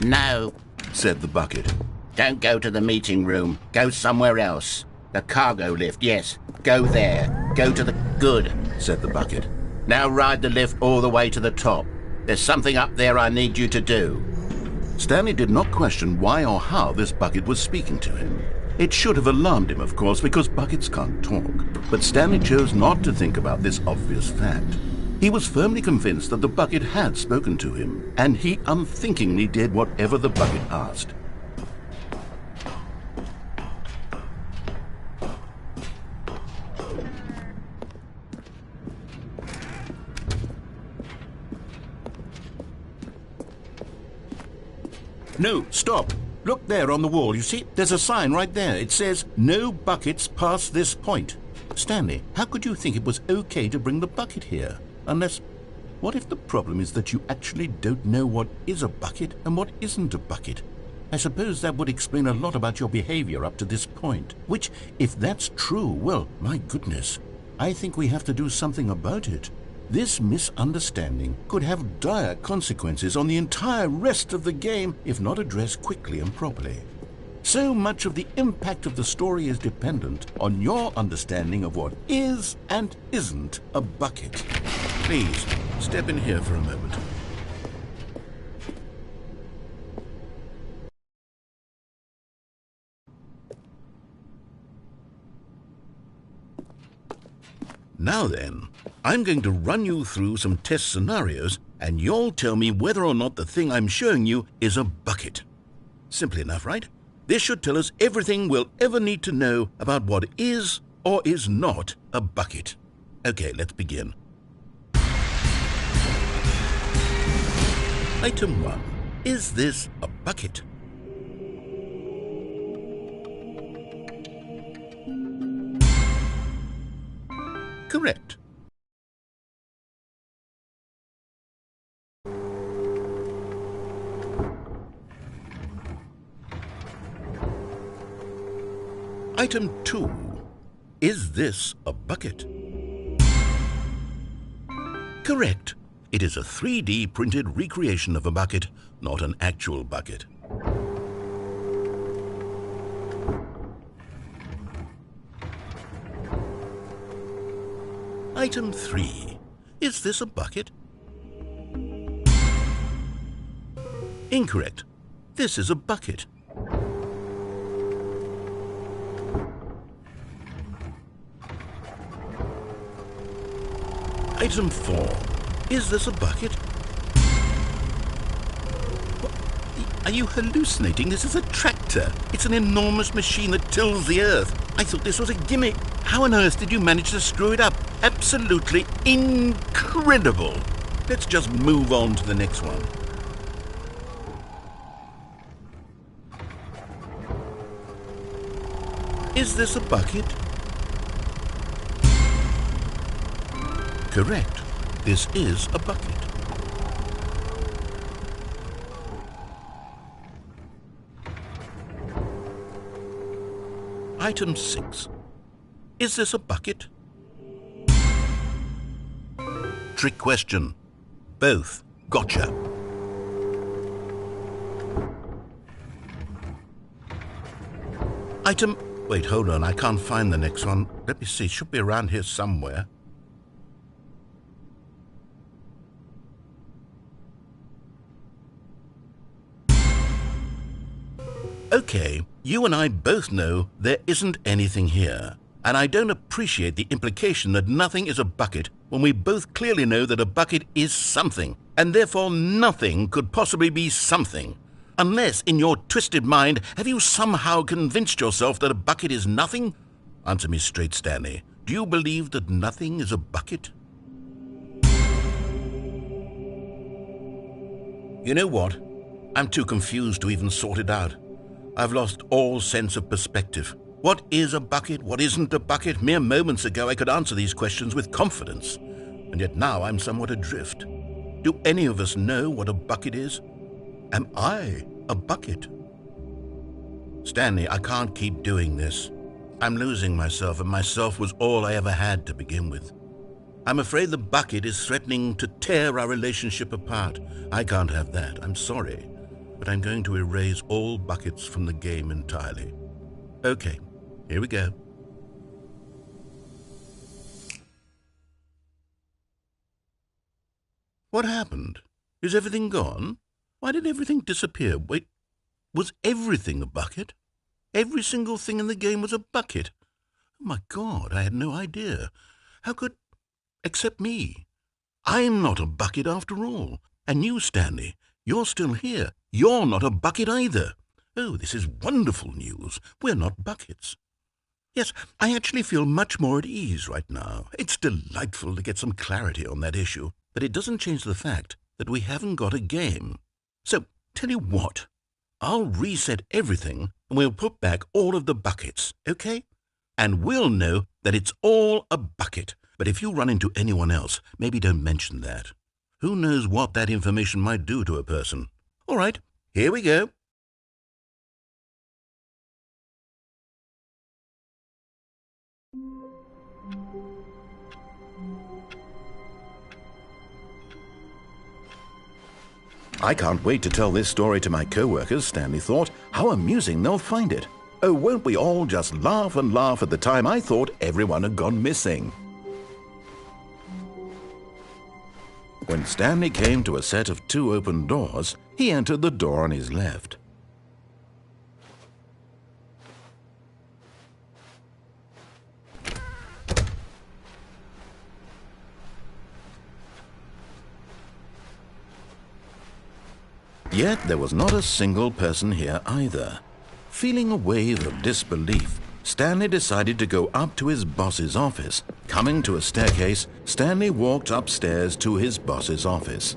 No, said the bucket. Don't go to the meeting room. Go somewhere else. The cargo lift, yes. Go there. Go to the... Good, said the bucket. Now ride the lift all the way to the top. There's something up there I need you to do. Stanley did not question why or how this bucket was speaking to him. It should have alarmed him, of course, because buckets can't talk. But Stanley chose not to think about this obvious fact. He was firmly convinced that the bucket had spoken to him, and he unthinkingly did whatever the bucket asked. No, stop. Look there on the wall, you see? There's a sign right there. It says, "No buckets past this point." Stanley, how could you think it was okay to bring the bucket here? Unless, what if the problem is that you actually don't know what is a bucket and what isn't a bucket? I suppose that would explain a lot about your behavior up to this point. Which, if that's true, well, my goodness, I think we have to do something about it. This misunderstanding could have dire consequences on the entire rest of the game if not addressed quickly and properly. So much of the impact of the story is dependent on your understanding of what is and isn't a bucket. Please, step in here for a moment. Now then, I'm going to run you through some test scenarios, and you'll tell me whether or not the thing I'm showing you is a bucket. Simple enough, right? This should tell us everything we'll ever need to know about what is or is not a bucket. Okay, let's begin. Item 1. Is this a bucket? Correct. Item 2. Is this a bucket? Correct. It is a 3D printed recreation of a bucket, not an actual bucket. Item 3. Is this a bucket? Incorrect. This is a bucket. Item 4. Is this a bucket? What? Are you hallucinating? This is a tractor. It's an enormous machine that tills the earth. I thought this was a gimmick. How on earth did you manage to screw it up? Absolutely incredible. Let's just move on to the next one. Is this a bucket? Correct. This is a bucket. Item 6. Is this a bucket? Trick question. Both. Gotcha. Item... Wait, hold on. I can't find the next one. Let me see. It should be around here somewhere. Okay, you and I both know there isn't anything here. And I don't appreciate the implication that nothing is a bucket when we both clearly know that a bucket is something, and therefore nothing could possibly be something. Unless, in your twisted mind, have you somehow convinced yourself that a bucket is nothing? Answer me straight, Stanley. Do you believe that nothing is a bucket? You know what? I'm too confused to even sort it out. I've lost all sense of perspective. What is a bucket? What isn't a bucket? Mere moments ago I could answer these questions with confidence, and yet now I'm somewhat adrift. Do any of us know what a bucket is? Am I a bucket? Stanley, I can't keep doing this. I'm losing myself, and myself was all I ever had to begin with. I'm afraid the bucket is threatening to tear our relationship apart. I can't have that. I'm sorry. But I'm going to erase all buckets from the game entirely. Okay, here we go. What happened? Is everything gone? Why did everything disappear? Wait, was everything a bucket? Every single thing in the game was a bucket. Oh my God, I had no idea. How could... except me. I'm not a bucket after all. And you, Stanley, you're still here. You're not a bucket either. Oh, this is wonderful news. We're not buckets. Yes, I actually feel much more at ease right now. It's delightful to get some clarity on that issue, but it doesn't change the fact that we haven't got a game. So, tell you what, I'll reset everything and we'll put back all of the buckets, okay? And we'll know that it's all a bucket. But if you run into anyone else, maybe don't mention that. Who knows what that information might do to a person? All right, here we go. I can't wait to tell this story to my co-workers, Stanley thought. How amusing they'll find it. Oh, won't we all just laugh and laugh at the time I thought everyone had gone missing. When Stanley came to a set of 2 open doors, he entered the door on his left. Yet there was not a single person here either. Feeling a wave of disbelief, Stanley decided to go up to his boss's office. Coming to a staircase, Stanley walked upstairs to his boss's office.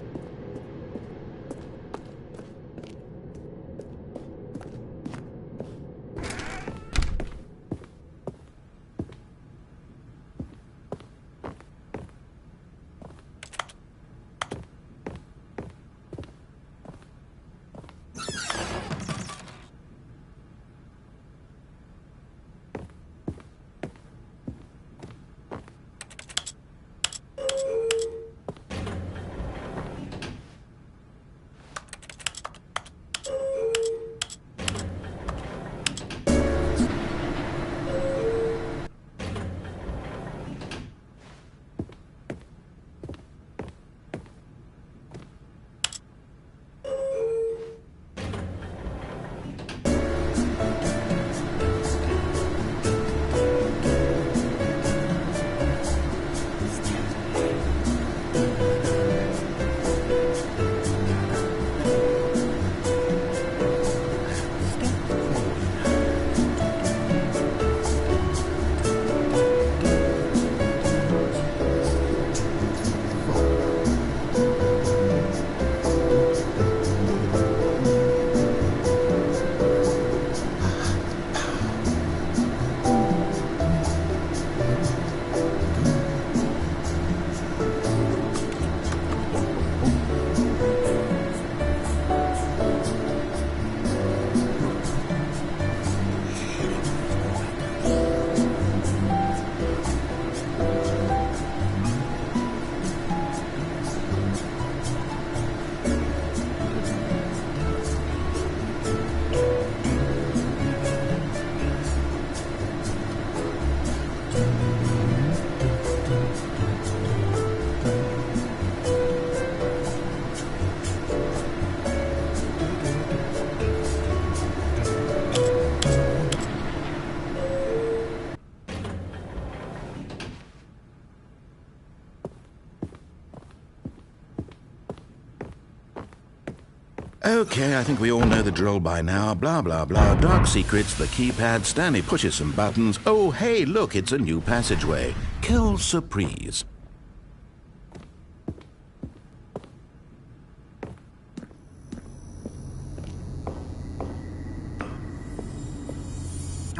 Okay, I think we all know the drill by now. Blah, blah, blah. Dark secrets, the keypad. Stanley pushes some buttons. Oh, hey, look, it's a new passageway. Quelle surprise.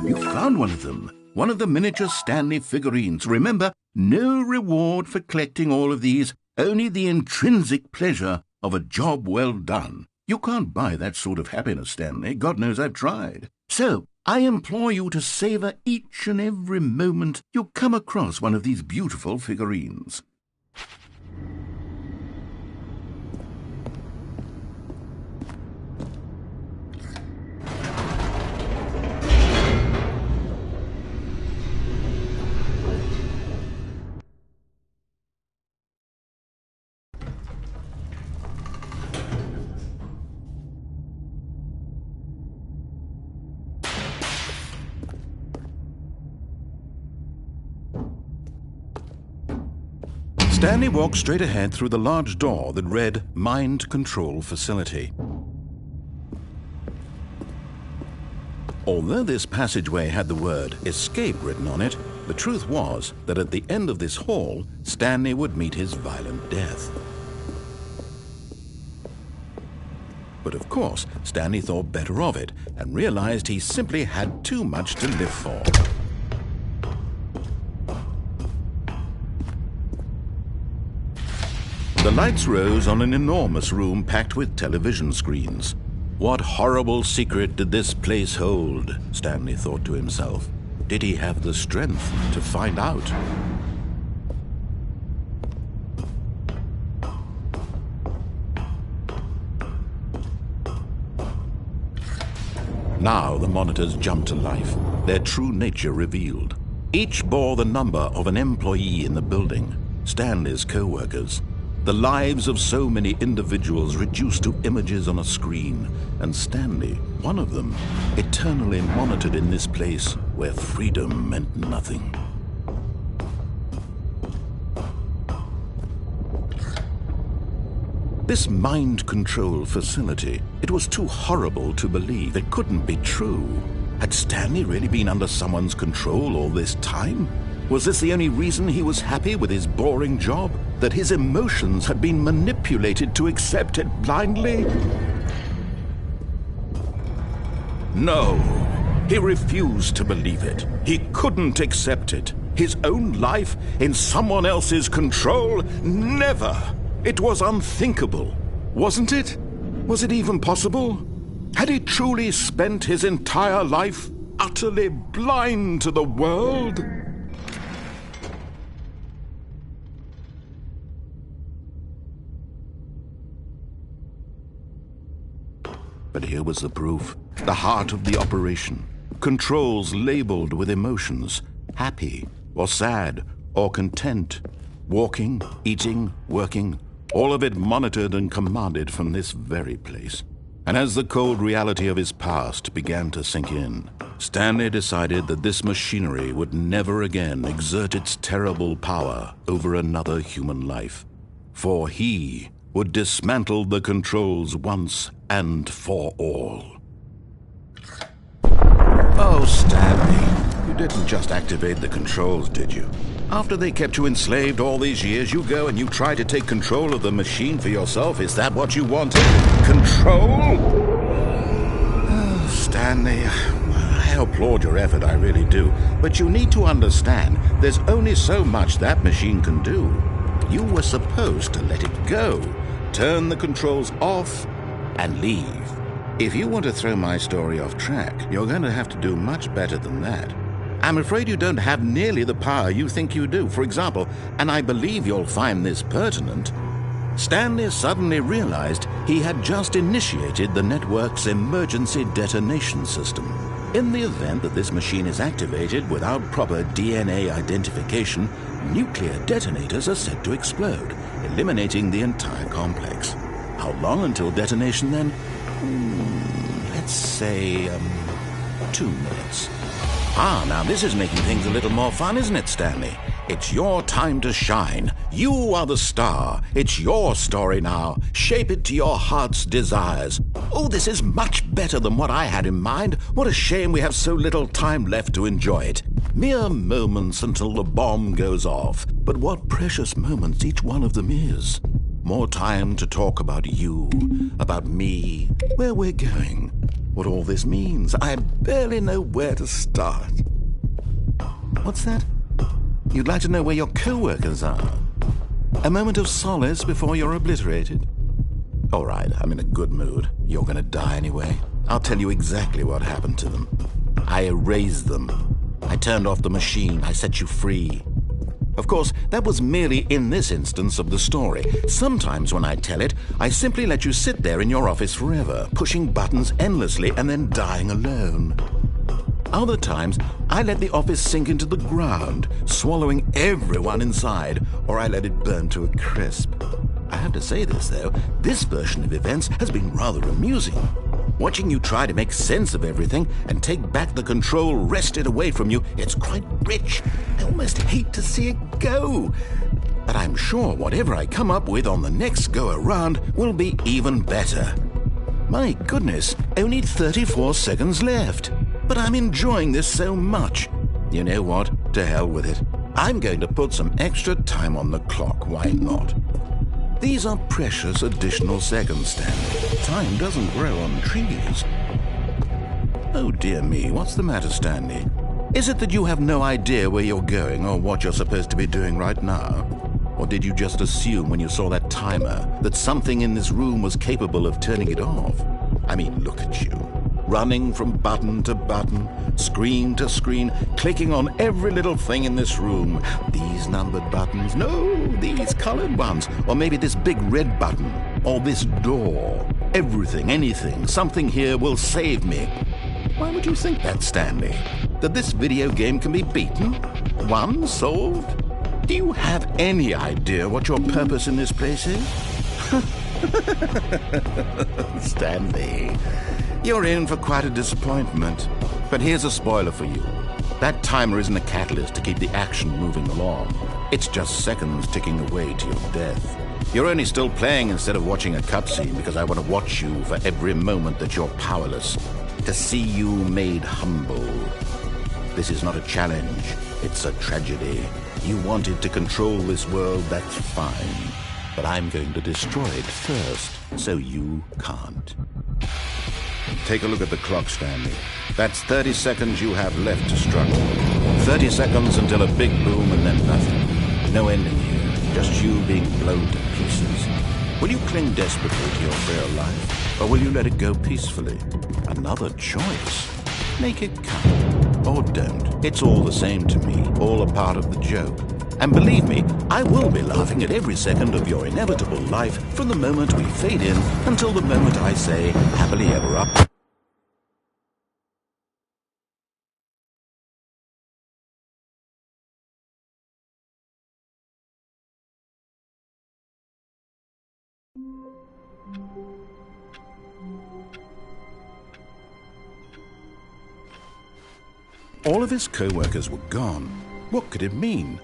You found one of them. One of the miniature Stanley figurines. Remember, no reward for collecting all of these, only the intrinsic pleasure of a job well done. You can't buy that sort of happiness, Stanley. God knows I've tried. So, I implore you to savor each and every moment you come across one of these beautiful figurines. Stanley walked straight ahead through the large door that read Mind Control Facility. Although this passageway had the word Escape written on it, the truth was that at the end of this hall, Stanley would meet his violent death. But of course, Stanley thought better of it and realized he simply had too much to live for. The lights rose on an enormous room packed with television screens. What horrible secret did this place hold? Stanley thought to himself. Did he have the strength to find out? Now the monitors jumped to life, their true nature revealed. Each bore the number of an employee in the building, Stanley's co-workers. The lives of so many individuals reduced to images on a screen, and Stanley, one of them, eternally monitored in this place where freedom meant nothing. This mind control facility, it was too horrible to believe. It couldn't be true. Had Stanley really been under someone's control all this time? Was this the only reason he was happy with his boring job? That his emotions had been manipulated to accept it blindly? No, he refused to believe it. He couldn't accept it. His own life in someone else's control? Never! It was unthinkable, wasn't it? Was it even possible? Had he truly spent his entire life utterly blind to the world? But here was the proof, the heart of the operation. Controls labeled with emotions, happy or sad or content. Walking, eating, working, all of it monitored and commanded from this very place. And as the cold reality of his past began to sink in, Stanley decided that this machinery would never again exert its terrible power over another human life. For he would dismantle the controls once and for all. Oh, Stanley, you didn't just activate the controls, did you? After they kept you enslaved all these years, you go and you try to take control of the machine for yourself. Is that what you wanted? Control? Oh, Stanley, I applaud your effort, I really do. But you need to understand, there's only so much that machine can do. You were supposed to let it go, turn the controls off, and leave. If you want to throw my story off track, you're going to have to do much better than that. I'm afraid you don't have nearly the power you think you do. For example, and I believe you'll find this pertinent, Stanley suddenly realized he had just initiated the network's emergency detonation system. In the event that this machine is activated without proper DNA identification, nuclear detonators are said to explode, eliminating the entire complex. How long until detonation then? Let's say, 2 minutes. Ah, now this is making things a little more fun, isn't it, Stanley? It's your time to shine. You are the star. It's your story now. Shape it to your heart's desires. Oh, this is much better than what I had in mind. What a shame we have so little time left to enjoy it. Mere moments until the bomb goes off. But what precious moments each one of them is. More time to talk about you, about me, where we're going, what all this means. I barely know where to start. What's that? You'd like to know where your co-workers are? A moment of solace before you're obliterated? All right, I'm in a good mood. You're going to die anyway. I'll tell you exactly what happened to them. I erased them. I turned off the machine. I set you free. Of course, that was merely in this instance of the story. Sometimes when I tell it, I simply let you sit there in your office forever, pushing buttons endlessly and then dying alone. Other times, I let the office sink into the ground, swallowing everyone inside, or I let it burn to a crisp. I have to say this, though, this version of events has been rather amusing. Watching you try to make sense of everything and take back the control wrested away from you, it's quite rich. I almost hate to see it go. But I'm sure whatever I come up with on the next go-around will be even better. My goodness, only 34 seconds left. But I'm enjoying this so much. You know what? To hell with it. I'm going to put some extra time on the clock. Why not? These are precious additional seconds, Stanley. Time doesn't grow on trees. Oh dear me, what's the matter, Stanley? Is it that you have no idea where you're going or what you're supposed to be doing right now? Or did you just assume when you saw that timer that something in this room was capable of turning it off? I mean, look at you. Running from button to button, screen to screen, clicking on every little thing in this room. These numbered buttons, no, these colored ones, or maybe this big red button, or this door. Everything, anything, something here will save me. Why would you think that, Stanley? That this video game can be beaten? Won? Solved? Do you have any idea what your purpose in this place is? Stanley, you're in for quite a disappointment. But here's a spoiler for you. That timer isn't a catalyst to keep the action moving along. It's just seconds ticking away to your death. You're only still playing instead of watching a cutscene because I want to watch you for every moment that you're powerless. To see you made humble. This is not a challenge. It's a tragedy. You wanted to control this world, that's fine. But I'm going to destroy it first, so you can't. Take a look at the clock, Stanley. That's 30 seconds you have left to struggle. 30 seconds until a big boom and then nothing. No ending here, just you being blown to pieces. Will you cling desperately to your frail life, or will you let it go peacefully? Another choice. Make it count, or don't. It's all the same to me, all a part of the joke. And believe me, I will be laughing at every second of your inevitable life from the moment we fade in until the moment I say, happily ever up. All of his co-workers were gone. What could it mean?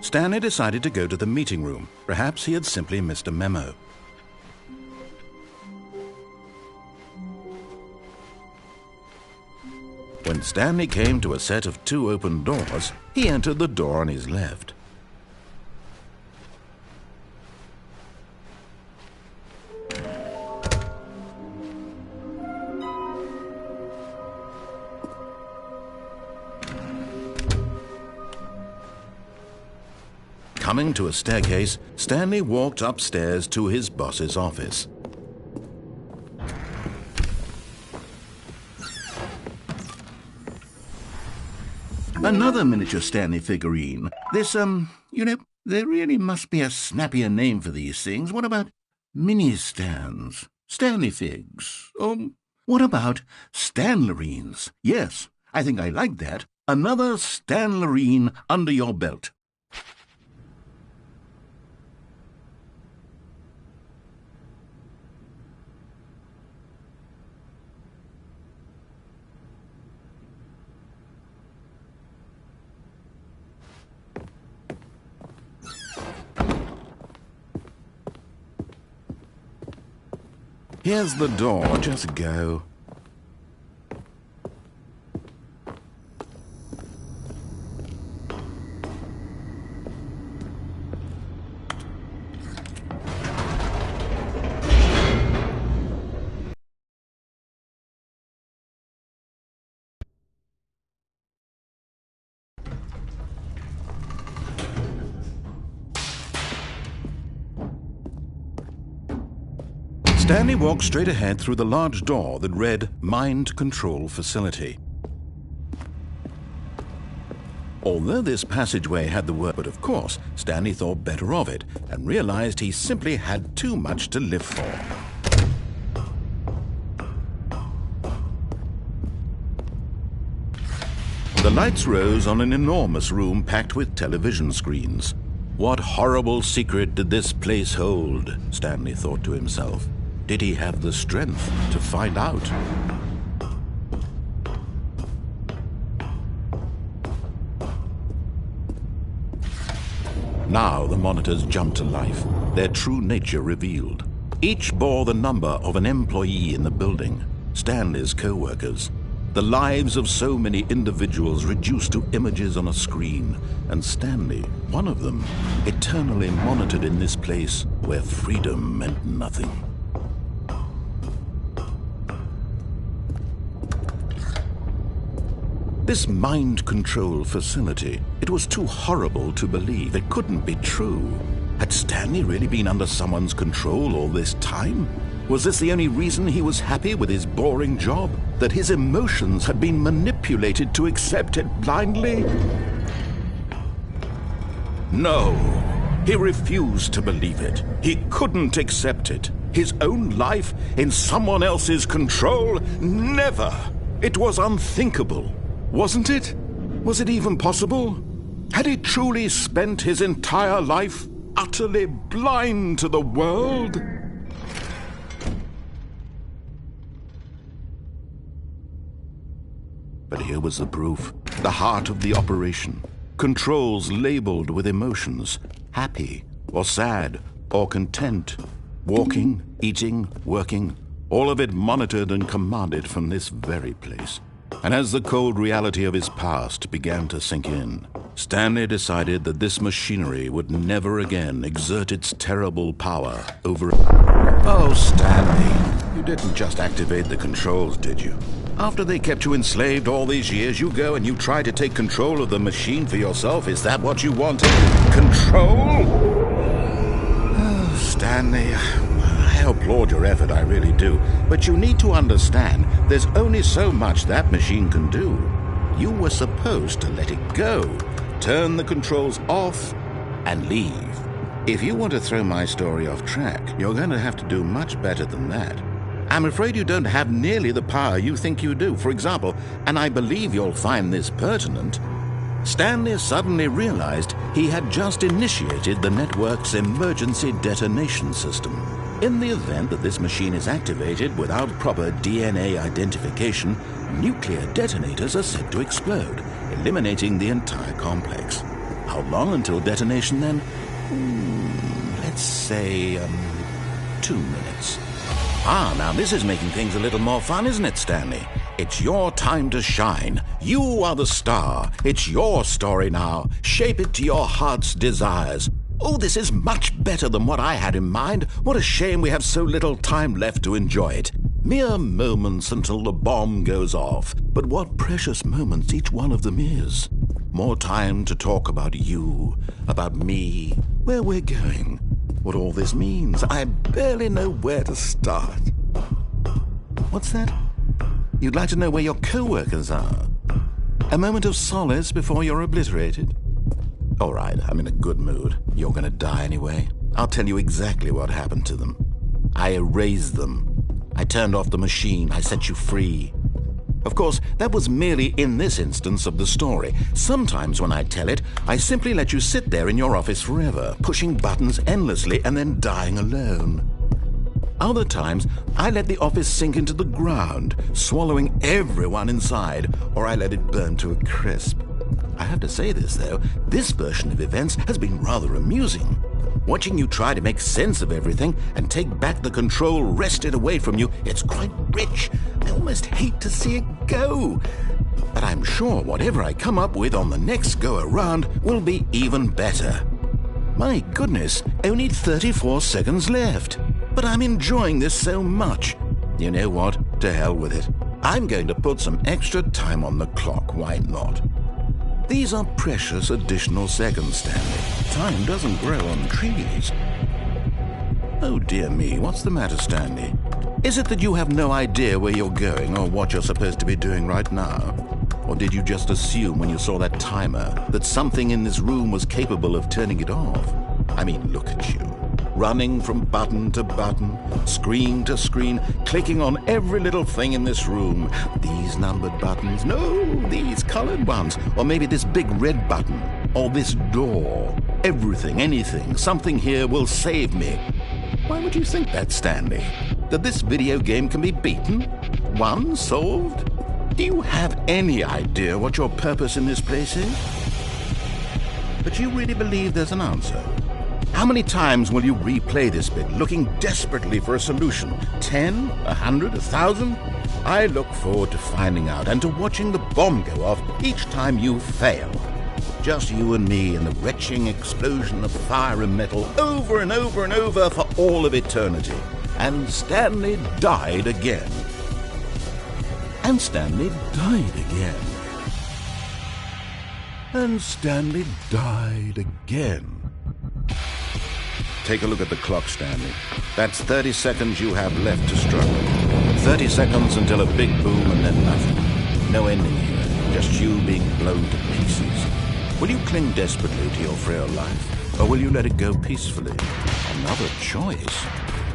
Stanley decided to go to the meeting room. Perhaps he had simply missed a memo. When Stanley came to a set of 2 open doors, he entered the door on his left. Coming to a staircase, Stanley walked upstairs to his boss's office. Another miniature Stanley figurine. This, there really must be a snappier name for these things. What about mini-stands? Stanley figs? What about Stanlerines? Yes, I think I like that. Another Stanlerine under your belt. Here's the door. Just go. Stanley walked straight ahead through the large door that read Mind Control Facility. Although this passageway had the word, but of course, Stanley thought better of it and realized he simply had too much to live for. The lights rose on an enormous room packed with television screens. What horrible secret did this place hold? Stanley thought to himself. Did he have the strength to find out? Now the monitors jumped to life, their true nature revealed. Each bore the number of an employee in the building, Stanley's co-workers. The lives of so many individuals reduced to images on a screen, and Stanley, one of them, eternally monitored in this place where freedom meant nothing. This mind control facility, it was too horrible to believe. It couldn't be true. Had Stanley really been under someone's control all this time? Was this the only reason he was happy with his boring job? That his emotions had been manipulated to accept it blindly? No, he refused to believe it. He couldn't accept it. His own life in someone else's control? Never! It was unthinkable. Wasn't it? Was it even possible? Had he truly spent his entire life utterly blind to the world? But here was the proof, the heart of the operation. Controls labeled with emotions, happy or sad or content. Walking, eating, working, all of it monitored and commanded from this very place. And as the cold reality of his past began to sink in, Stanley decided that this machinery would never again exert its terrible power over... Oh, Stanley, you didn't just activate the controls, did you? After they kept you enslaved all these years, you go and you try to take control of the machine for yourself? Is that what you wanted? Control? Oh, Stanley... I applaud your effort, I really do. But you need to understand, there's only so much that machine can do. You were supposed to let it go, turn the controls off, and leave. If you want to throw my story off track, you're going to have to do much better than that. I'm afraid you don't have nearly the power you think you do. For example, and I believe you'll find this pertinent, Stanley suddenly realized he had just initiated the network's emergency detonation system. In the event that this machine is activated without proper DNA identification, nuclear detonators are said to explode, eliminating the entire complex. How long until detonation then? Let's say, 2 minutes. Now this is making things a little more fun, isn't it, Stanley? It's your time to shine. You are the star. It's your story now. Shape it to your heart's desires. Oh, this is much better than what I had in mind. What a shame we have so little time left to enjoy it. Mere moments until the bomb goes off. But what precious moments each one of them is. More time to talk about you, about me, where we're going, what all this means. I barely know where to start. What's that? You'd like to know where your co-workers are? A moment of solace before you're obliterated? All right, I'm in a good mood. You're going to die anyway. I'll tell you exactly what happened to them. I erased them. I turned off the machine. I set you free. Of course, that was merely in this instance of the story. Sometimes when I tell it, I simply let you sit there in your office forever, pushing buttons endlessly and then dying alone. Other times, I let the office sink into the ground, swallowing everyone inside, or I let it burn to a crisp. I have to say this, though, this version of events has been rather amusing. Watching you try to make sense of everything and take back the control wrested away from you, it's quite rich. I almost hate to see it go. But I'm sure whatever I come up with on the next go-around will be even better. My goodness, only 34 seconds left. But I'm enjoying this so much. You know what? To hell with it. I'm going to put some extra time on the clock, why not? These are precious additional seconds, Stanley. Time doesn't grow on trees. Oh dear me, what's the matter, Stanley? Is it that you have no idea where you're going or what you're supposed to be doing right now? Or did you just assume when you saw that timer that something in this room was capable of turning it off? I mean, look at you. Running from button to button, screen to screen, clicking on every little thing in this room. These numbered buttons, no, these colored ones. Or maybe this big red button, or this door. Everything, anything, something here will save me. Why would you think that, Stanley? That this video game can be beaten? Won? Solved? Do you have any idea what your purpose in this place is? But you really believe there's an answer? How many times will you replay this bit, looking desperately for a solution? 10? 100? 1,000? I look forward to finding out and to watching the bomb go off each time you fail. Just you and me and the retching explosion of fire and metal over and over and over for all of eternity. And Stanley died again. And Stanley died again. And Stanley died again. Take a look at the clock, Stanley. That's 30 seconds you have left to struggle. 30 seconds until a big boom and then nothing. No ending here, just you being blown to pieces. Will you cling desperately to your frail life, or will you let it go peacefully? Another choice.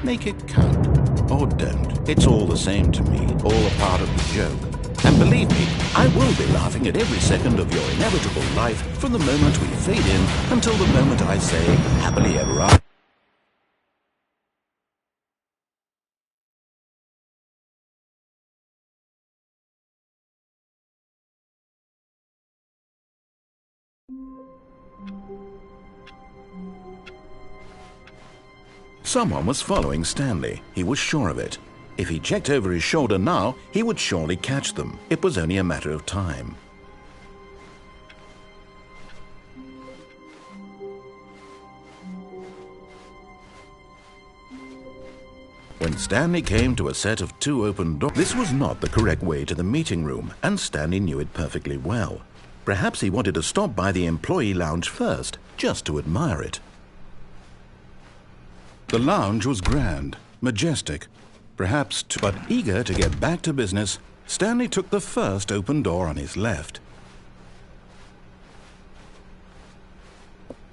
Make it count. Or don't. It's all the same to me, all a part of the joke. And believe me, I will be laughing at every second of your inevitable life from the moment we fade in until the moment I say, happily ever after. Someone was following Stanley. He was sure of it. If he checked over his shoulder now, he would surely catch them. It was only a matter of time. When Stanley came to a set of 2 open doors, this was not the correct way to the meeting room, and Stanley knew it perfectly well. Perhaps he wanted to stop by the employee lounge first, just to admire it. The lounge was grand, majestic, perhaps but eager to get back to business, Stanley took the first open door on his left.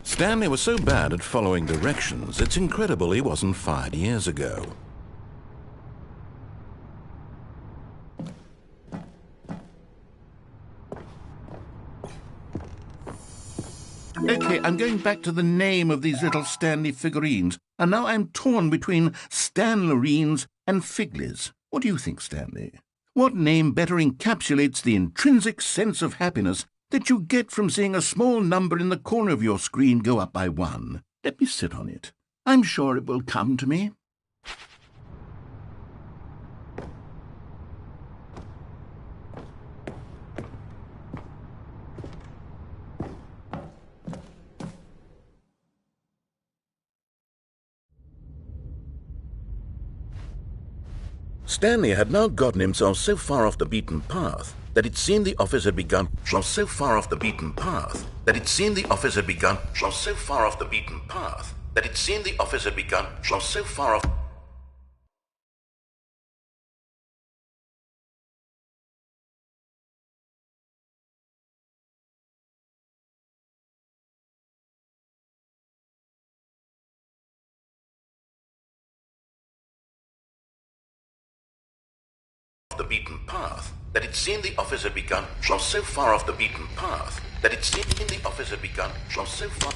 Stanley was so bad at following directions, it's incredible he wasn't fired years ago. Okay, I'm going back to the name of these little Stanley figurines, and now I'm torn between Stanlerines and Figlies. What do you think, Stanley? What name better encapsulates the intrinsic sense of happiness that you get from seeing a small number in the corner of your screen go up by 1? Let me sit on it. I'm sure it will come to me. Stanley had now gotten himself so far off the beaten path that it seemed the office had begun. So far off the beaten path that it seemed the office had begun. So far off the beaten path that it seemed the office had begun. So far off. The beaten path that it seemed the office had begun. So far off the beaten path that it seemed the office had begun. So far.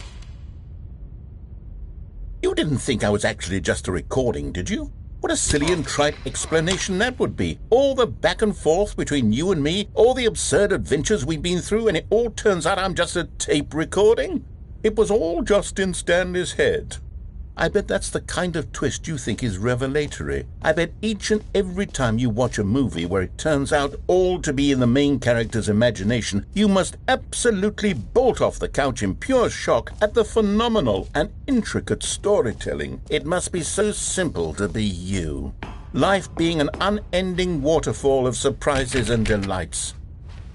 You didn't think I was actually just a recording, did you? What a silly and trite explanation that would be. All the back and forth between you and me, all the absurd adventures we've been through, and it all turns out I'm just a tape recording? It was all just in Stanley's head. I bet that's the kind of twist you think is revelatory. I bet each and every time you watch a movie where it turns out all to be in the main character's imagination, you must absolutely bolt off the couch in pure shock at the phenomenal and intricate storytelling. It must be so simple to be you. Life being an unending waterfall of surprises and delights.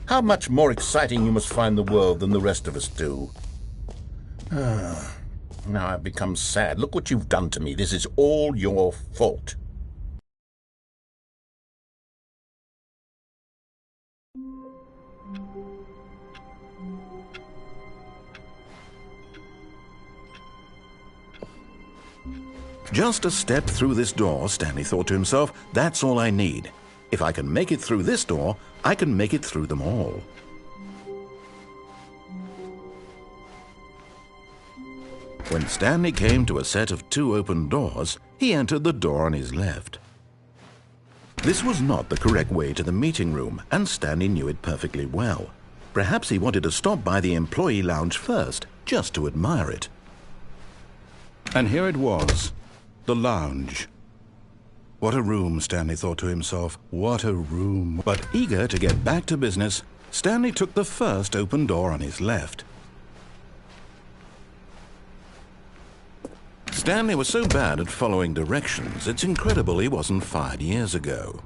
How much more exciting you must find the world than the rest of us do. Now I've become sad. Look what you've done to me. This is all your fault. Just a step through this door, Stanley thought to himself. That's all I need. If I can make it through this door, I can make it through them all. When Stanley came to a set of 2 open doors, he entered the door on his left. This was not the correct way to the meeting room, and Stanley knew it perfectly well. Perhaps he wanted to stop by the employee lounge first, just to admire it. And here it was, the lounge. What a room, Stanley thought to himself. What a room. But eager to get back to business, Stanley took the first open door on his left. Stanley was so bad at following directions, it's incredible he wasn't fired years ago.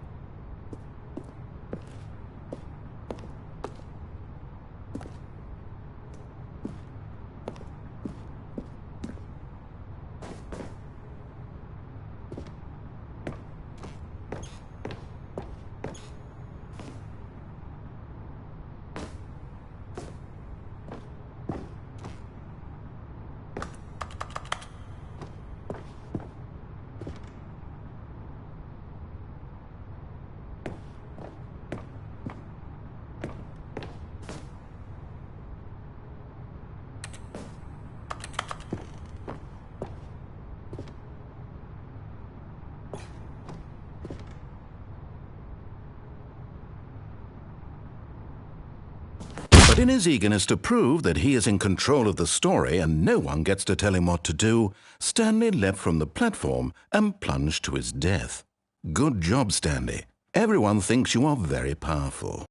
But in his eagerness to prove that he is in control of the story and no one gets to tell him what to do, Stanley leapt from the platform and plunged to his death. Good job, Stanley. Everyone thinks you are very powerful.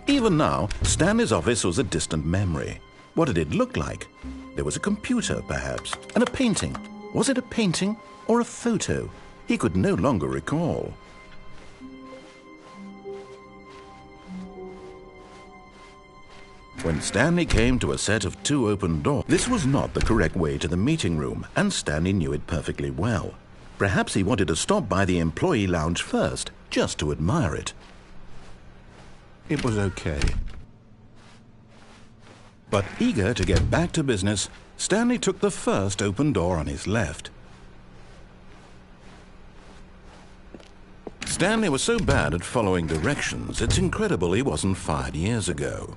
Even now, Stanley's office was a distant memory. What did it look like? There was a computer, perhaps, and a painting. Was it a painting or a photo? He could no longer recall. When Stanley came to a set of 2 open doors, this was not the correct way to the meeting room, and Stanley knew it perfectly well. Perhaps he wanted to stop by the employee lounge first, just to admire it. It was okay. But eager to get back to business, Stanley took the first open door on his left. Stanley was so bad at following directions, it's incredible he wasn't fired years ago.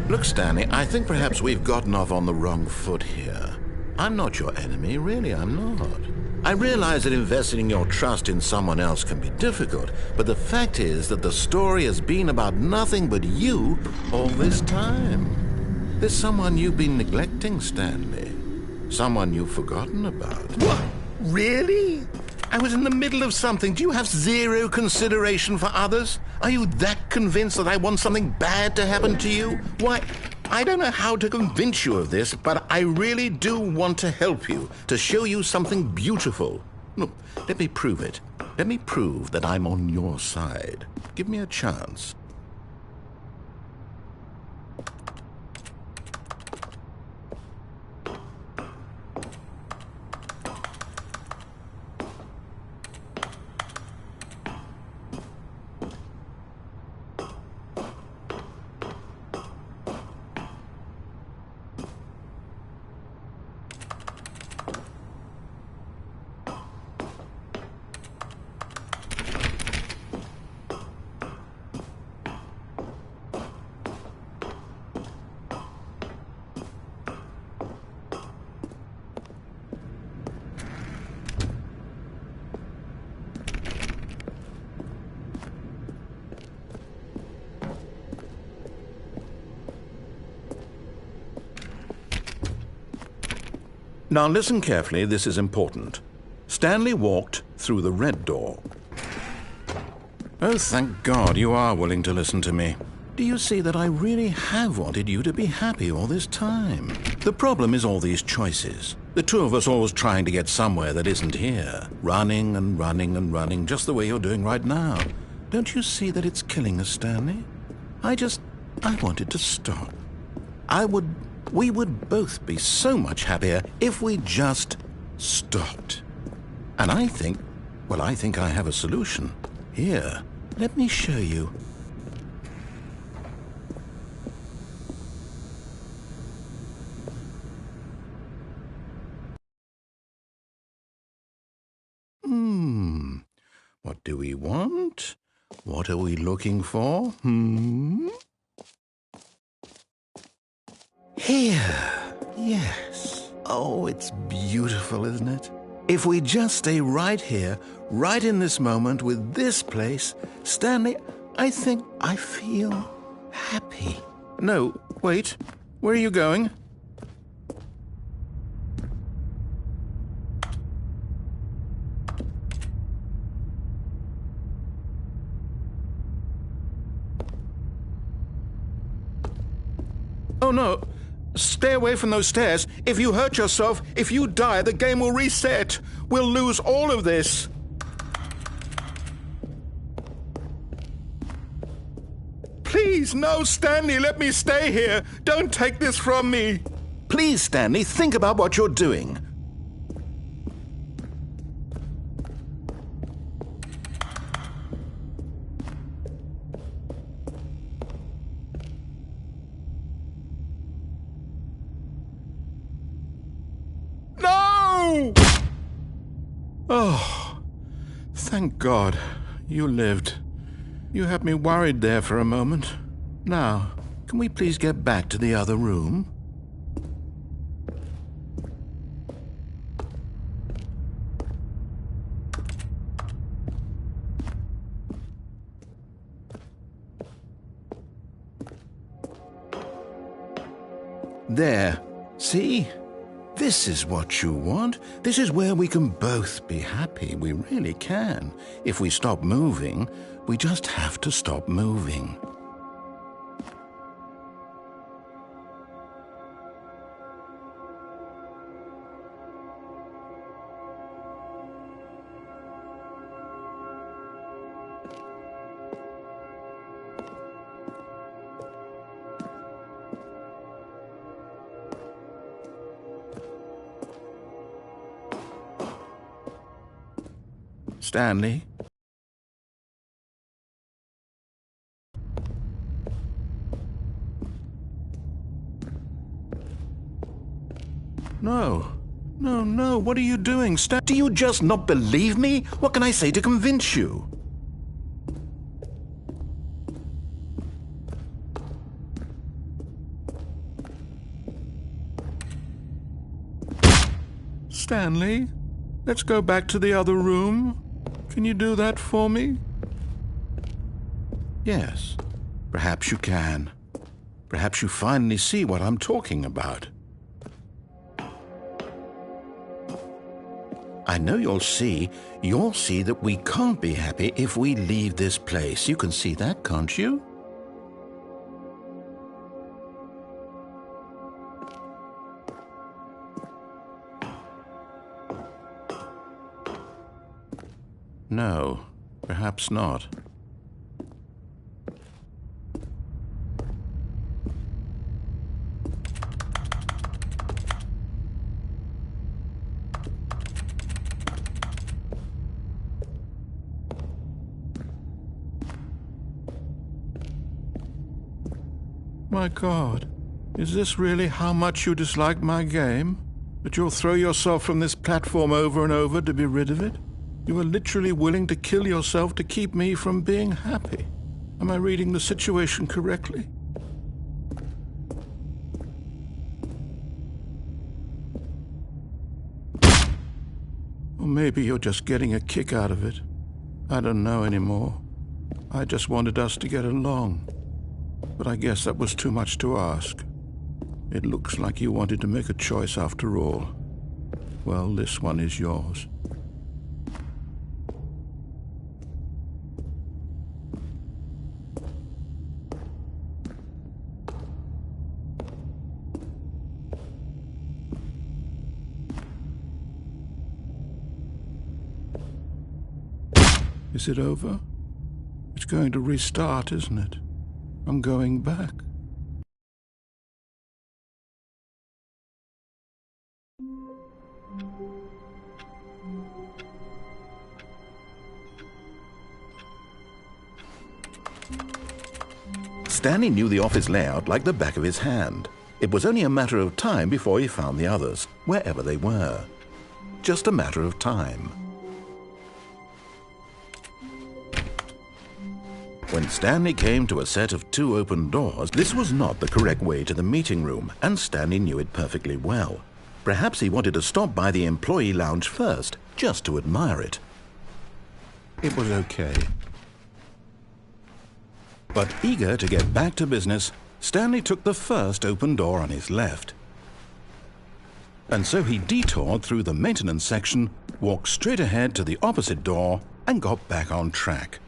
Look, Stanley, I think perhaps we've gotten off on the wrong foot here. I'm not your enemy, really, I'm not. I realize that investing your trust in someone else can be difficult, but the fact is that the story has been about nothing but you all this time. There's someone you've been neglecting, Stanley. Someone you've forgotten about. What? Really? I was in the middle of something. Do you have zero consideration for others? Are you that convinced that I want something bad to happen to you? Why, I don't know how to convince you of this, but I really do want to help you, to show you something beautiful. Look, let me prove it. Let me prove that I'm on your side. Give me a chance. Now listen carefully, this is important. Stanley walked through the red door. Oh, thank God you are willing to listen to me. Do you see that I really have wanted you to be happy all this time? The problem is all these choices. The two of us always trying to get somewhere that isn't here. Running and running and running, just the way you're doing right now. Don't you see that it's killing us, Stanley? I wanted to stop. We would both be so much happier if we just stopped. And I think I have a solution. Here, let me show you. What do we want? What are we looking for? Here. Yes. Oh, it's beautiful, isn't it? If we just stay right here, right in this moment with this place, Stanley, I think I feel happy. No, wait. Where are you going? Oh, no. Stay away from those stairs. If you hurt yourself, if you die, the game will reset. We'll lose all of this. Please, no, Stanley, let me stay here. Don't take this from me. Please, Stanley, think about what you're doing. Oh, thank God you lived. You had me worried there for a moment. Now, can we please get back to the other room? There. See? This is what you want. This is where we can both be happy. We really can. If we stop moving, we just have to stop moving. Stanley? No. No, what are you doing, Stan? Do you just not believe me? What can I say to convince you? Stanley, let's go back to the other room. Can you do that for me? Yes, perhaps you can. Perhaps you finally see what I'm talking about. I know you'll see that we can't be happy if we leave this place. You can see that, can't you? No, perhaps not. My God, is this really how much you dislike my game? That you'll throw yourself from this platform over and over to be rid of it? You are literally willing to kill yourself to keep me from being happy. Am I reading the situation correctly? Or maybe you're just getting a kick out of it. I don't know anymore. I just wanted us to get along. But I guess that was too much to ask. It looks like you wanted to make a choice after all. Well, this one is yours. Is it over? It's going to restart, isn't it? I'm going back. Stanley knew the office layout like the back of his hand. It was only a matter of time before he found the others, wherever they were. Just a matter of time. When Stanley came to a set of 2 open doors, this was not the correct way to the meeting room, and Stanley knew it perfectly well. Perhaps he wanted to stop by the employee lounge first, just to admire it. It was okay. But eager to get back to business, Stanley took the first open door on his left. And so he detoured through the maintenance section, walked straight ahead to the opposite door, and got back on track.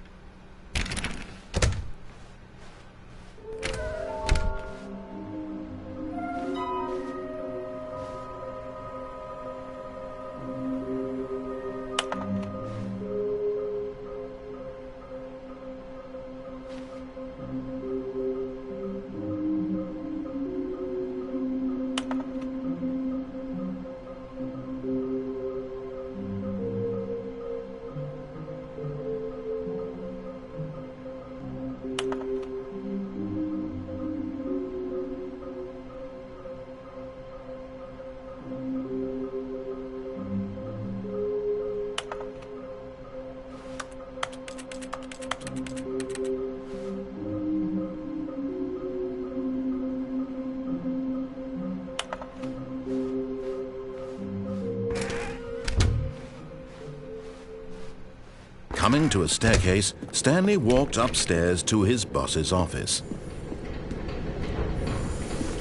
Coming to a staircase, Stanley walked upstairs to his boss's office.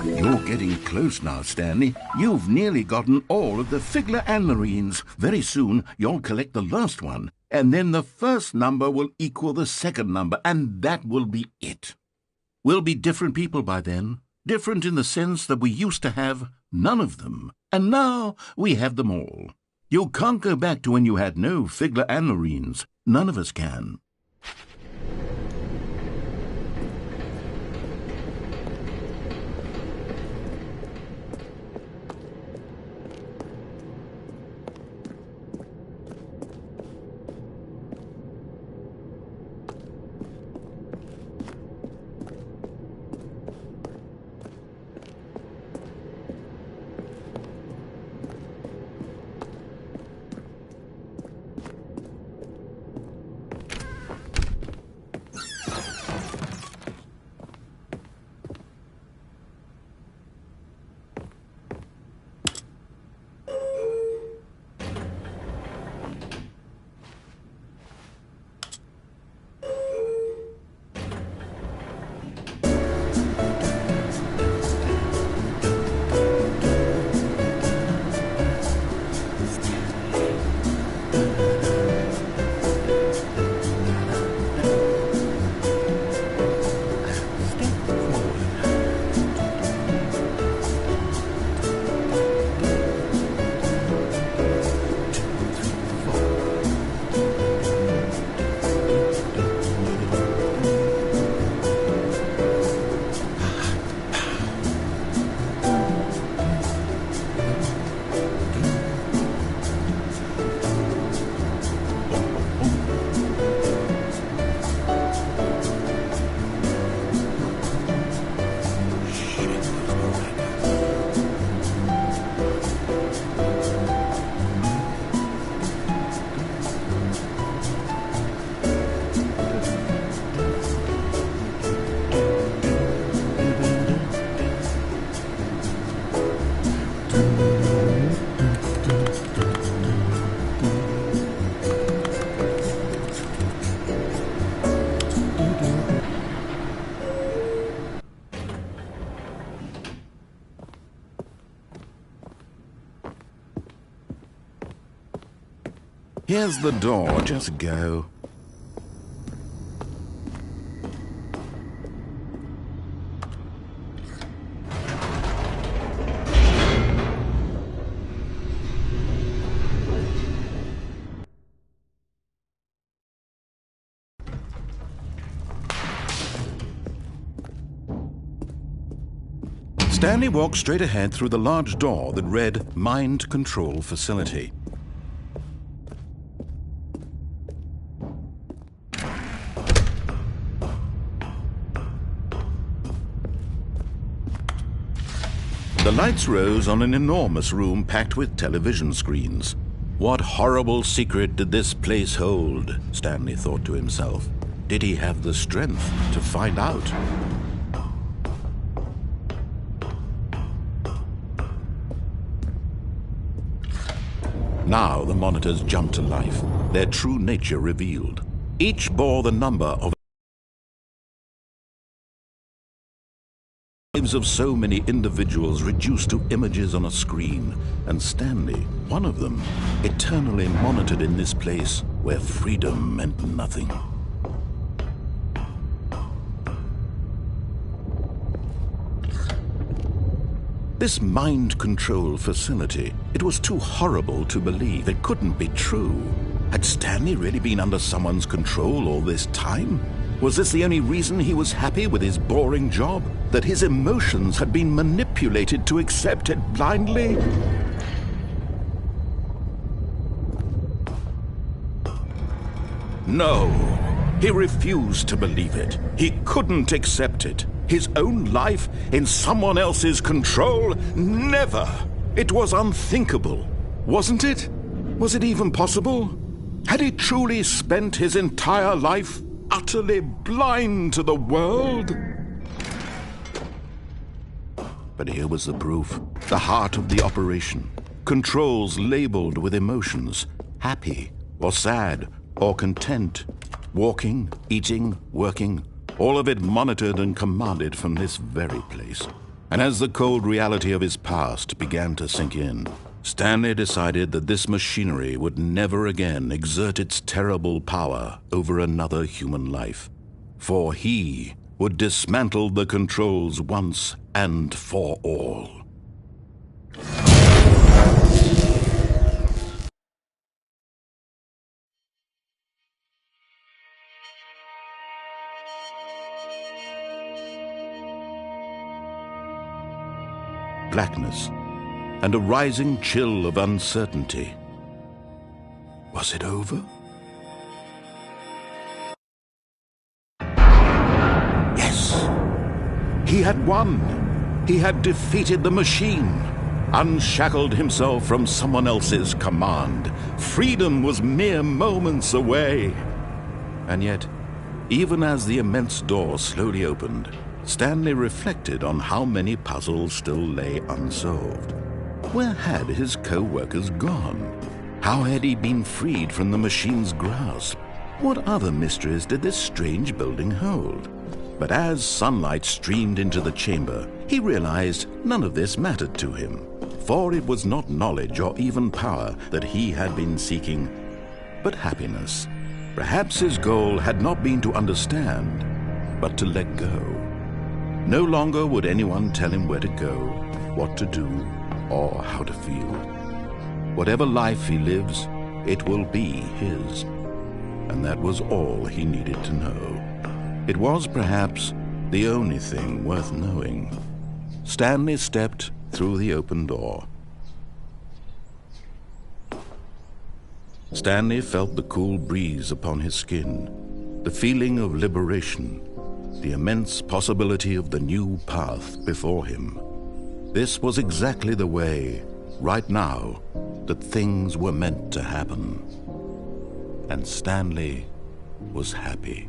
You're getting close now, Stanley. You've nearly gotten all of the Figler and Marines. Very soon, you'll collect the last one, and then the first number will equal the second number, and that will be it. We'll be different people by then. Different in the sense that we used to have none of them, and now we have them all. You can't go back to when you had no Figler and Marines. None of us can. Here's the door, just go. Stanley walked straight ahead through the large door that read Mind Control Facility. The lights rose on an enormous room packed with television screens. What horrible secret did this place hold? Stanley thought to himself. Did he have the strength to find out? Now the monitors jumped to life, their true nature revealed. Each bore the number of lives of so many individuals reduced to images on a screen, and Stanley, one of them, eternally monitored in this place where freedom meant nothing. This mind control facility, it was too horrible to believe. It couldn't be true. Had Stanley really been under someone's control all this time? Was this the only reason he was happy with his boring job? That his emotions had been manipulated to accept it blindly? No, he refused to believe it. He couldn't accept it. His own life in someone else's control? Never! It was unthinkable, wasn't it? Was it even possible? Had he truly spent his entire life utterly blind to the world? But here was the proof, the heart of the operation. Controls labeled with emotions, happy or sad or content, walking, eating, working, all of it monitored and commanded from this very place. And as the cold reality of his past began to sink in, Stanley decided that this machinery would never again exert its terrible power over another human life. For he would dismantle the controls once and for all. Blackness, and a rising chill of uncertainty. Was it over? Yes! He had won! He had defeated the machine, unshackled himself from someone else's command. Freedom was mere moments away. And yet, even as the immense door slowly opened, Stanley reflected on how many puzzles still lay unsolved. Where had his co-workers gone? How had he been freed from the machine's grasp? What other mysteries did this strange building hold? But as sunlight streamed into the chamber, he realized none of this mattered to him, for it was not knowledge or even power that he had been seeking, but happiness. Perhaps his goal had not been to understand, but to let go. No longer would anyone tell him where to go, what to do, or how to feel. Whatever life he lives, it will be his. And that was all he needed to know. It was perhaps the only thing worth knowing. Stanley stepped through the open door. Stanley felt the cool breeze upon his skin, the feeling of liberation, the immense possibility of the new path before him. This was exactly the way, right now, that things were meant to happen. And Stanley was happy.